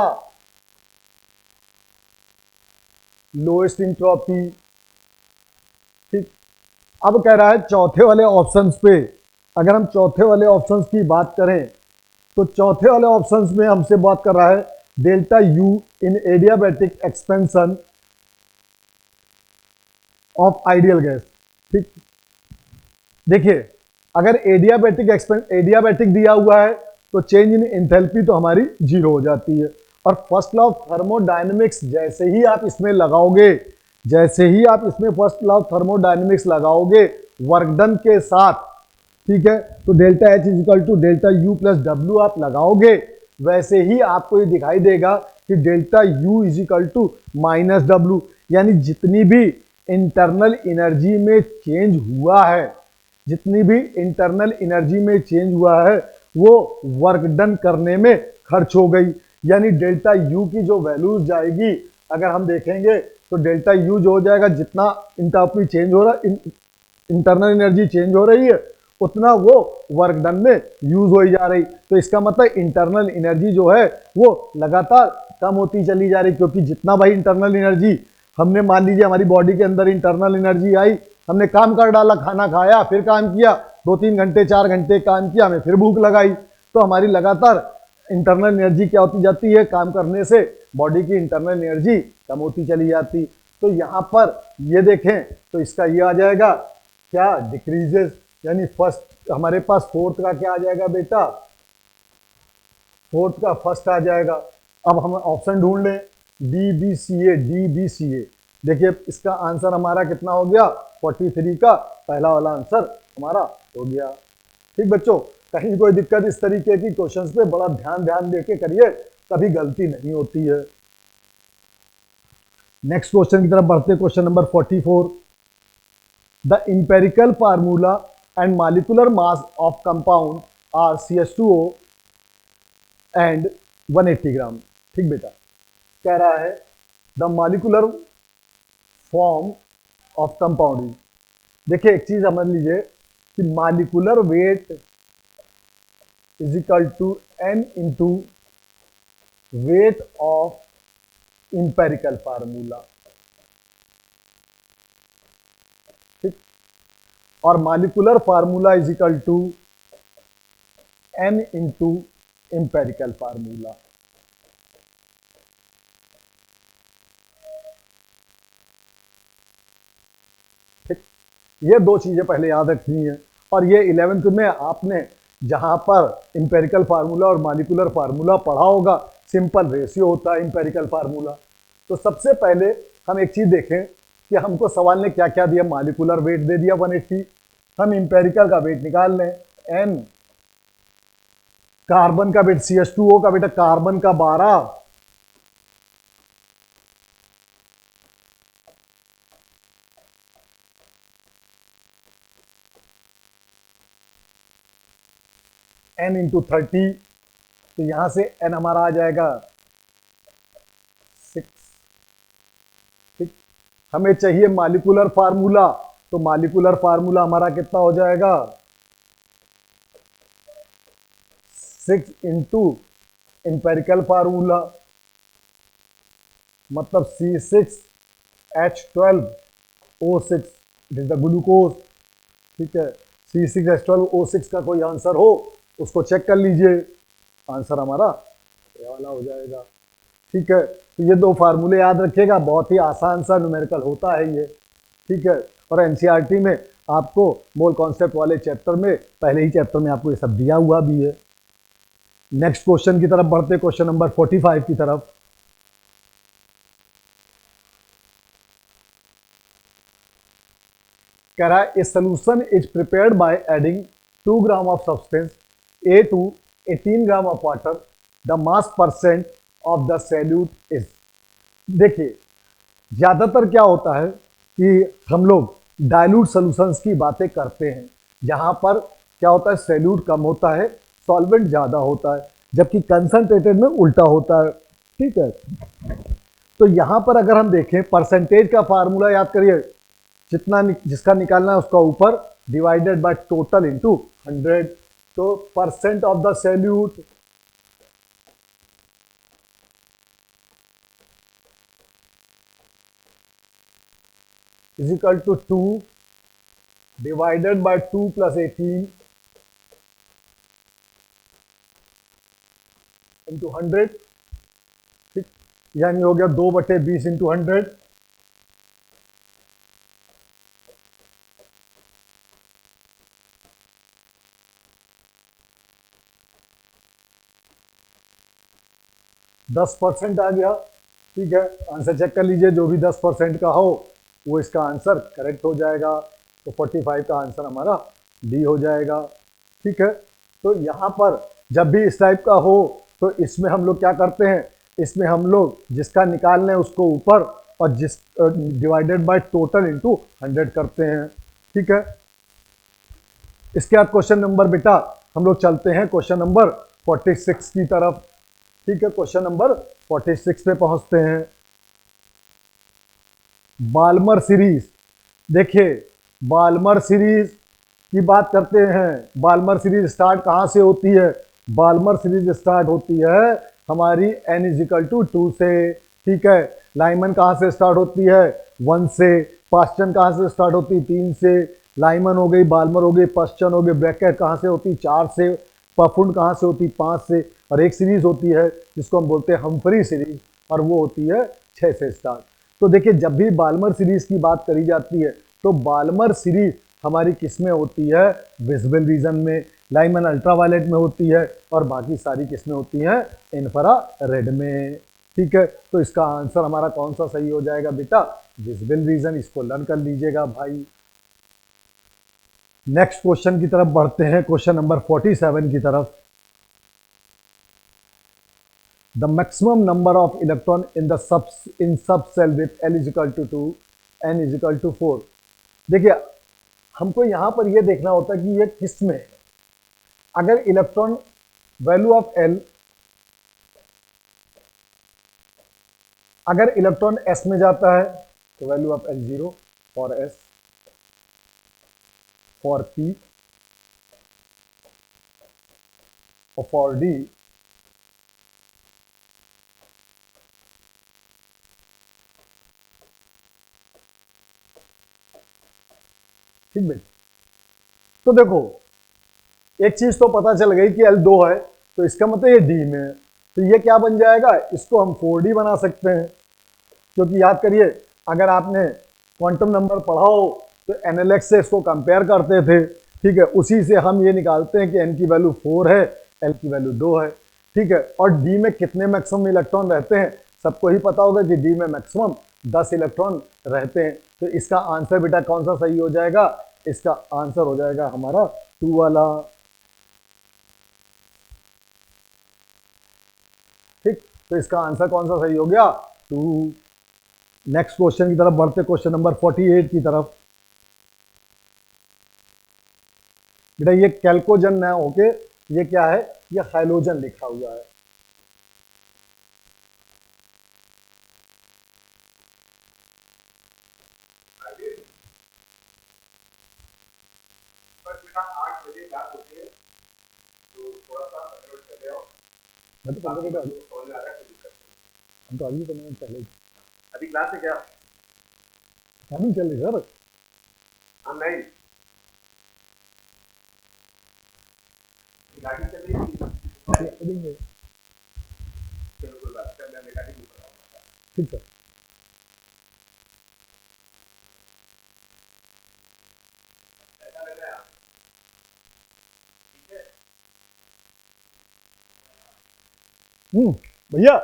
लोएस्ट इंट्रोपी। ठीक, अब कह रहा है चौथे वाले ऑप्शंस पे, अगर हम चौथे वाले ऑप्शंस की बात करें तो चौथे वाले ऑप्शंस में हमसे बात कर रहा है delta you in adiabatic expansion of ideal gas. ठीक, देखिए अगर एडियाबैटिक दिया हुआ है तो चेंज इन एंथैल्पी तो हमारी जीरो हो जाती है। और फर्स्ट लॉ ऑफ थर्मोडायनेमिक्स जैसे ही आप इसमें लगाओगे, जैसे ही आप इसमें फर्स्ट लॉ ऑफ थर्मोडायनेमिक्स लगाओगे वर्क डन के साथ, ठीक है, तो delta H is equal to delta U plus W आप लगाओगे, वैसे ही आपको ये दिखाई देगा कि delta U is equal to minus W. यानी जितनी भी इंटरनल एनर्जी में चेंज हुआ है, जितनी भी इंटरनल एनर्जी में चेंज हुआ है वो वर्क डन करने में खर्च हो गई। यानी डेल्टा यू की जो वैल्यूज जाएगी, अगर हम देखेंगे तो डेल्टा यू जो हो जाएगा, जितना इंटरनल चेंज हो रहा, इंटरनल एनर्जी चेंज हो रही है उतना वो वर्क डन में यूज हो जा रही। तो इसका मतलब इंटरनल एनर्जी जो है वो लगातार कम होती चली जा रही, क्योंकि जितना भाई इंटरनल एनर्जी हमने, मान लीजिए हमारी बॉडी के अंदर इंटरनल एनर्जी आई, हमने काम कर डाला, खाना खाया, फिर काम किया, 2-3 घंटे 4 घंटे काम किया, हमें फिर भूख लगाई, तो हमारी लगातार इंटरनल एनर्जी क्या होती जाती है, काम करने से बॉडी की इंटरनल एनर्जी कम होती चली जाती। तो यहाँ पर ये देखें तो इसका ये आ जाएगा क्या, डिक्रीजेस। यानी फर्स्ट हमारे पास फोर्थ का क्या आ जाएगा बेटा, फोर्थ का फर्स्ट आ जाएगा। अब हम ऑप्शन ढूंढ लें, डी बी सी ए, डी बी सी ए। देखिए इसका आंसर हमारा कितना हो गया, 43 का पहला वाला आंसर हमारा हो गया। ठीक बच्चों, कहीं कोई दिक्कत इस तरीके की क्वेश्चंस पे बड़ा ध्यान देके करिए, कभी गलती नहीं होती है। नेक्स्ट क्वेश्चन की तरफ बढ़ते, question number 44। The empirical formula and molecular mass of compound are CH2O and 180 gram. ठीक बेटा, कह रहा है the molecular form of compound. देखिए एक चीज समझ लीजिए कि molecular weight is equal to n into weight of empirical formula, ठीक। और molecular formula is equal to n into empirical formula. ठीक, ये दो चीजें पहले याद रखनी है। और ये 11th में आपने जहां पर इंपेरिकल फार्मूला और मॉलिक्यूलर फार्मूला पढ़ा होगा, सिंपल रेशियो होता है इंपेरिकल फार्मूला। तो सबसे पहले हम एक चीज देखें कि हमको सवाल ने क्या क्या दिया। मॉलिक्यूलर वेट दे दिया 180, हम इंपेरिकल का वेट निकाल लें n, कार्बन का वेट CH2O का बेटा कार्बन का 12, n इंटू 30, तो यहां से n हमारा आ जाएगा 6। ठीक, हमें चाहिए मॉलिक्यूलर फार्मूला, तो मॉलिक्यूलर फार्मूला हमारा कितना हो जाएगा 6 इंटू इंपेरिकल फार्मूला, मतलब C6H12O6, it is the glucose. ठीक है, C6H12O6 का कोई आंसर हो उसको चेक कर लीजिए, आंसर हमारा ये वाला हो जाएगा। ठीक है, तो ये दो फार्मूले याद रखिएगा, बहुत ही आसान सा न्यूमेरिकल होता है ये। ठीक है, और एनसीईआरटी में आपको मोल कॉन्सेप्ट वाले चैप्टर में, पहले ही चैप्टर में आपको ये सब दिया हुआ भी है। नेक्स्ट क्वेश्चन की तरफ बढ़ते, क्वेश्चन नंबर 45 की तरफ। कह रहा है a solution is prepared by adding 2 gram of substance A to 18 gram of water, the mass percent of the solute is. देखिए, ज्यादातर क्या होता है कि हम लोग डाइल्यूट सॉल्यूशंस की बातें करते हैं, जहां पर क्या होता है सैल्यूट कम होता है, सॉल्वेंट ज्यादा होता है, जबकि कंसंट्रेटेड में उल्टा होता है। ठीक है, तो यहां पर अगर हम देखें परसेंटेज का फार्मूला याद करिए, जितना जिसका निकालना है उसका ऊपर डिवाइडेड बाय टोटल इनटू 100, तो percent of the solute is equal to 2 divided by 2 plus 18 into 100। ठीक, यानी हो गया 2/20 इंटू 100। दस परसेंट आ गया। ठीक है, आंसर चेक कर लीजिए, जो भी 10% का हो वो इसका आंसर करेक्ट हो जाएगा। तो 45 का आंसर हमारा डी हो जाएगा। ठीक है, तो यहाँ पर जब भी इस टाइप का हो तो इसमें हम लोग क्या करते हैं, इसमें हम लोग जिसका निकालने हैं उसको ऊपर और जिस डिवाइडेड बाय टोटल इंटू 100 करते हैं। ठीक है, इसके बाद क्वेश्चन नंबर बेटा हम लोग चलते हैं क्वेश्चन नंबर 46 की तरफ। ठीक है, क्वेश्चन नंबर 46 पे पहुंचते हैं। बाल्मर सीरीज, देखिए बाल्मर सीरीज की बात करते हैं। बाल्मर सीरीज स्टार्ट कहां से होती है? बाल्मर सीरीज स्टार्ट होती है हमारी n इज इक्वल टू 2 से। ठीक है, लाइमन कहां से स्टार्ट होती है? 1 से। पास्चन कहां से स्टार्ट होती है? 3 से। लाइमन हो गई, बाल्मर हो गई, पास्चन हो गई। ब्रैकेट कहां से होती? 4 से। पफुंड कहां से होती? 5 से। और एक सीरीज होती है जिसको हम बोलते हैं हम्फ्री सीरीज, और वो होती है 6 से स्टार्ट। तो देखिए, जब भी बाल्मर सीरीज की बात करी जाती है तो बाल्मर सीरीज हमारी किस में होती है? विजिबल रीजन में। लाइमन अल्ट्रावायलेट में होती है, और बाकी सारी किस में होती है? इंफ्रारेड में। ठीक है, तो इसका आंसर हमारा कौन सा सही हो जाएगा बेटा? Visible region. इसको लर्न कर लीजिएगा भाई। नेक्स्ट क्वेश्चन की तरफ बढ़ते हैं, क्वेश्चन नंबर 47 की तरफ। The maximum number of electron in the subcell with L is equal to 2, N is equal to 4। देखिए, हमको यहां पर यह देखना होता है कि ये किस में है। अगर इलेक्ट्रॉन वैल्यू ऑफ L, अगर इलेक्ट्रॉन S में जाता है तो value of L 0 for S, for P और फॉर D ठीक भाई। तो देखो एक चीज तो पता चल गई कि L2 है, तो इसका मतलब ये D में है, तो ये क्या बन जाएगा, इसको हम 4D बना सकते हैं, क्योंकि याद करिए अगर आपने क्वांटम नंबर पढ़ा हो तो NLX से इसको कंपेयर करते थे, ठीक है, उसी से हम ये निकालते हैं कि n की वैल्यू 4 है, L की वैल्यू 2 है, ठीक है। और D में कितने मैक्सिमम इलेक्ट्रॉन रहते हैं सबको ही पता होगा कि D में मैक्सिमम 10 इलेक्ट्रॉन रहते हैं। तो इसका आंसर बेटा कौन सा सही हो जाएगा, इसका आंसर हो जाएगा हमारा 2 वाला, ठीक। तो इसका आंसर कौन सा सही हो गया, 2। नेक्स्ट क्वेश्चन की तरफ बढ़ते, क्वेश्चन नंबर 48 की तरफ। बेटा ये कैल्कोजन ना होके ये क्या है, ये हाइलोजन लिखा हुआ है। मैं तो 15 मिनट हम तो अभी 15 मिनट पहले अभी क्लास है क्या? नहीं चल रही सर। हम नहीं गाड़ी चल रही है। चलो कोई बात नहीं, मैं मैकेनिक में पढ़ाऊंगा। ठीक सर। ऐसा लग रहा है, ठीक है? भैया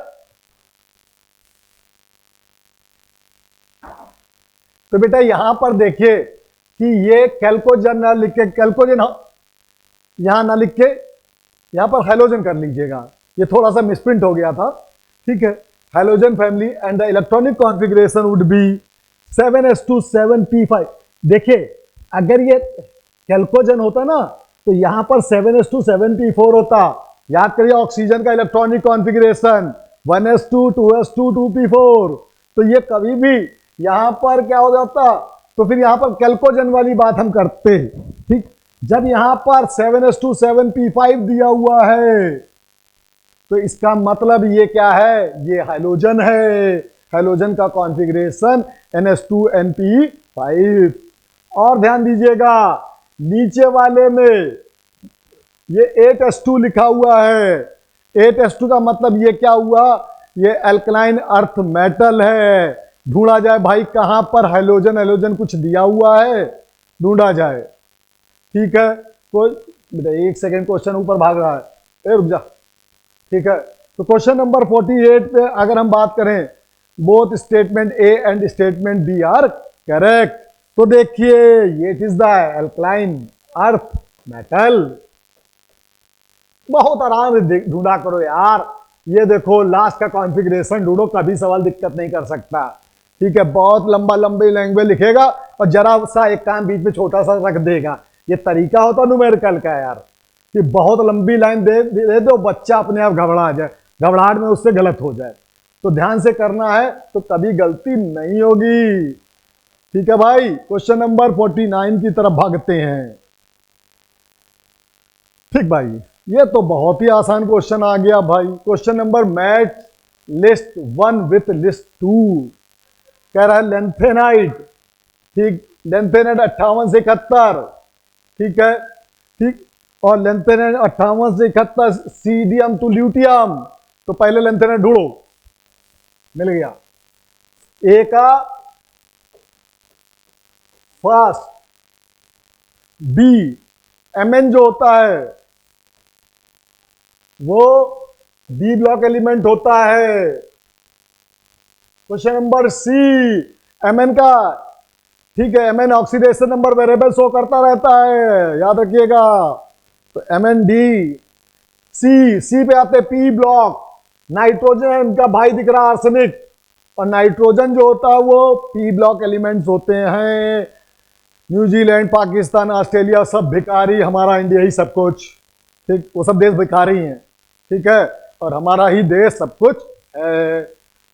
तो बेटा यहां पर देखिए कि ये कैल्कोजन ना लिख के, कैल्कोजन यहां ना लिख के यहां पर हाइलोजन कर लीजिएगा, ये थोड़ा सा मिसप्रिंट हो गया था, ठीक है। Halogen family and the electronic configuration would be 7s2 7p5। देखिए अगर ये कैल्कोजन होता ना तो यहां पर 7s2 7p4 होता। याद करिए ऑक्सीजन का electronic configuration 1s2 2s2 2p4, तो ये कभी भी यहां पर क्या हो जाता, तो फिर यहां पर कैल्कोजन वाली बात हम करते, ठीक। जब यहां पर 7s2 7p5 दिया हुआ है तो इसका मतलब ये क्या है, ये हाइलोजन है। हाइलोजन का कॉन्फ़िगरेशन ns2np5। और ध्यान दीजिएगा नीचे वाले में ये 8s2 लिखा हुआ है। 8s2 का मतलब ये क्या हुआ, ये अल्कलाइन अर्थ मेटल है। ढूंढा जाए भाई कहां पर हाइलोजन, हाइलोजन कुछ दिया हुआ है, ढूंढा जाए, ठीक है। कोई एक सेकेंड क्वेश्चन ऊपर भाग रहा है, रुक जा, ठीक है। तो क्वेश्चन नंबर 48 पे अगर हम बात करें, both statement A and statement B are correct. तो देखिए ये it is the alkaline earth metal. बहुत आराम से ढूंढा करो यार, ये देखो लास्ट का कॉन्फ़िगरेशन ढूंढो, कभी सवाल दिक्कत नहीं कर सकता, ठीक है। बहुत लंबा लंबी लैंग्वेज लिखेगा और जरा सा एक काम बीच में छोटा सा रख देगा, ये तरीका होता न्यूमेरिकल का यार, कि बहुत लंबी लाइन दे दो, बच्चा अपने आप घबरा जाए, घबराहट में उससे गलत हो जाए। तो ध्यान से करना है तो कभी गलती नहीं होगी, ठीक है भाई। क्वेश्चन नंबर 49 की तरफ भागते हैं, ठीक भाई। ये तो बहुत ही आसान क्वेश्चन आ गया भाई। Question number match list 1 with list 2 कह रहा है लेंथेनाइट, ठीक। लेंथेनाइट 58 से 71, ठीक है, ठीक। और लेंथेनाइट 58 से 71 सीडियम टू ल्यूटियम। तो पहले लेंथेनाइट ढूंढो, मिल गया। ए का फर्स्ट, बी एमएन जो होता है वो बी ब्लॉक एलिमेंट होता है। क्वेश्चन नंबर सी एमएन का, ठीक है, MN oxidation number variable show करता रहता है, याद रखिएगा। तो एमएन डी। सी पे आते पी ब्लॉक, नाइट्रोजन का भाई दिख रहा आर्सेनिक, और नाइट्रोजन जो होता है वो पी ब्लॉक एलिमेंट्स होते हैं। न्यूजीलैंड, पाकिस्तान, ऑस्ट्रेलिया सब भिखारी, हमारा इंडिया ही सब कुछ, ठीक। वो सब देश भिखारी हैं, ठीक है, और हमारा ही देश सब कुछ है।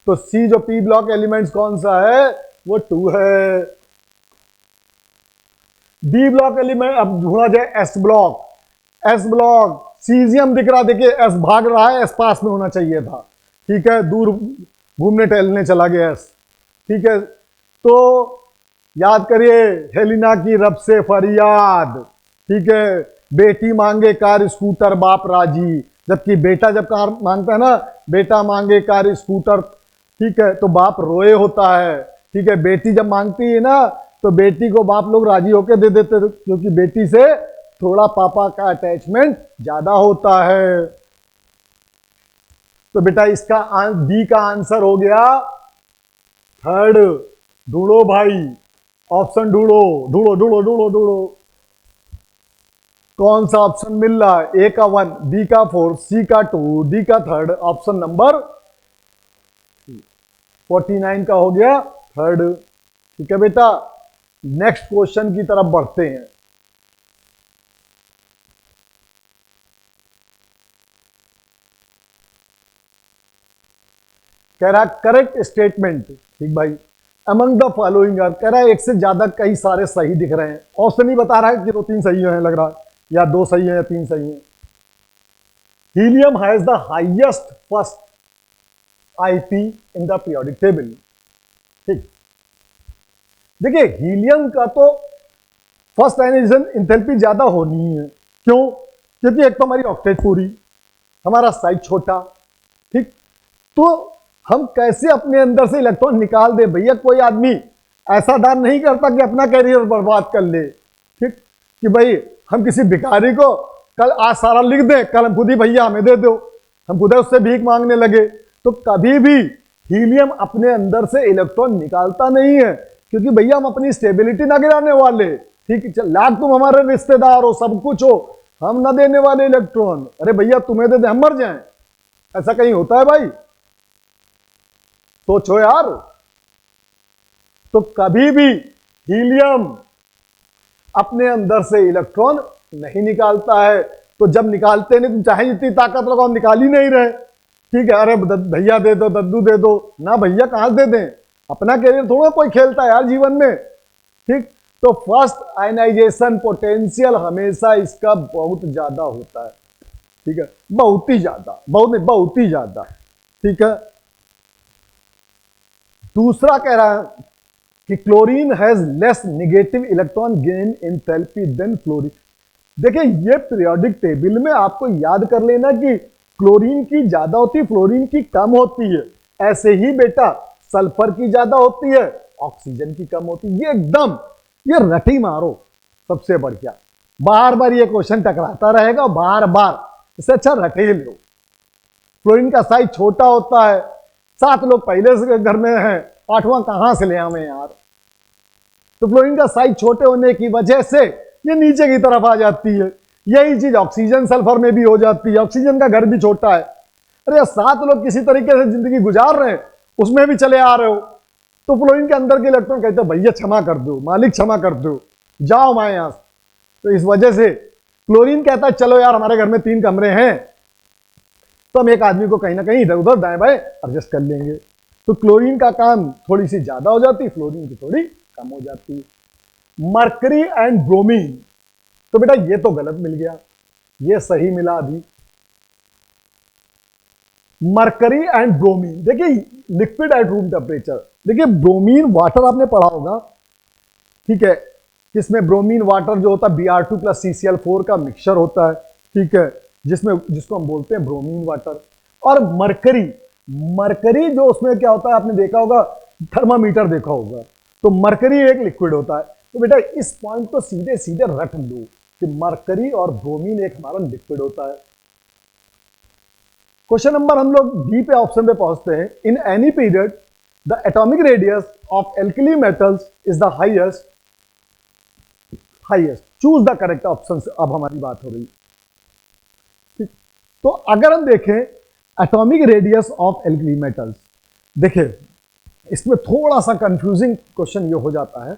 तो सी जो पी ब्लॉक एलिमेंट्स कौन सा है, वो 2 है। डी ब्लॉक एलिमेंट अब ढूंढा जाए S block. S block caesium दिख रहा, देखिए एस भाग रहा है, एस पास में होना चाहिए था, ठीक है, दूर घूमने टहलने चला गया एस, ठीक है। तो याद करिए, हेलिना की रब से फरियाद, ठीक है, बेटी मांगे कार स्कूटर बाप राजी, जबकि बेटा जब कार मांगता है ना, बेटा मांगे कार स्कूटर, ठीक है, तो बाप रोए होता है, ठीक है। बेटी जब मांगती है ना, तो बेटी को बाप लोग राजी होकर दे देते, क्योंकि बेटी से थोड़ा पापा का अटैचमेंट ज्यादा होता है। तो बेटा इसका डी का आंसर हो गया थर्ड। ढूंढो भाई, ऑप्शन ढूंढो ढूंढो ढूंढो ढूंढो ढूंढो, कौन सा ऑप्शन मिल रहा है? ए का 1, बी का 4, सी का 2, डी का 3, ऑप्शन नंबर 49 का हो गया थर्ड। ठीक है बेटा, नेक्स्ट क्वेश्चन की तरफ बढ़ते हैं। कह रहा करेक्ट स्टेटमेंट, ठीक भाई, अमंग द फॉलोइंग आर, कह रहा है एक से ज्यादा कई सारे सही दिख रहे हैं, ऑप्शन ही बता रहा है कि 2-3 सही हैं, लग रहा है, या 2 सही हैं या 3 सही हैं। Helium has the highest first IP in the periodic table. ठीक, देखिए हीलियम का तो फर्स्ट आयनाइजेशन एंथैल्पी ज्यादा होनी है, क्यों? क्योंकि एक तो हमारी ऑक्टेट पूरी, हमारा साइज छोटा, ठीक, तो हम कैसे अपने अंदर से इलेक्ट्रॉन निकाल दे भैया? कोई आदमी ऐसा दान नहीं करता कि अपना कैरियर बर्बाद कर ले, ठीक, कि भाई हम किसी भिखारी को कल आज सारा लिख दें, कल हम खुद ही भैया हमें दे दो, हम खुद उससे भीख मांगने लगे। तो कभी भी हीलियम अपने अंदर से इलेक्ट्रॉन निकालता नहीं है, क्योंकि भैया हम अपनी स्टेबिलिटी ना गिराने वाले, ठीक, लाख तुम हमारे रिश्तेदार हो, सब कुछ हो, हम ना देने वाले इलेक्ट्रॉन। अरे भैया तुम्हें दे दे हम मर जाएं, ऐसा कहीं होता है भाई? सोचो यार। तो कभी भी हीलियम अपने अंदर से इलेक्ट्रॉन नहीं निकालता है। तो जब निकालते नहीं, तुम चाहे जितनी ताकत लगाओ, हम निकाल ही नहीं रहे, ठीक है। अरे भैया दे दो, दद्दू दे दो ना, भैया कहां दे दें? अपना कैरियर थोड़ा कोई खेलता है यार जीवन में, ठीक। तो फर्स्ट आयनाइजेशन पोटेंशियल हमेशा इसका बहुत ज्यादा होता है, ठीक है, बहुत ही ज्यादा, बहुत नहीं बहुत ही ज्यादा, ठीक है। दूसरा कह रहा है कि chlorine has less negative electron gain enthalpy than fluorine. देखिए ये पीरियोडिक टेबल में आपको याद कर लेना कि क्लोरीन की ज्यादा होती है, फ्लोरीन की कम होती है। ऐसे ही बेटा सल्फर की ज्यादा होती है, ऑक्सीजन की कम होती है। ये एकदम ये रटी मारो, सबसे बढ़िया। बार बार ये क्वेश्चन टकराता रहेगा, बार बार, इससे अच्छा रटे लो। फ्लोरीन का साइज छोटा होता है, 7 लोग पहले से घर में हैं, 8वां कहां से ले आवे यार? तो फ्लोरीन का साइज छोटे होने की वजह से ये नीचे की तरफ आ जाती है। यही चीज ऑक्सीजन सल्फर में भी हो जाती है, ऑक्सीजन का घर भी छोटा है। अरे 7 लोग किसी तरीके से जिंदगी गुजार रहे हैं, उसमें भी चले आ रहे हो, तो फ्लोरीन के अंदर के इलेक्ट्रॉन कहते हैं भैया क्षमा कर दो, मालिक क्षमा कर दो, जाओ मैं यहां से। तो इस वजह से क्लोरीन कहता है चलो यार हमारे घर में 3 कमरे हैं, तो हम एक आदमी को कहीं ना कहीं इधर उधर दाएं बाएं एडजस्ट कर लेंगे। तो क्लोरीन का काम थोड़ी सी ज्यादा हो जाती, फ्लोरीन की थोड़ी कम हो जाती। मरकरी एंड ब्रोमीन, तो बेटा ये तो गलत मिल गया, ये सही मिला अभी। मरकरी एंड ब्रोमीन, देखिए लिक्विड एट रूम टेम्परेचर, देखिए ब्रोमीन वाटर आपने पढ़ा होगा, ठीक है, जिसमें ब्रोमीन वाटर जो होता है Br2 + CCl4 का मिक्सचर होता है, ठीक है, जिसको हम बोलते हैं ब्रोमीन वाटर। और मरकरी, मरकरी जो उसमें क्या होता है आपने देखा होगा, थर्मामीटर देखा होगा, तो मरकरी एक लिक्विड होता है। तो बेटा इस पॉइंट को सीधे सीधे रट लो कि मरकरी और ब्रोमीन एक हमारा लिक्विड होता है। क्वेश्चन नंबर हम लोग डी पे ऑप्शन पे पहुंचते हैं। In any period the atomic radius of alkali metals is the highest, choose the correct option. अब हमारी बात हो रही, ठीक। तो अगर हम देखें atomic radius of alkali metals, देखिए इसमें थोड़ा सा कंफ्यूजिंग क्वेश्चन ये हो जाता है।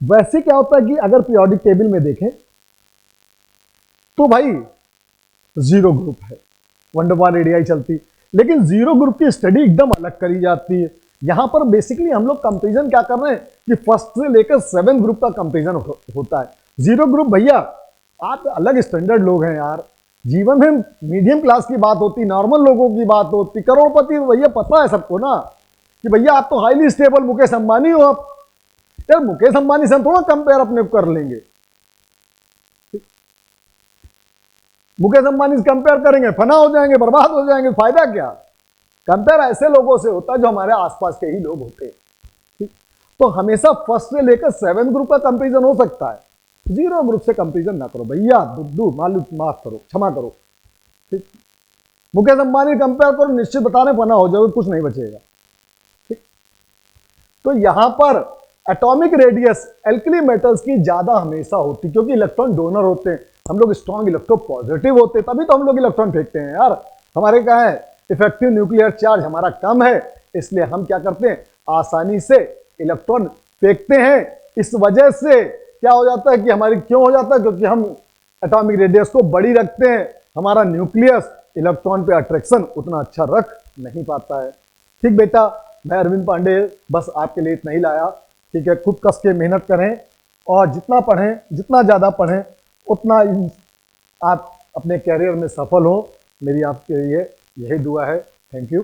वैसे क्या होता है कि अगर पीरियोडिक टेबल में देखें तो भाई 0 ग्रुप है, वंडरवाल रेडियाई चलती, लेकिन 0 ग्रुप की स्टडी एकदम अलग करी जाती है। यहां पर बेसिकली हम लोग कंपेरिजन क्या कर रहे हैं कि फर्स्ट से लेकर 7 ग्रुप का कंपेरिजन होता है। 0 ग्रुप भैया आप अलग स्टैंडर्ड लोग हैं यार, जीवन में मीडियम क्लास की बात होती, नॉर्मल लोगों की बात होती, करोड़पति भैया पता है सबको ना कि भैया आप तो हाईली स्टेबल मुकेश अंबानी हो आप। यार मुकेश अंबानी से हम थोड़ा कंपेयर अपने को कर लेंगे। मुकेश अंबानी से कंपेयर करेंगे फना हो जाएंगे, बर्बाद हो जाएंगे, फायदा क्या। कंपेयर ऐसे लोगों से होता है जो हमारे आसपास के ही लोग होते हैं। ठीक, तो हमेशा फर्स्ट से लेकर 7th ग्रुप का कंपेरिजन हो सकता है, 0 ग्रुप से कंपेरिजन ना करो भैया, बुद्धू मालूम, माफ करो, क्षमा करो। ठीक, मुकेश अंबानी कंपेयर करो, निश्चित बताने फना हो जाओगे, कुछ नहीं बचेगा। ठीक, तो यहां पर एटॉमिक रेडियस एल्कली मेटल्स की ज्यादा हमेशा होती, क्योंकि इलेक्ट्रॉन डोनर होते हैं, हम लोग स्ट्रॉन्ग इलेक्ट्रो पॉजिटिव होते हैं, तभी तो हम लोग इलेक्ट्रॉन फेंकते हैं यार। हमारे क्या है, इफेक्टिव न्यूक्लियर चार्ज हमारा कम है, इसलिए हम क्या करते हैं, आसानी से इलेक्ट्रॉन फेंकते हैं। इस वजह से क्या हो जाता है कि हमारी, क्यों हो जाता है, क्योंकि हम एटॉमिक रेडियस को बड़ी रखते हैं, हमारा न्यूक्लियस इलेक्ट्रॉन पे अट्रैक्शन उतना अच्छा रख नहीं पाता है। ठीक बेटा, मैं अरविंद पांडे बस आपके लिए इतना ही लाया। ठीक है, खुद कस के मेहनत करें और जितना पढ़ें, जितना ज़्यादा पढ़ें उतना आप अपने कैरियर में सफल हो। मेरी आपके लिए यही दुआ है। Thank you.